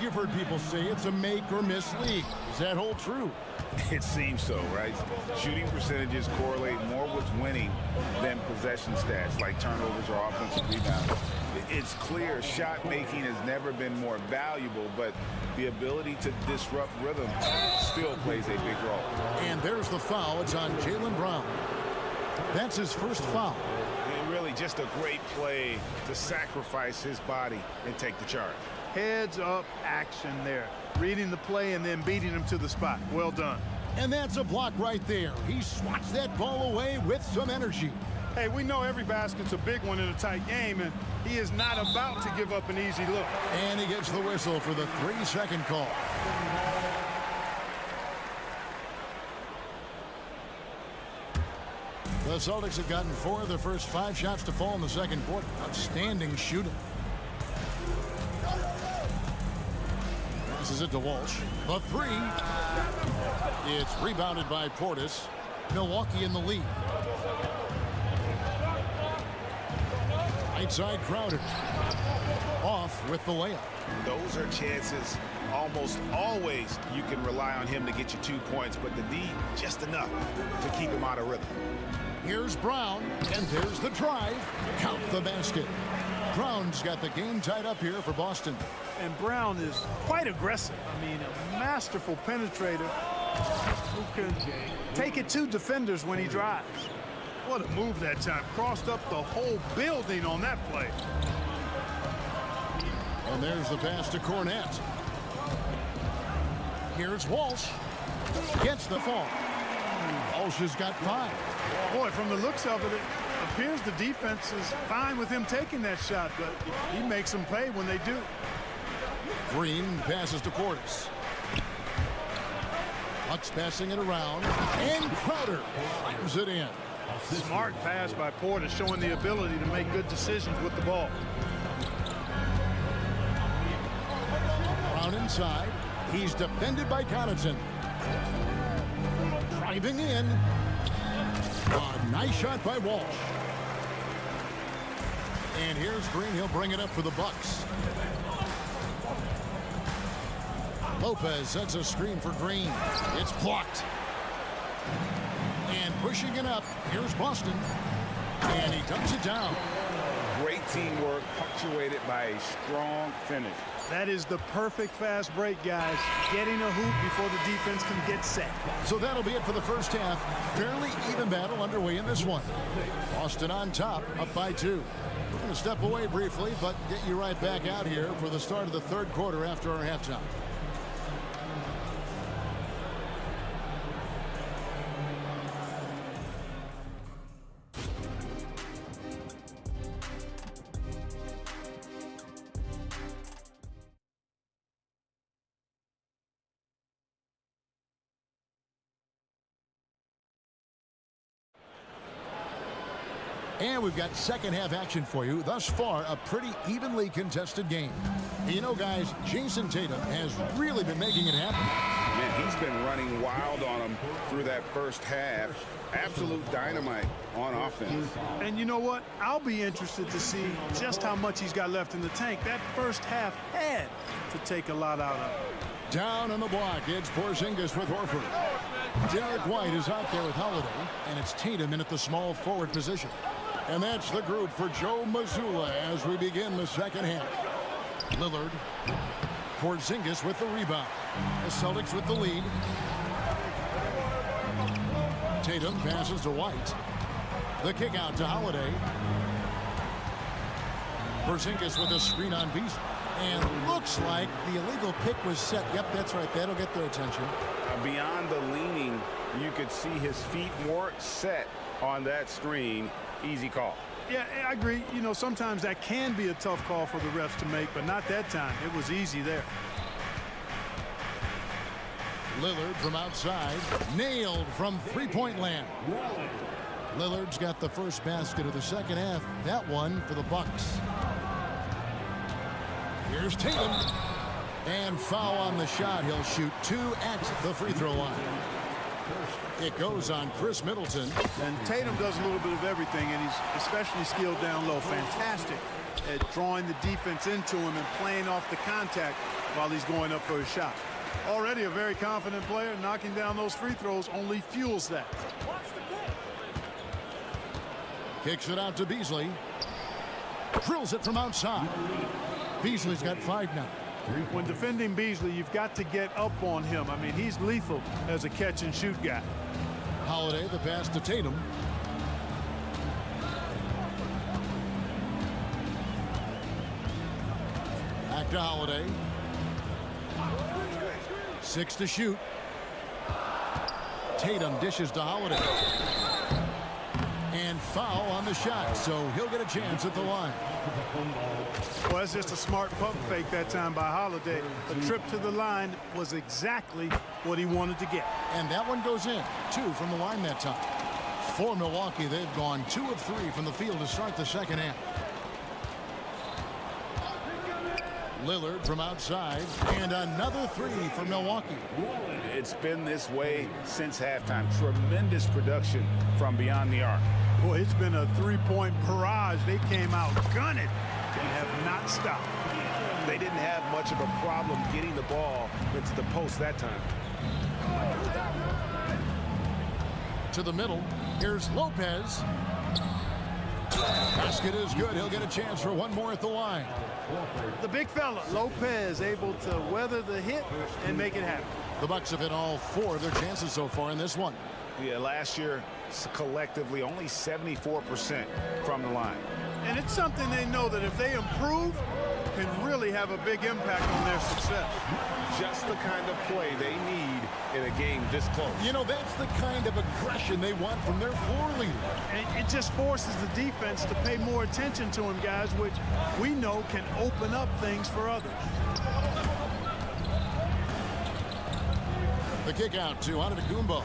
You've heard people say it's a make or miss league. Does that hold true? It seems so, right? Shooting percentages correlate more with winning than possession stats like turnovers or offensive rebounds. It's clear shot making has never been more valuable, but the ability to disrupt rhythm still plays a big role. And there's the foul. It's on Jaylen Brown. That's his first foul. And really just a great play to sacrifice his body and take the charge. Heads up action there. Reading the play and then beating him to the spot. Well done. And that's a block right there. He swats that ball away with some energy. Hey, we know every basket's a big one in a tight game, and he is not about to give up an easy look. And he gets the whistle for the 3-second call. The Celtics have gotten 4 of their first 5 shots to fall in the second quarter. Outstanding shooting. Passes it to Walsh. The 3. It's rebounded by Portis. Milwaukee in the lead. Right side Crowder. Off with the layup. Those are chances almost always you can rely on him to get you 2 points, but the D just enough to keep him out of rhythm. Here's Brown, and there's the drive. Count the basket. Brown's got the game tied up here for Boston. And Brown is quite aggressive. I mean, a masterful penetrator who can take it to defenders when he drives. What a move that time. Crossed up the whole building on that play. And there's the pass to Cornette. Here's Walsh. Gets the fall. Walsh has got 5. Boy, from the looks of it, it appears the defense is fine with him taking that shot, but he makes them pay when they do. Green passes to Portis. Bucks passing it around, and Crowder fires it in. Smart pass by Portis, showing the ability to make good decisions with the ball. Brown inside. He's defended by Connaughton. Driving in. A nice shot by Walsh. And here's Green. He'll bring it up for the Bucks. Lopez sets a screen for Green. It's blocked. And pushing it up, here's Boston. And he dumps it down. Great teamwork punctuated by a strong finish. That is the perfect fast break, guys. Getting a hoop before the defense can get set. So that'll be it for the first half. Fairly even battle underway in this one. Boston on top, up by 2. We're going to step away briefly, but get you right back out here for the start of the third quarter after our halftime. And we've got second half action for you. Thus far, a pretty evenly contested game. You know, guys, Jason Tatum has really been making it happen. Man, he's been running wild on him through that first half. Absolute dynamite on offense. And you know what? I'll be interested to see just how much he's got left in the tank. That first half had to take a lot out of him. Down on the block, it's Porzingis with Horford. Derek White is out there with Holiday, and it's Tatum in at the small forward position. And that's the group for Joe Mazzulla as we begin the second half. Lillard, Porzingis with the rebound. The Celtics with the lead. Tatum passes to White. The kick out to Holiday. Porzingis with a screen on Beasley. And looks like the illegal pick was set. Yep, that's right. That'll get their attention. Beyond the leaning, you could see his feet more set on that screen. Easy call. Yeah, I agree. You know, sometimes that can be a tough call for the refs to make, but not that time. It was easy there. Lillard from outside, nailed from three-point land. Lillard's got the first basket of the second half. That one for the Bucks. Here's Tatum. And foul on the shot. He'll shoot 2 at the free throw line. It goes on Chris Middleton. And Tatum does a little bit of everything, and he's especially skilled down low. Fantastic at drawing the defense into him and playing off the contact while he's going up for a shot. Already a very confident player. Knocking down those free throws only fuels that. Kicks it out to Beasley. Drills it from outside. Beasley's got 5 now. When defending Beasley, you've got to get up on him. I mean, he's lethal as a catch-and-shoot guy. Holiday, the pass to Tatum. Back to Holiday. 6 to shoot. Tatum dishes to Holiday. And foul on the shot, so he'll get a chance at the line. Well, that's just a smart pump fake that time by Holiday. The trip to the line was exactly what he wanted to get. And that one goes in. 2 from the line that time. For Milwaukee, they've gone 2 of 3 from the field to start the second half. Lillard from outside, and another 3 for Milwaukee. It's been this way since halftime. Tremendous production from beyond the arc. Boy, it's been a three-point barrage. They came out gunning and have not stopped. They didn't have much of a problem getting the ball into the post that time. To the middle, here's Lopez. Basket is good. He'll get a chance for one more at the line. The big fella, Lopez, able to weather the hit and make it happen. The Bucks have hit all 4 of their chances so far in this one. Yeah, last year, collectively, only 74% from the line. And it's something they know that if they improve, can really have a big impact on their success. Just the kind of play they need in a game this close. You know, that's the kind of aggression they want from their floor leader. And it just forces the defense to pay more attention to him, guys, which we know can open up things for others. The kick out to Antetokounmpo.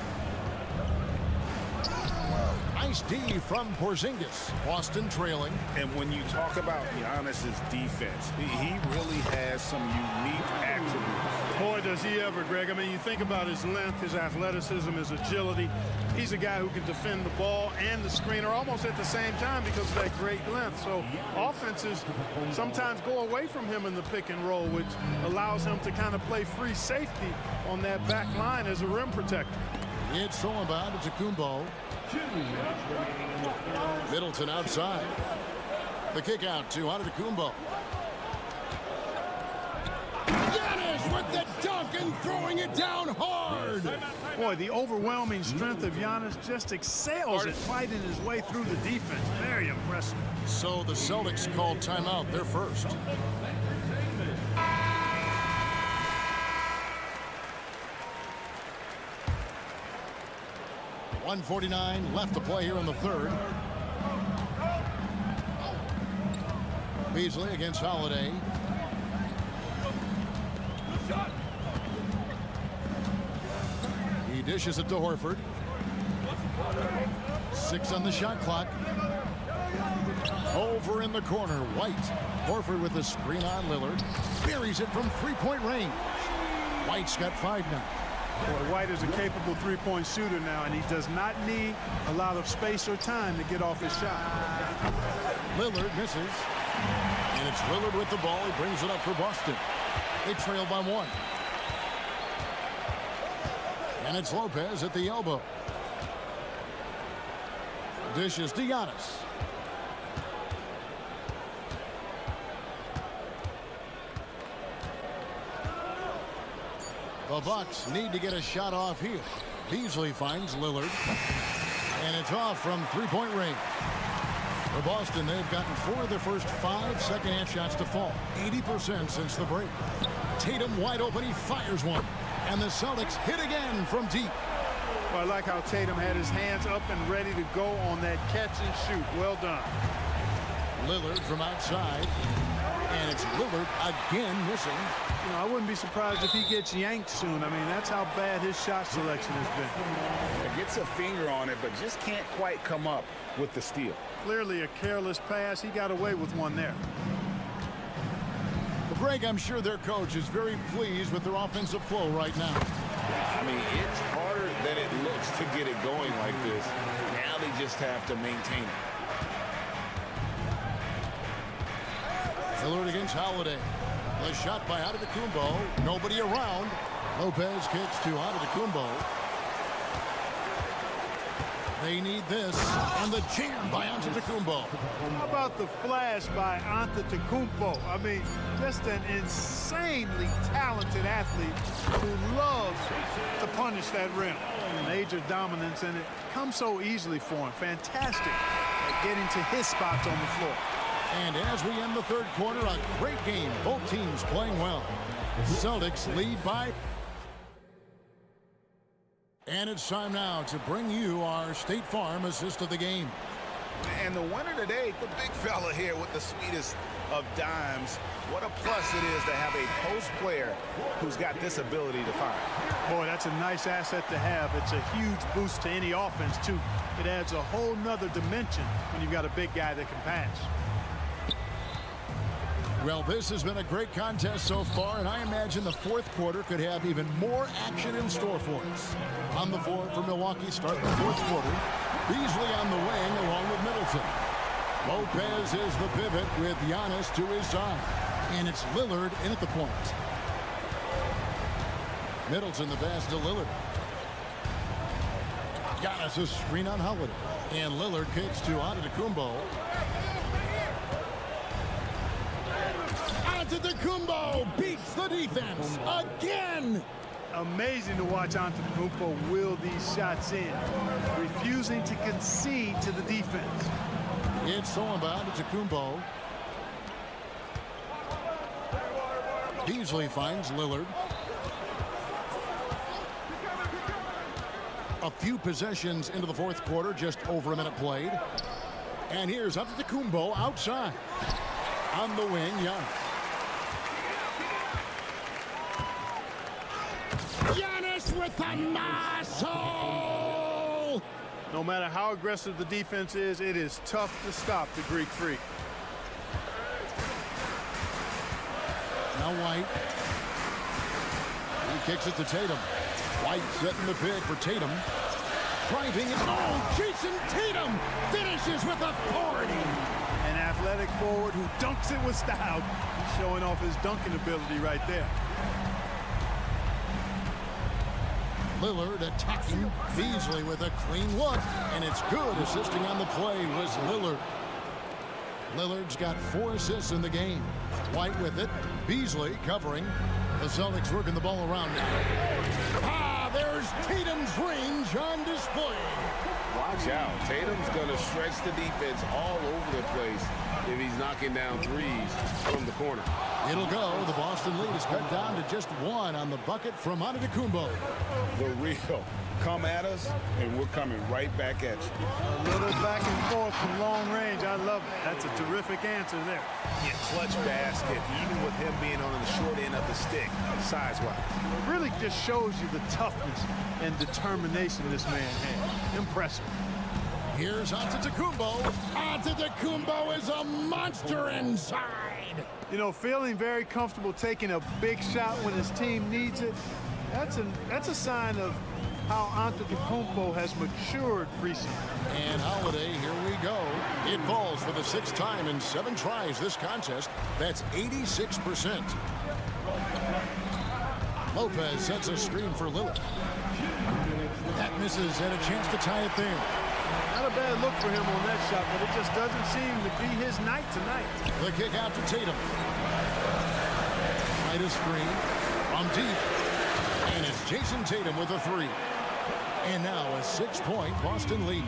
Nice D from Porzingis. Boston trailing. And when you talk about Giannis's defense, he really has some unique attributes. Boy, does he ever, Greg. I mean, you think about his length, his athleticism, his agility. He's a guy who can defend the ball and the screener almost at the same time because of that great length. So offenses sometimes go away from him in the pick and roll, which allows him to kind of play free safety on that back line as a rim protector. It's thrown by Antetokounmpo. Middleton outside. The kick out to Antetokounmpo. Giannis with the dunk and throwing it down hard. Boy, the overwhelming strength of Giannis just excels at fighting his way through the defense. Very impressive. So the Celtics called timeout. They're first. .149 left to play here in the third. Beasley against Holiday. He dishes it to Horford. 6 on the shot clock. Over in the corner, White. Horford with the screen on Lillard. Buries it from three-point range. White's got 5 now. Boy, White is a capable three-point shooter now, and he does not need a lot of space or time to get off his shot. Lillard misses. And it's Lillard with the ball. He brings it up for Boston. They trail by 1. And it's Lopez at the elbow. Dishes to Giannis. The Bucks need to get a shot off here. Beasley finds Lillard. And it's off from three-point range. For Boston, they've gotten 4 of their first 5 second-half shots to fall. 80% since the break. Tatum wide open. He fires one. And the Celtics hit again from deep. Well, I like how Tatum had his hands up and ready to go on that catch and shoot. Well done. Lillard from outside. And it's Lillard again missing. You know, I wouldn't be surprised if he gets yanked soon. I mean, that's how bad his shot selection has been. He gets a finger on it, but just can't quite come up with the steal. Clearly a careless pass. He got away with one there. Well, Greg, I'm sure their coach is very pleased with their offensive flow right now. I mean, it's harder than it looks to get it going like this. Now they just have to maintain it. Lillard against Holiday. The shot by Antetokounmpo. Nobody around. Lopez kicks to Antetokounmpo. They need this, and the jam by Antetokounmpo. How about the flash by Antetokounmpo? I mean, just an insanely talented athlete who loves to punish that rim. Major dominance, and it comes so easily for him. Fantastic at getting to his spots on the floor. And as we end the third quarter, a great game. Both teams playing well. Celtics lead by. And it's time now to bring you our State Farm assist of the game. And the winner today, the big fella here with the sweetest of dimes. What a plus it is to have a post player who's got this ability to fire. Boy, that's a nice asset to have. It's a huge boost to any offense, too. It adds a whole nother dimension when you've got a big guy that can pass. Well, this has been a great contest so far, and I imagine the fourth quarter could have even more action in store for us. On the floor for Milwaukee, starting the fourth quarter. Beasley on the wing along with Middleton. Lopez is the pivot with Giannis to his side. And it's Lillard in at the point. Middleton the pass to Lillard. Giannis a screen on Holiday. And Lillard kicks to Antetokounmpo. Antetokounmpo beats the defense again. Amazing to watch Antetokounmpo wheel these shots in, refusing to concede to the defense. It's stolen by Antetokounmpo. Beasley finds Lillard. A few possessions into the fourth quarter, just over a minute played. And here's Antetokounmpo outside. On the wing, Giannis. Giannis with the muscle! No matter how aggressive the defense is, it is tough to stop the Greek Freak. Now White. He kicks it to Tatum. White setting the pick for Tatum. Driving it. Oh, Jason Tatum finishes with authority. An athletic forward who dunks it with style. Showing off his dunking ability right there. Lillard attacking. Beasley with a clean look. And it's good. Assisting on the play was Lillard. Lillard's got 4 assists in the game. White with it. Beasley covering. The Celtics working the ball around now. There's Tatum's range on display. Watch out. Tatum's going to stretch the defense all over the place if he's knocking down threes from the corner. It'll go. The Boston lead is cut down to just 1 on the bucket from Antetokounmpo. The real. Come at us, and we're coming right back at you. A little back and forth from long range. I love it. That's a terrific answer there. Yeah, clutch basket, even with him being on the short end of the stick, size-wise. It really just shows you the toughness and determination this man has. Impressive. Here's Antetokounmpo. Antetokounmpo is a monster inside. You know, feeling very comfortable taking a big shot when his team needs it. That's a sign of how Antetokounmpo has matured recently. And Holiday, here we go. It falls for the 6th time in 7 tries this contest. That's 86%. Lopez sets a screen for Lillard. That misses, and a chance to tie it there. Not a bad look for him on that shot, but it just doesn't seem to be his night tonight. The kick out to Tatum. Right a screen from deep. And it's Jason Tatum with a 3. And now a 6-point Boston lead.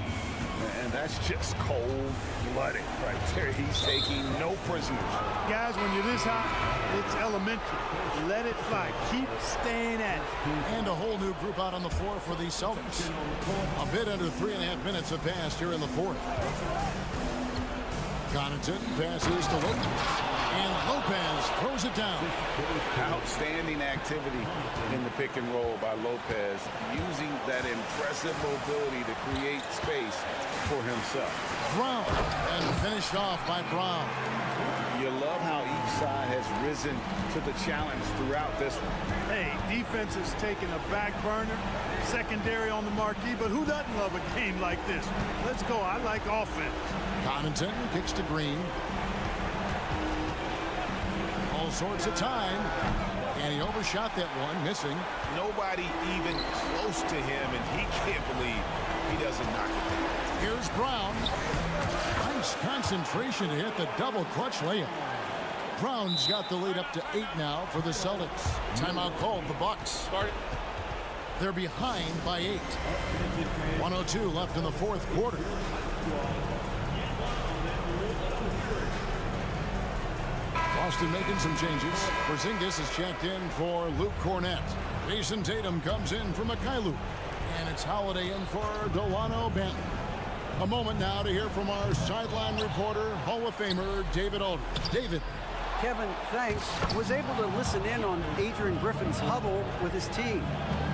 And that's just cold-blooded right there. He's taking no prisoners. Guys, when you're this hot, it's elementary. Let it fly. Keep staying at it. And a whole new group out on the floor for the Celtics. A bit under 3.5 minutes have passed here in the fourth. Connaughton passes to Lopez. And Lopez throws it down. Outstanding activity in the pick and roll by Lopez, using that impressive mobility to create space for himself. Brown, and finished off by Brown. You love how each side has risen to the challenge throughout this one. Hey, defense is taking a back burner, secondary on the marquee, but who doesn't love a game like this? Let's go. I like offense. Connaughton kicks to Green. All sorts of time. And he overshot that one, missing. Nobody even close to him, and he can't believe he doesn't knock it down. Here's Brown. Nice concentration to hit the double clutch layup. Brown's got the lead up to 8 now for the Celtics. Timeout called, the Bucks. They're behind by 8. 1:02 left in the fourth quarter. Boston making some changes. Porzingis is checked in for Luke Cornett. Jason Tatum comes in for Mikhailuk. And it's Holiday in for Delano Banton. A moment now to hear from our sideline reporter, Hall of Famer David Aldridge. David. Kevin, thanks, was able to listen in on Adrian Griffin's huddle with his team.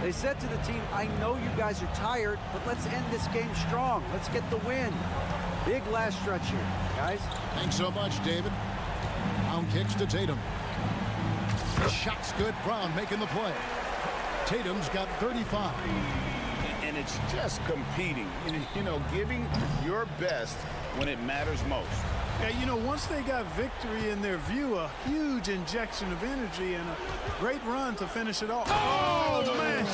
They said to the team, I know you guys are tired, but let's end this game strong. Let's get the win. Big last stretch here, guys. Thanks so much, David. Brown kicks to Tatum. The shot's good. Brown making the play. Tatum's got 35. And it's just competing, you know, giving your best when it matters most. Yeah, you know, once they got victory in their view, a huge injection of energy and a great run to finish it off. Oh, man!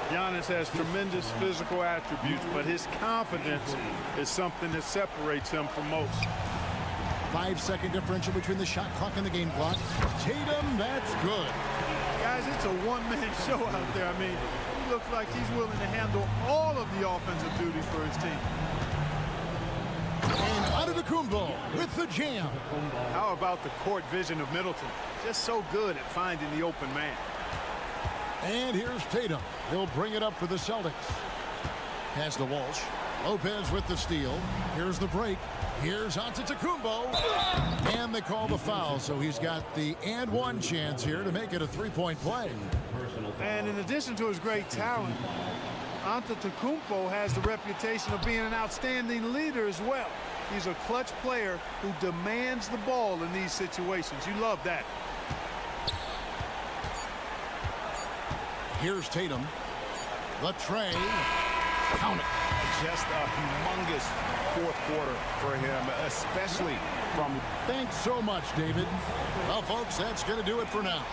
Giannis has tremendous physical attributes, but his confidence is something that separates him from most. 5-second differential between the shot clock and the game clock. Tatum, that's good. Guys, it's a one-man show out there. I mean, he looks like he's willing to handle all of the offensive duties for his team. And Antetokounmpo with the jam. How about the court vision of Middleton? Just so good at finding the open man. And here's Tatum. He'll bring it up for the Celtics. Pass to Walsh. Lopez with the steal. Here's the break. Here's Antetokounmpo. And they call the foul, so he's got the and one chance here to make it a three-point play. And in addition to his great talent, Antetokounmpo has the reputation of being an outstanding leader as well. He's a clutch player who demands the ball in these situations. You love that. Here's Tatum. The tray. Count it. Just a humongous fourth quarter for him, especially from... Thanks so much, David. Well, folks, that's going to do it for now.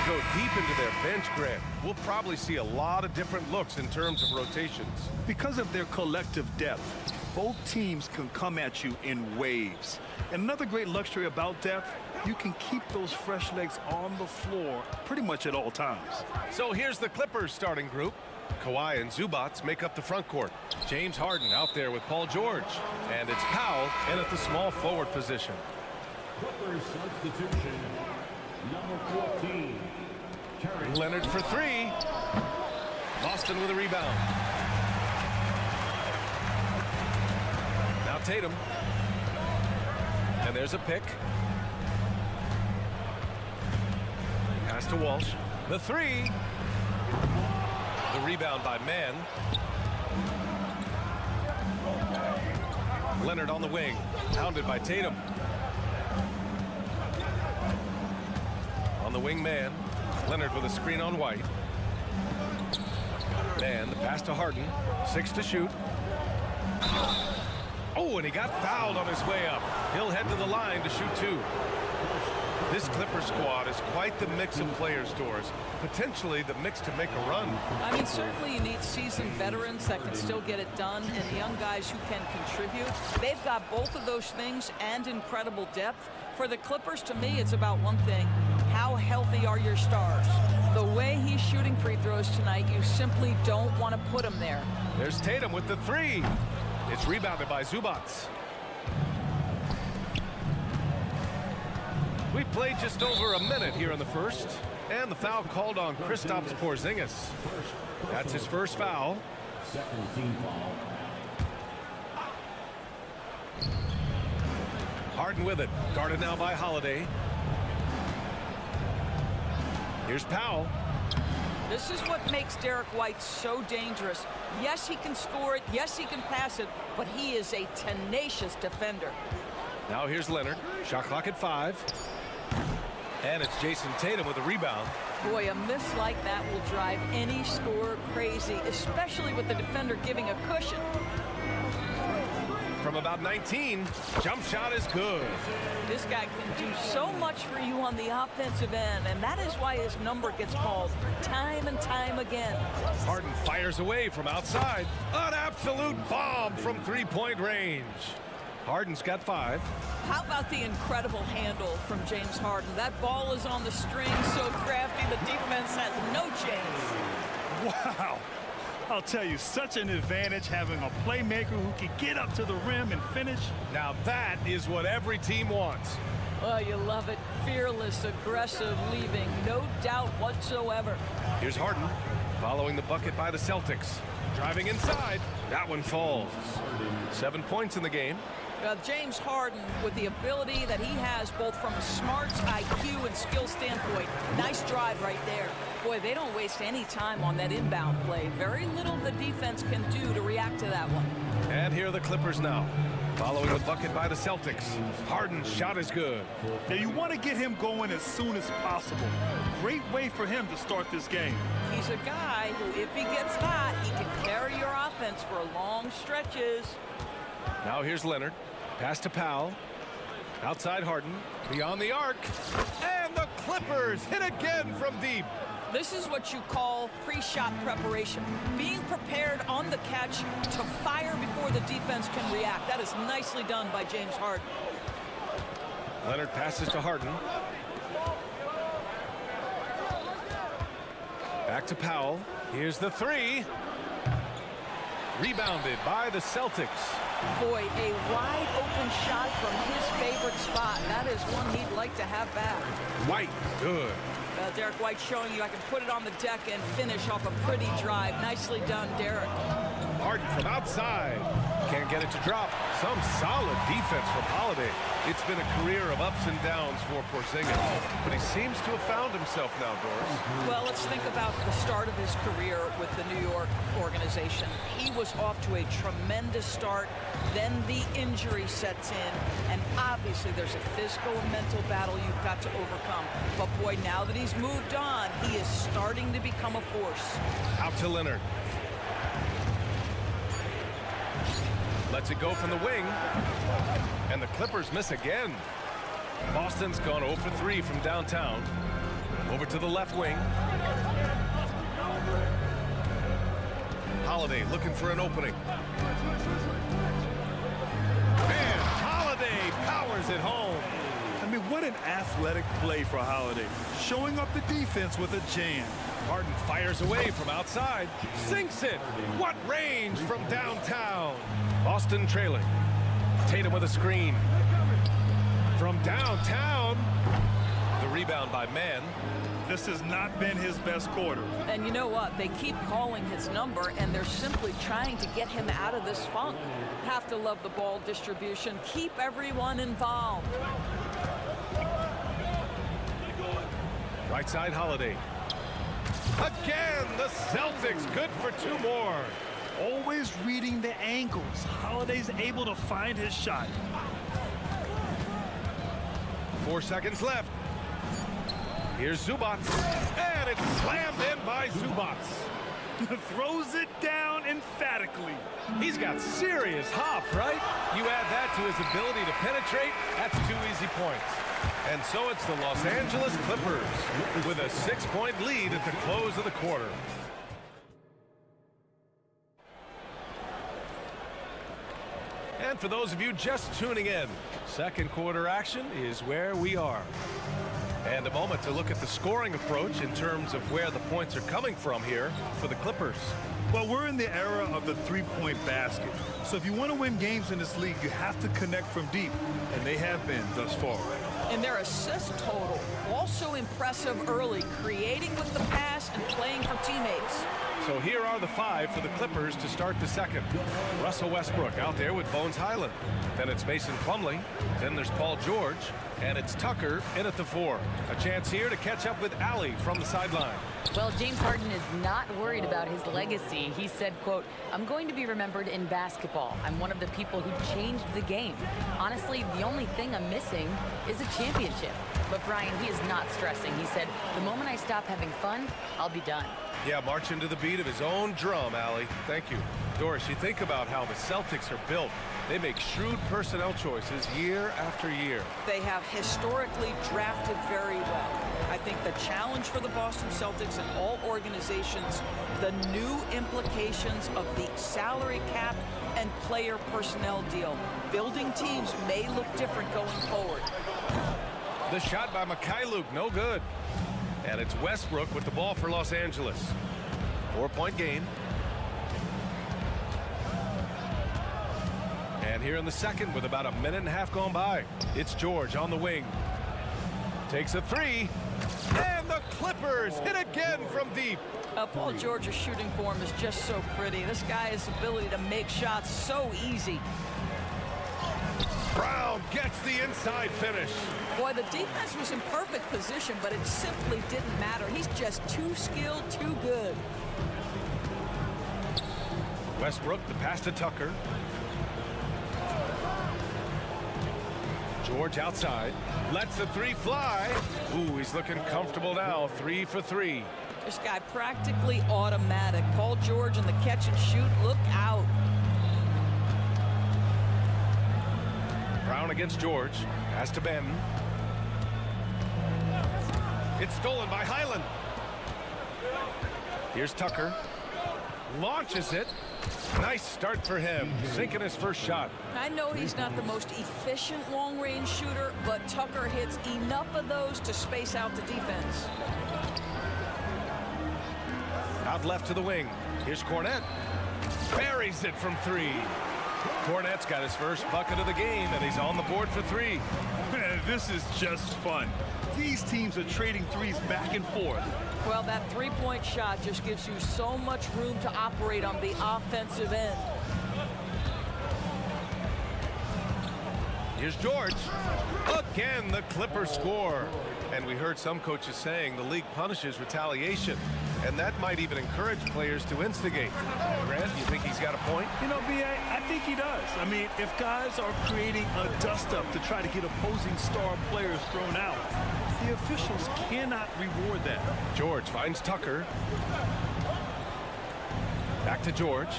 Go deep into their bench, Grant. We'll probably see a lot of different looks in terms of rotations. Because of their collective depth, both teams can come at you in waves. And another great luxury about depth, you can keep those fresh legs on the floor pretty much at all times. So here's the Clippers starting group. Kawhi and Zubats make up the front court. James Harden out there with Paul George. And it's Powell in at the small forward position. Clippers substitution, number 14. Leonard for three. Boston with a rebound. Now Tatum. And there's a pick. Pass to Walsh. The three. The rebound by Mann. Leonard on the wing. Pounded by Tatum. On the wing, Mann. Leonard with a screen on White. Mann, the pass to Harden. 6 to shoot. Oh, and he got fouled on his way up. He'll head to the line to shoot 2. This Clipper squad is quite the mix of players, Doors. Potentially the mix to make a run. I mean, certainly you need seasoned veterans that can still get it done and young guys who can contribute. They've got both of those things and incredible depth. For the Clippers, to me, it's about one thing. How healthy are your stars? The way he's shooting free throws tonight, you simply don't want to put him there. There's Tatum with the three. It's rebounded by Zubats. We played just over a minute here in the first, and the foul called on Kristaps Porzingis. That's his first foul. Second team foul. Harden with it, guarded now by Holiday. Here's Powell. This is what makes Derek White so dangerous. Yes, he can score it. Yes, he can pass it, but he is a tenacious defender. Now here's Leonard. Shot clock at 5. And it's Jason Tatum with a rebound. Boy, a miss like that will drive any scorer crazy, especially with the defender giving a cushion. from about 19. Jump shot is good. This guy can do so much for you on the offensive end, and that is why his number gets called time and time again. Harden fires away from outside. An absolute bomb from three-point range. Harden's got 5. How about the incredible handle from James Harden? That ball is on the string, so crafty, the defense has no chance. Wow. I'll tell you, such an advantage having a playmaker who can get up to the rim and finish. Now that is what every team wants. Oh, you love it. Fearless, aggressive, leaving no doubt whatsoever. Here's Harden following the bucket by the Celtics. Driving inside. That one falls. 7 points in the game. James Harden, with the ability that he has both from a smarts, IQ, and skill standpoint, nice drive right there. Boy, they don't waste any time on that inbound play. Very little the defense can do to react to that one. And here are the Clippers now. Following the bucket by the Celtics. Harden's shot is good. Now you want to get him going as soon as possible. Great way for him to start this game. He's a guy who, if he gets hot, he can carry your offense for long stretches. Now here's Leonard. Pass to Powell. Outside Harden. Beyond the arc. And the Clippers hit again from deep. This is what you call pre-shot preparation. Being prepared on the catch to fire before the defense can react. That is nicely done by James Harden. Leonard passes to Harden. Back to Powell. Here's the 3. Rebounded by the Celtics. Boy, a wide open shot from his favorite spot. That is one he'd like to have back. White, good. Derek White showing you I can put it on the deck and finish off a pretty drive. Nicely done, Derek. Harden from outside. Can't get it to drop. Some solid defense from Holiday. It's been a career of ups and downs for Porzingis, but he seems to have found himself now, Doris. Well, let's think about the start of his career with the New York organization. He was off to a tremendous start. Then the injury sets in, and obviously there's a physical and mental battle you've got to overcome. But boy, now that he's moved on, he is starting to become a force. Out to Leonard. Lets it go from the wing. And the Clippers miss again. Boston's gone 0 for 3 from downtown. Over to the left wing. Holiday looking for an opening. And Holiday powers it home. I mean, what an athletic play for Holiday. Showing up the defense with a jam. Harden fires away from outside. Sinks it. What range from downtown. Boston trailing. Tatum with a screen. From downtown. The rebound by Mann. This has not been his best quarter. And you know what? They keep calling his number, and they're simply trying to get him out of this funk. Have to love the ball distribution. Keep everyone involved. Right side Holiday. Again, the Celtics good for 2 more. Always reading the angles. Holiday's able to find his shot. 4 seconds left. Here's Zubac. And it's slammed in by Zubac. Throws it down emphatically. He's got serious hop, right? You add that to his ability to penetrate, that's 2 easy points. And so it's the Los Angeles Clippers with a 6-point lead at the close of the quarter. And for those of you just tuning in, second quarter action is where we are. And a moment to look at the scoring approach in terms of where the points are coming from here for the Clippers. Well, we're in the era of the three-point basket. So if you want to win games in this league, you have to connect from deep. And they have been thus far. And their assist total, also impressive early, creating with the pass and playing for teammates. So here are the 5 for the Clippers to start the second. Russell Westbrook out there with Bones Highland. Then it's Mason Plumlee. Then there's Paul George. And it's Tucker in at the 4. A chance here to catch up with Allie from the sideline. Well, James Harden is not worried about his legacy. He said, quote, "I'm going to be remembered in basketball. I'm one of the people who changed the game. Honestly, the only thing I'm missing is a championship." But Brian, he is not stressing. He said, "The moment I stop having fun, I'll be done." Yeah, marching to the beat of his own drum, Allie. Thank you. Doris, you think about how the Celtics are built. They make shrewd personnel choices year after year. They have historically drafted very well. I think the challenge for the Boston Celtics and all organizations, the new implications of the salary cap and player personnel deal. Building teams may look different going forward. The shot by Mikhailuk, no good. And it's Westbrook with the ball for Los Angeles. 4-point game. And here in the second with about a minute and a half gone by, it's George on the wing. Takes a three. And the Clippers hit again from deep. Paul George's shooting form is just so pretty. This guy's ability to make shots so easy. Brown gets the inside finish. Boy, the defense was in perfect position, but it simply didn't matter. He's just too skilled, too good. Westbrook, the pass to Tucker. George outside. Lets the three fly. Ooh, he's looking comfortable now. 3 for 3. This guy practically automatic. Paul George in the catch and shoot. Look out. Brown against George. Pass to Benton. It's stolen by Highland. Here's Tucker. Launches it. Nice start for him. Sinking his first shot. I know he's not the most efficient long-range shooter, but Tucker hits enough of those to space out the defense. Out left to the wing. Here's Cornette. Buries it from 3. Cornette's got his first bucket of the game, and he's on the board for 3. This is just fun. These teams are trading threes back and forth. Well, that three-point shot just gives you so much room to operate on the offensive end. Here's George. Again, the Clippers score. And we heard some coaches saying the league punishes retaliation. And that might even encourage players to instigate. Grant, you think he's got a point? You know, B.A., I think he does. I mean, if guys are creating a dust-up to try to get opposing star players thrown out, the officials cannot reward that. George finds Tucker. Back to George.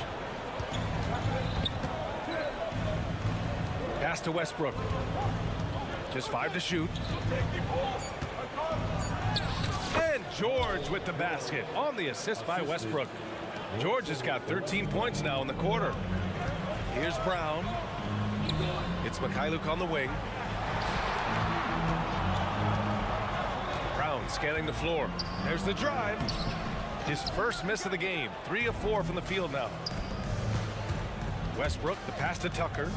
Pass to Westbrook. Just 5 to shoot. And George with the basket on the assist by Westbrook. George has got 13 points now in the quarter. Here's Brown. It's Mikhailuk on the wing. Brown scanning the floor. There's the drive. His first miss of the game. 3 of 4 from the field now. Westbrook, the pass to Tucker.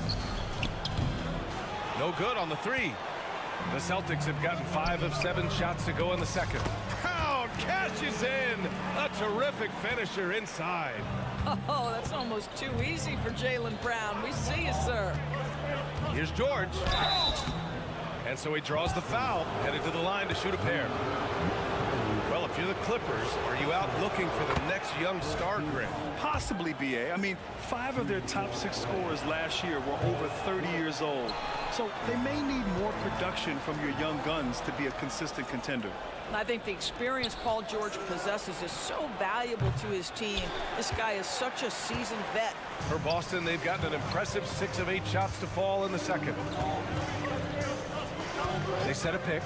No good on the 3. The Celtics have gotten 5 of 7 shots to go in the second. Brown cashes in. A terrific finisher inside. Oh, that's almost too easy for Jaylen Brown. We see you, sir. Here's George. And so he draws the foul, headed to the line to shoot a pair. Well, if you're the Clippers, are you out looking for the next young star, Grant? Possibly, B.A. I mean, 5 of their top 6 scorers last year were over 30 years old. So they may need more production from your young guns to be a consistent contender. I think the experience Paul George possesses is so valuable to his team. This guy is such a seasoned vet. For Boston, they've gotten an impressive 6 of 8 shots to fall in the second. They set a pick.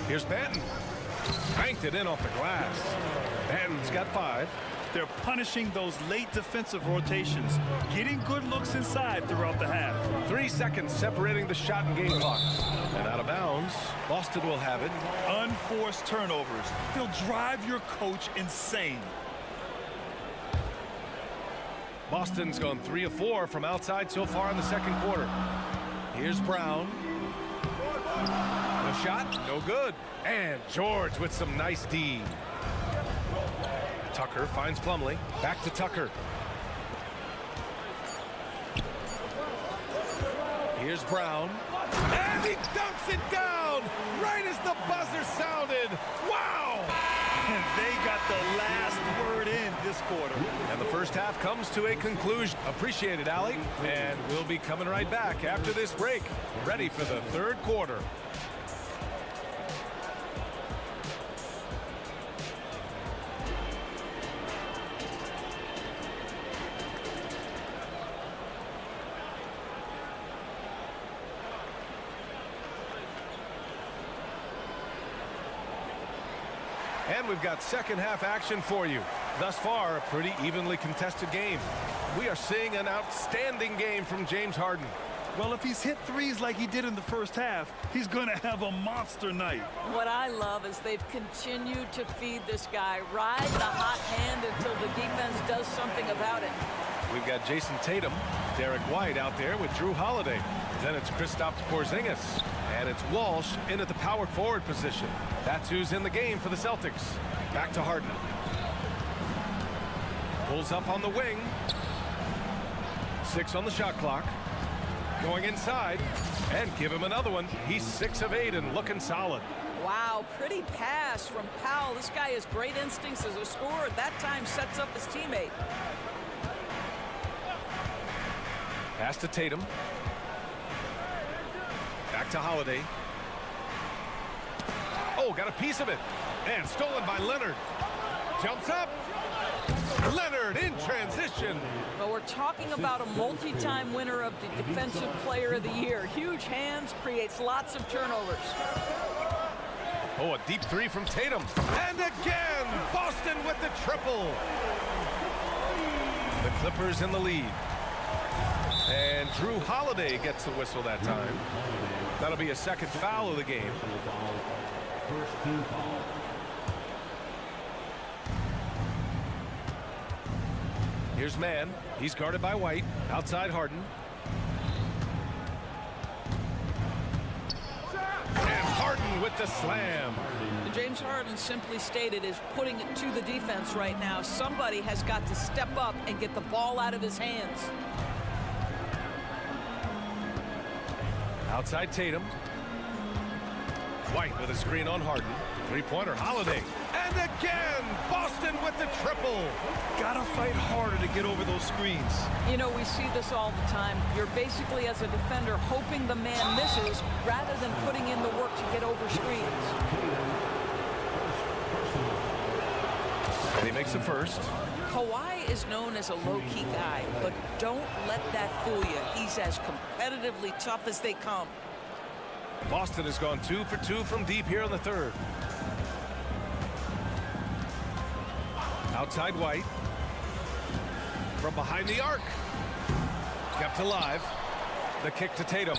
Here's Benton. Banked it in off the glass. Benton's got 5. They're punishing those late defensive rotations, getting good looks inside throughout the half. 3 seconds separating the shot and game clocks. And out of bounds, Boston will have it. Unforced turnovers. They'll drive your coach insane. Boston's gone 3 of 4 from outside so far in the second quarter. Here's Brown. No shot, no good. And George with some nice D. Tucker finds Plumlee. Back to Tucker. Here's Brown. And he dunks it down right as the buzzer sounded. Wow! And they got the last word in this quarter. And the first half comes to a conclusion. Appreciate it, Allie. And we'll be coming right back after this break. Ready for the third quarter. And we've got second half action for you. Thus far, a pretty evenly contested game. We are seeing an outstanding game from James Harden. Well, if he's hit threes like he did in the first half, he's going to have a monster night. What I love is they've continued to feed this guy, ride the hot hand until the defense does something about it. We've got Jason Tatum, Derek White out there with Drew Holiday. Then it's Kristaps Porzingis. And it's Walsh in at the power forward position. That's who's in the game for the Celtics. Back to Harden. Pulls up on the wing. 6 on the shot clock. Going inside. And give him another one. He's 6 of 8 and looking solid. Wow, pretty pass from Powell. This guy has great instincts as a scorer. That time sets up his teammate. Pass to Tatum. Back to Holiday. Oh, got a piece of it. And stolen by Leonard. Jumps up. Leonard in transition. But we're talking about a multi-time winner of the Defensive Player of the Year. Huge hands, creates lots of turnovers. Oh, a deep three from Tatum. And again, Boston with the triple. The Clippers in the lead. And Drew Holiday gets the whistle that time. That'll be a second foul of the game. First team foul. Here's Mann. He's guarded by White. Outside Harden. And Harden with the slam. James Harden, simply stated, is putting it to the defense right now. Somebody has got to step up and get the ball out of his hands. Outside Tatum. White with a screen on Harden. Three-pointer Holiday. And again, Boston with the triple. Gotta fight harder to get over those screens. You know, we see this all the time. You're basically, as a defender, hoping the man misses rather than putting in the work to get over screens. And he makes the first. Kawhi is known as a low-key guy, but don't let that fool you. He's as competitively tough as they come. Boston has gone 2 for 2 from deep here in the third. Outside White. From behind the arc. Kept alive. The kick to Tatum.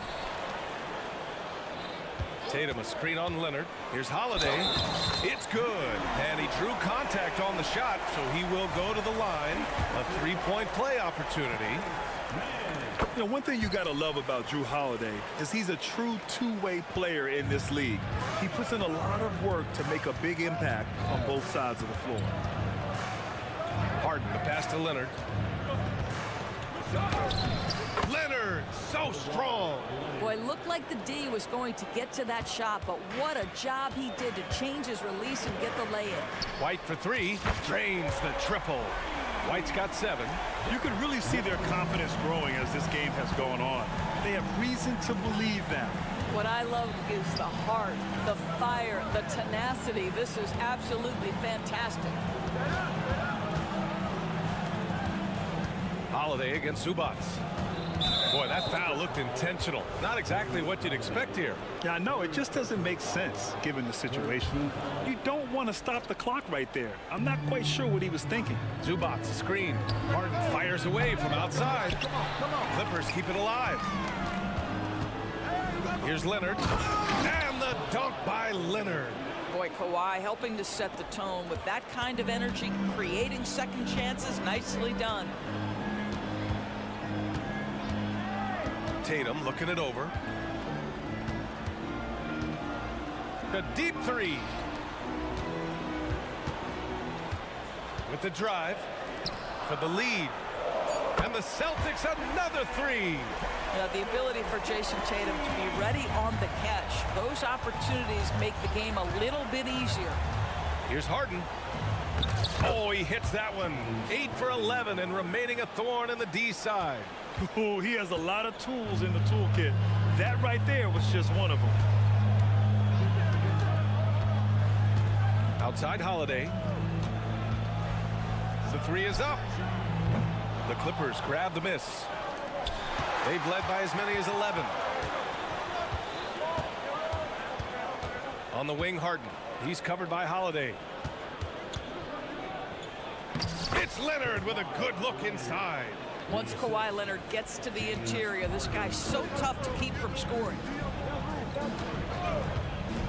Tatum, a screen on Leonard. Here's Holiday. It's good. And he drew contact on the shot, so he will go to the line. A three-point play opportunity. You know, one thing you got to love about Drew Holiday is he's a true two-way player in this league. He puts in a lot of work to make a big impact on both sides of the floor. Harden, the pass to Leonard. Leonard, so strong. Boy, looked like the D was going to get to that shot, but what a job he did to change his release and get the lay-in. White for 3, drains the triple. White's got 7. You can really see their confidence growing as this game has gone on. They have reason to believe that. What I love is the heart, the fire, the tenacity. This is absolutely fantastic. Holiday against Zubats. Boy, that foul looked intentional. Not exactly what you'd expect here. Yeah, I know. It just doesn't make sense, given the situation. You don't want to stop the clock right there. I'm not quite sure what he was thinking. Zubats, a screen. Harden fires away from outside. Clippers keep it alive. Here's Leonard. And the dunk by Leonard. Boy, Kawhi helping to set the tone with that kind of energy, creating second chances. Nicely done. Tatum looking it over. The deep 3. With the drive for the lead. And the Celtics another 3. You know, the ability for Jason Tatum to be ready on the catch. Those opportunities make the game a little bit easier. Here's Harden. Oh, he hits that one. 8 for 11 and remaining a thorn in the D side. Oh, he has a lot of tools in the toolkit. That right there was just one of them. Outside Holiday. The 3 is up. The Clippers grab the miss. They've led by as many as 11. On the wing, Harden. He's covered by Holiday. it's Leonard with a good look inside. Once Kawhi Leonard gets to the interior, this guy's so tough to keep from scoring.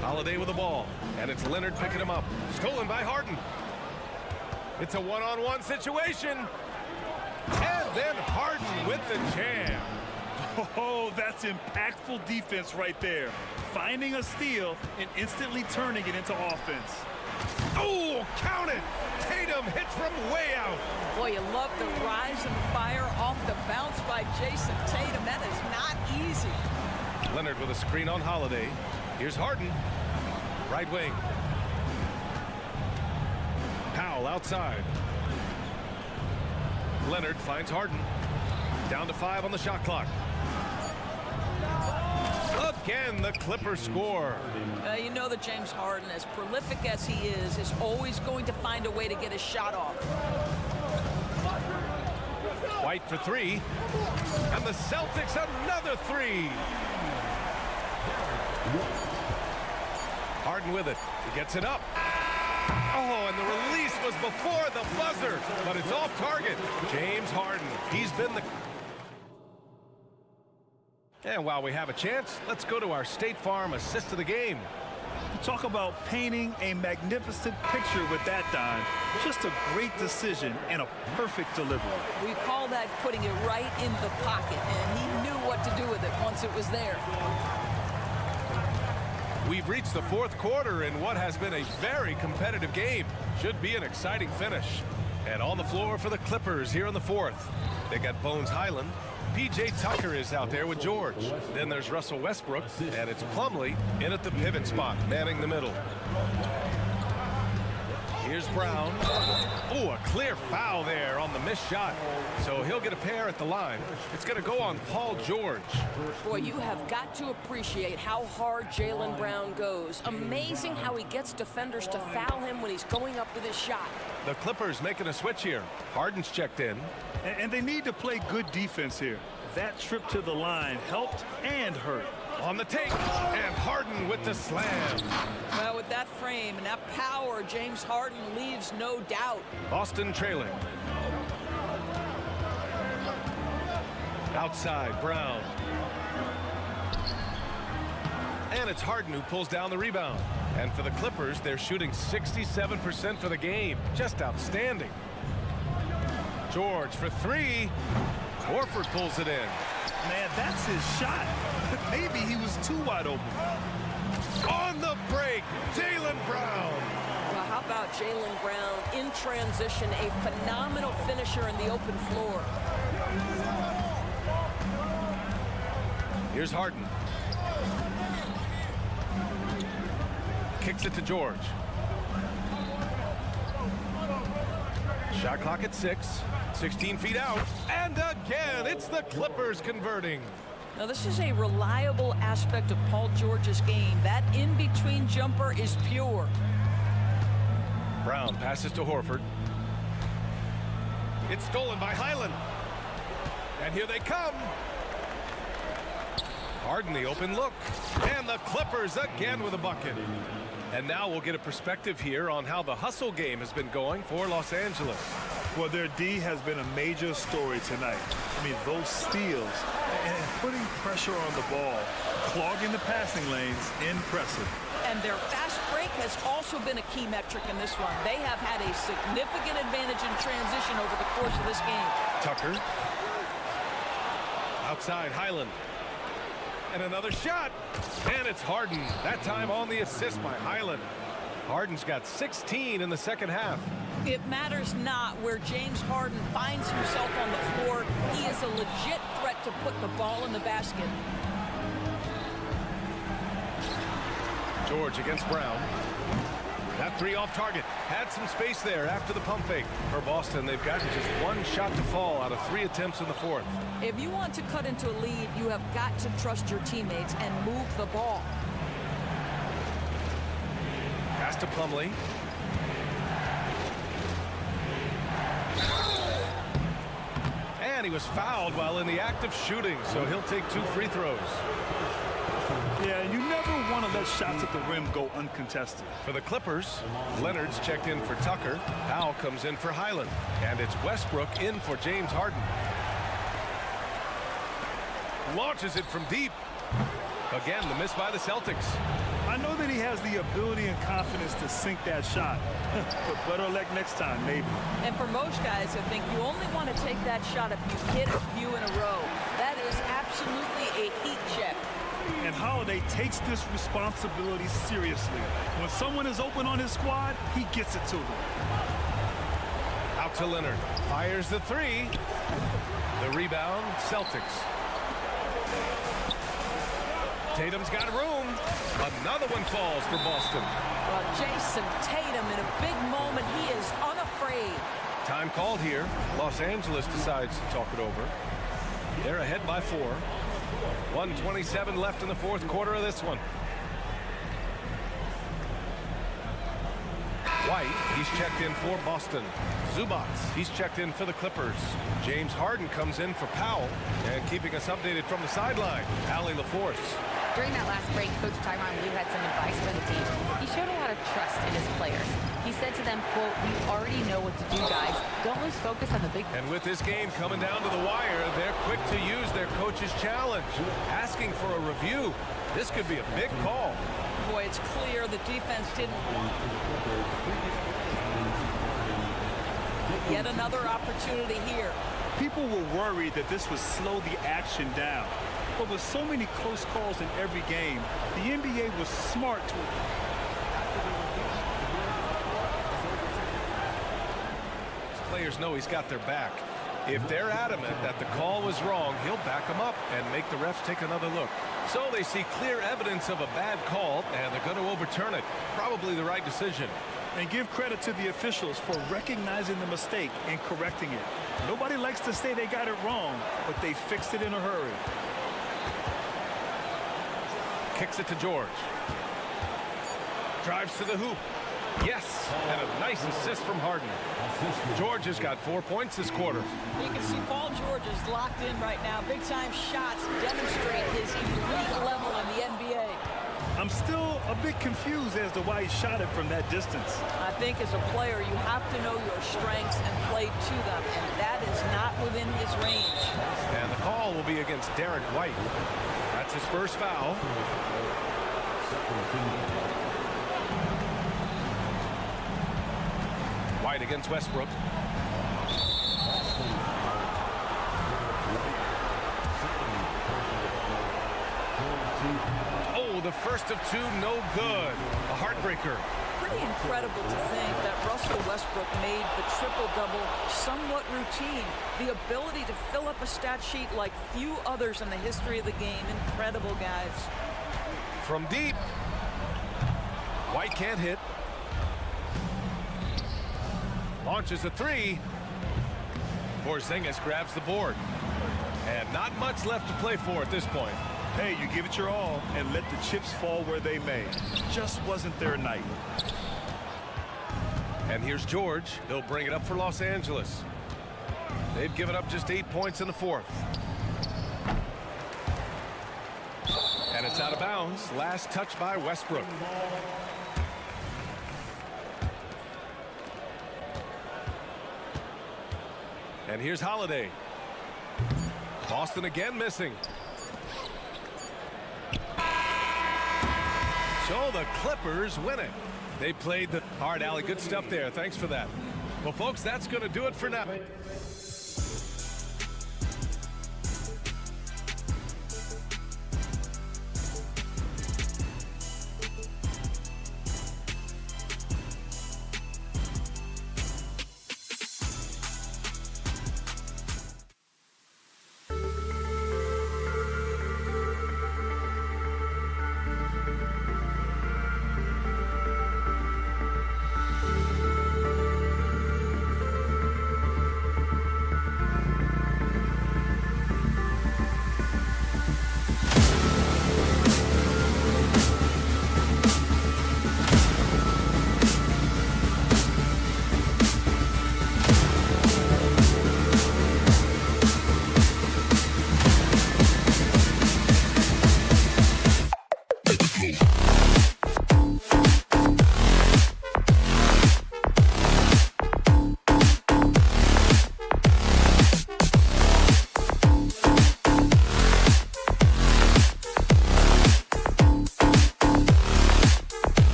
Holiday with the ball, and it's Leonard picking him up. Stolen by Harden. It's a one-on-one situation. And then Harden with the jam. Oh, that's impactful defense right there. Finding a steal and instantly turning it into offense. Oh, count it! Tatum hits from way out. Boy, you love the rise and fire off the bounce by Jason Tatum. That is not easy. Leonard with a screen on Holiday. Here's Harden. Right wing. Powell outside. Leonard finds Harden. Down to 5 on the shot clock. Again, the Clippers score. You know that James Harden, as prolific as he is always going to find a way to get his shot off. White for 3. And the Celtics another 3. Harden with it. He gets it up. Oh, and the release was before the buzzer, but it's off target. James Harden, he's been the... And while we have a chance, let's go to our State Farm assist of the game. Talk about painting a magnificent picture with that, Don. Just a great decision and a perfect delivery. We call that putting it right in the pocket, and he knew what to do with it once it was there. We've reached the 4th quarter in what has been a very competitive game. Should be an exciting finish. And on the floor for the Clippers here in the 4th. They got Bones Highland. P.J. Tucker is out there with George. Then there's Russell Westbrook, and it's Plumlee in at the pivot spot, manning the middle. Here's Brown. Oh, a clear foul there on the missed shot. So he'll get a pair at the line. It's going to go on Paul George. Boy, you have got to appreciate how hard Jaylen Brown goes. Amazing how he gets defenders to foul him when he's going up with his shot. The Clippers making a switch here. Harden's checked in. And they need to play good defense here. That trip to the line helped and hurt. On the take, and Harden with the slam. Well, with that frame and that power, James Harden leaves no doubt. Boston trailing. Outside, Brown. And it's Harden who pulls down the rebound. And for the Clippers, they're shooting 67% for the game. Just outstanding. George for 3. Horford pulls it in. Man, that's his shot. Maybe he was too wide open. On the break, Jaylen Brown. Well, how about Jaylen Brown in transition, a phenomenal finisher in the open floor. Here's Harden. Kicks it to George. Shot clock at 6. 16 feet out. And again, it's the Clippers converting. Now, this is a reliable aspect of Paul George's game. That in-between jumper is pure. Brown passes to Horford. It's stolen by Highland. And here they come. Harden the open look. And the Clippers again with a bucket. And now we'll get a perspective here on how the hustle game has been going for Los Angeles. Well, their D has been a major story tonight. I mean, those steals and putting pressure on the ball, clogging the passing lanes, impressive. And their fast break has also been a key metric in this one. They have had a significant advantage in transition over the course of this game. Tucker. Outside, Highland. And another shot. And it's Harden. That time on the assist by Highland. Harden's got 16 in the second half. It matters not where James Harden finds himself on the floor. He is a legit threat to put the ball in the basket. George against Brown. That 3 off target. Had some space there after the pump fake. For Boston, they've got just 1 shot to fall out of 3 attempts in the 4th. If you want to cut into a lead, you have got to trust your teammates and move the ball. Pass to Plumlee. And he was fouled while in the act of shooting, so he'll take 2 free throws. Yeah, you never want want to let shots at the rim go uncontested. For the Clippers, Leonard's checked in for Tucker. Powell comes in for Highland. And it's Westbrook in for James Harden. Launches it from deep. Again, the miss by the Celtics. I know that he has the ability and confidence to sink that shot. But better luck next time, maybe. And for most guys, I think you only want to take that shot if you hit a few in a row. That is absolutely a heat check. And Holiday takes this responsibility seriously. When someone is open on his squad, he gets it to them. Out to Leonard. Fires the three. The rebound, Celtics. Tatum's got room. Another one falls for Boston. Well, Jason Tatum in a big moment. He is unafraid. Time called here. Los Angeles decides to talk it over. They're ahead by 4. 1:27 left in the fourth quarter of this one. White, he's checked in for Boston. Zubats, he's checked in for the Clippers. James Harden comes in for Powell. And keeping us updated from the sideline, Allie LaForce. During that last break, Coach Tyronn Lue had some advice for the team. He showed a lot of trust in his players. He said to them, quote, "We already know what to do, guys. Don't lose focus on the big..." And with this game coming down to the wire, they're quick to use their coach's challenge, asking for a review. This could be a big call. Boy, it's clear the defense didn't want. Yet another opportunity here. People were worried that this would slow the action down. But with so many close calls in every game, the NBA was smart to... Players know he's got their back. If they're adamant that the call was wrong, he'll back them up and make the refs take another look. So they see clear evidence of a bad call, and they're going to overturn it. Probably the right decision. And give credit to the officials for recognizing the mistake and correcting it. Nobody likes to say they got it wrong, but they fixed it in a hurry. Kicks it to George. Drives to the hoop. Yes, and a nice assist from Harden. George has got 4 points this quarter. You can see Paul George is locked in right now. Big-time shots demonstrate his elite level in the NBA. I'm still a bit confused as to why he shot it from that distance. I think as a player, you have to know your strengths and play to them, and that is not within his range. And the call will be against Derek White. That's his first foul. White against Westbrook. Oh, the first of two, no good. A heartbreaker. Pretty incredible to think that Russell Westbrook made the triple-double somewhat routine. The ability to fill up a stat sheet like few others in the history of the game. Incredible, guys. From deep. White can't hit. Launches a three. Porzingis grabs the board. And not much left to play for at this point. Hey, you give it your all and let the chips fall where they may. Just wasn't their night. And here's George. He'll bring it up for Los Angeles. They've given up just 8 points in the fourth. And it's out of bounds. Last touch by Westbrook. And here's Holiday. Boston again missing. So the Clippers win it. They played the hard alley. Good stuff there. Thanks for that. Well, folks, that's going to do it for now.